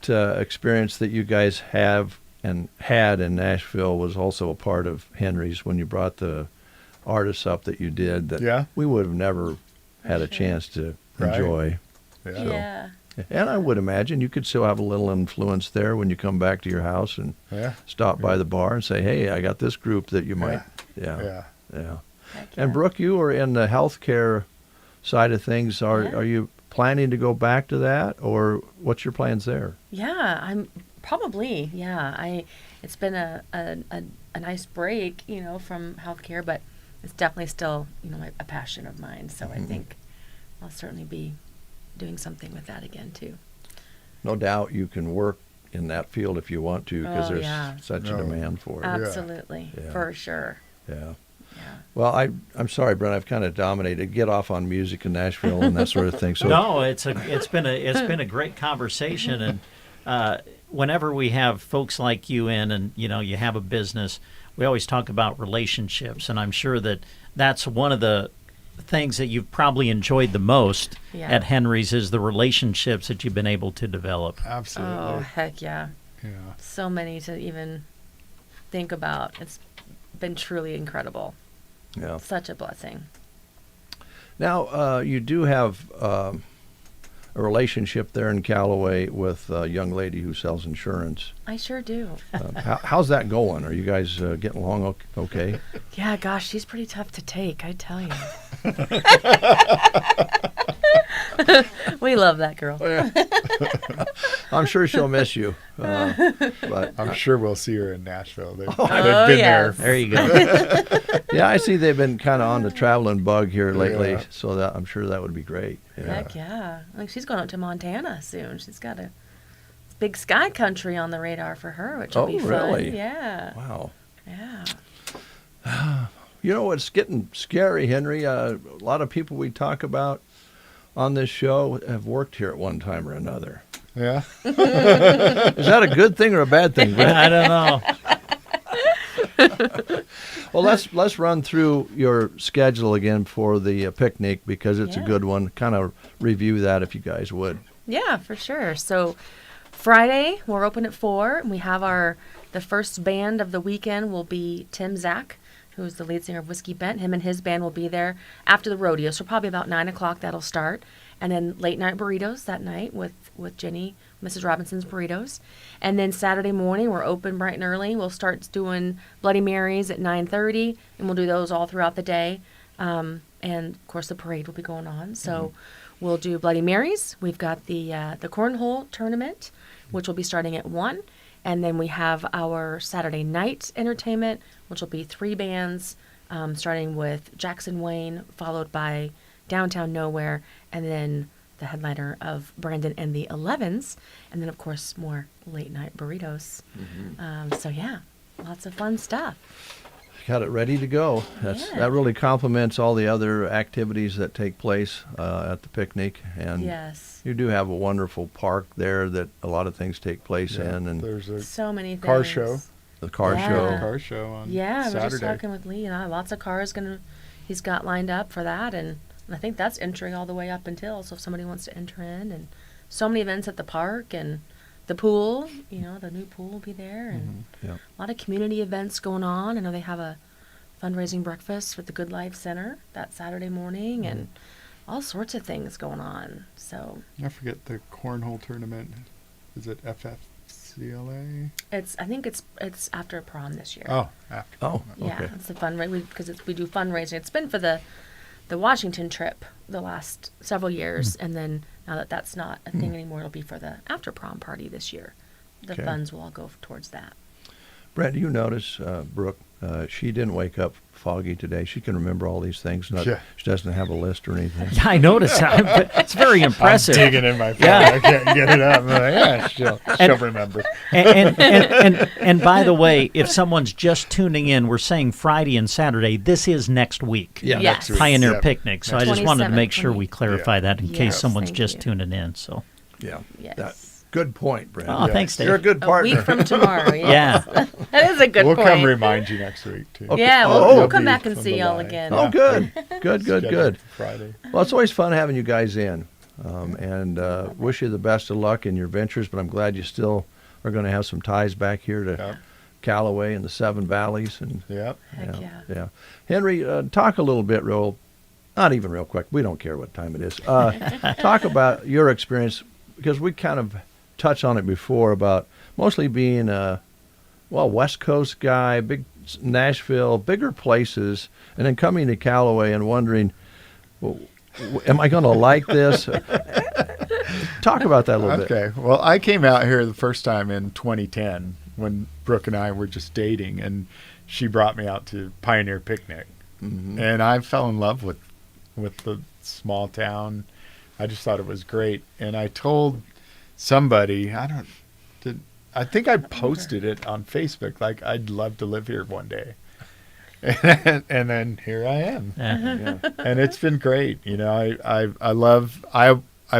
experience that you guys have and had in Nashville was also a part of Henry's when you brought the artists up that you did that we would have never had a chance to enjoy. Yeah. And I would imagine you could still have a little influence there when you come back to your house and stop by the bar and say, hey, I got this group that you might. Yeah. And Brooke, you are in the healthcare side of things. Are you planning to go back to that, or what's your plans there? Yeah, I'm probably. Yeah, it's been a nice break, from healthcare, but it's definitely still, a passion of mine. So I think I'll certainly be doing something with that again too. No doubt you can work in that field if you want to, because there's such a demand for it. Absolutely, for sure. Yeah. Well, I'm sorry, Brent. I've kind of dominated. Get off on music in Nashville and that sort of thing. So no, it's been a great conversation, and whenever we have folks like you in, and you have a business, we always talk about relationships, and I'm sure that's one of the things that you've probably enjoyed the most Yeah. at Henry's is the relationships that you've been able to develop. Absolutely. Oh, heck yeah. Yeah. So many to even think about. It's been truly incredible. Yeah. Such a blessing. Now, you do have a relationship there in Callaway with a young lady who sells insurance. I sure do. How's that going? Are you guys getting along okay? Yeah, gosh, she's pretty tough to take, I tell you. We love that girl. I'm sure she'll miss you. But I'm sure we'll see her in Nashville. They've Oh, been yes. There you go. yeah, I see they've been kind of on the traveling bug here lately, Yeah. so that I'm sure that would be great. Yeah. Heck yeah. Like she's going up to Montana soon. She's got a big sky country on the radar for her, which will Oh, be fun. really? Yeah. Wow. Yeah. You know, it's getting scary, Henry. A lot of people we talk about on this show have worked here at one time or another. Yeah. Is that a good thing or a bad thing, Brett? I don't know. Well, let's run through your schedule again for the picnic because it's a good one. Kind of review that if you guys would. Yeah, for sure. So Friday, we're open at 4. And we have the first band of the weekend will be Tim Zach, who's the lead singer of Whiskey Bent. Him and his band will be there after the rodeo. So probably about 9 o'clock that'll start. And then late night burritos that night with Jenny, Mrs. Robinson's Burritos. And then Saturday morning, we're open bright and early. We'll start doing Bloody Marys at 9:30, and we'll do those all throughout the day. And, of course, the parade will be going on. So we'll do Bloody Marys. We've got the cornhole tournament, which will be starting at 1. And then we have our Saturday night entertainment, which will be 3 bands, starting with Jackson Wayne, followed by Downtown Nowhere, and then the headliner of Brandon and the 11s, and then, of course, more late-night burritos. So, yeah, lots of fun stuff. Got it ready to go. That really complements all the other activities that take place at the picnic. And yes. You do have a wonderful park there that a lot of things take place in. And there's a so many things. car show. The car Yeah. show. Car show on Yeah, Saturday. we're just talking with Lee, lots of cars he's got lined up for that, and I think that's entering all the way up until, so if somebody wants to enter in, and so many events at the park, and the pool, the new pool will be there, and a lot of community events going on. I know they have a fundraising breakfast with the Good Life Center that Saturday morning, and all sorts of things going on. So I forget the cornhole tournament. Is it FFCLA? I think it's after prom this year. Oh, after. Oh, Yeah, okay. it's a because we do fundraising. It's been for the Washington trip the last several years, and then now that that's not a thing anymore, it'll be for the after prom party this year. The Okay. funds will all go towards that. Brett, do you notice, Brooke, she didn't wake up foggy today. She can remember all these things. Yeah. She doesn't have a list or anything. Yeah, I noticed that. It's very impressive. I'm digging in my phone. Yeah. I can't get it up. I'm like, yeah, she'll remember. And by the way, if someone's just tuning in, we're saying Friday and Saturday. This is next week. Yeah, Yes. next week. Pioneer Yep. Picnic. So I just wanted to make sure we 27th, clarify that in case Yes, someone's thank just you. tuning in. So Yeah. Yes. Good point, Brett. Oh, thanks, Dave. You're a good A partner. week from tomorrow. Yeah. Yes. That is a good We'll point. come remind you next week too. Okay. Yeah, Oh, we'll you'll come be back and on see the y'all line. again. Oh, good. Good. Scheduled for Friday. Well, it's always fun having you guys in. And wish you the best of luck in your ventures, but I'm glad you still are going to have some ties back here to Callaway and the Seven Valleys. And Yep. Heck yeah. Henry, talk a little bit not even real quick. We don't care what time it is. Talk about your experience, because we kind of touched on it before about mostly being a West Coast guy, big Nashville, bigger places, and then coming to Callaway and wondering, well, am I going to like this? Talk about that a little bit. Okay. Well, I came out here the first time in 2010 when Brooke and I were just dating, and she brought me out to Pioneer Picnic, and I fell in love with the small town. I just thought it was great, and I told somebody, I think I posted it on Facebook, like I'd love to live here one day. And then here I am. Yeah. And it's been great. I've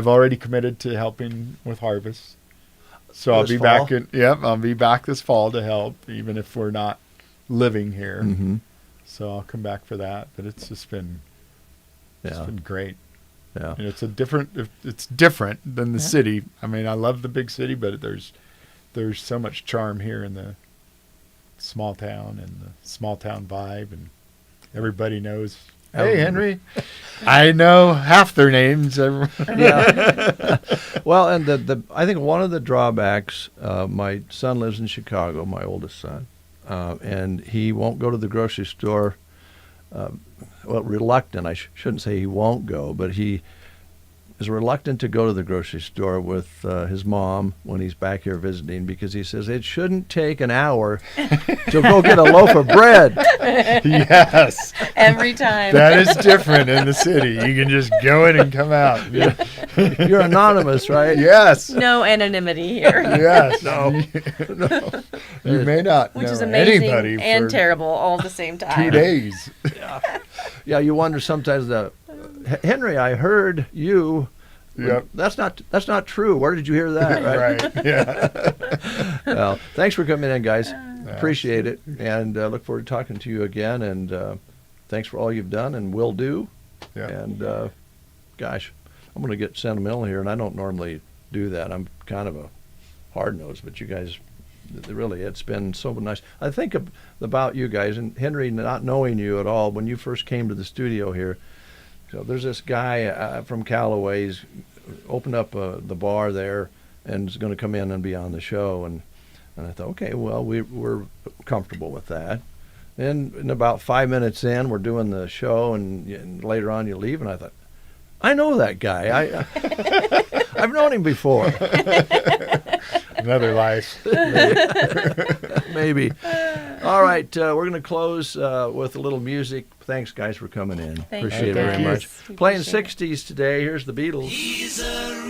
already committed to helping with harvest. So I'll be back I'll be back this fall to help, even if we're not living here. So I'll come back for that. But it's just been It's been great. Yeah. And it's different than the city. I mean, I love the big city, but there's so much charm here in the small town and the small town vibe, and everybody knows. Hey, Henry, I know half their names. Yeah. Well, and I think one of the drawbacks, my son lives in Chicago, my oldest son, and he won't go to the grocery store. Well, reluctant. I shouldn't say he won't go, but he is reluctant to go to the grocery store with his mom when he's back here visiting, because he says it shouldn't take an hour to go get a loaf of bread. Yes. Every time. That is different in the city. You can just go in and come out. You're anonymous, right? Yes. No anonymity here. Yes. No. You may not Which know is amazing anybody and for terrible all at the same time. 2 days. Yeah, you wonder sometimes, Henry, I heard you. Yep. That's not true. Where did you hear that? Right. Right. Yeah. Well, thanks for coming in, guys. Appreciate it, and look forward to talking to you again. And thanks for all you've done and will do. Yeah. And gosh, I'm going to get sentimental here, and I don't normally do that. I'm kind of a hard nose, but you guys, really, it's been so nice. I think about you guys, and Henry, not knowing you at all, when you first came to the studio here. So there's this guy from Callaway. He's opened up the bar there and is going to come in and be on the show. And I thought, okay, well, we're comfortable with that. And about 5 minutes in, we're doing the show, and later on you leave, and I thought, I know that guy. I've known him before. Another life. Maybe. All right, we're going to close with a little music. Thanks, guys, for coming in. Thank Appreciate you, it very guys. much. Playing 60s today. Here's the Beatles. He's a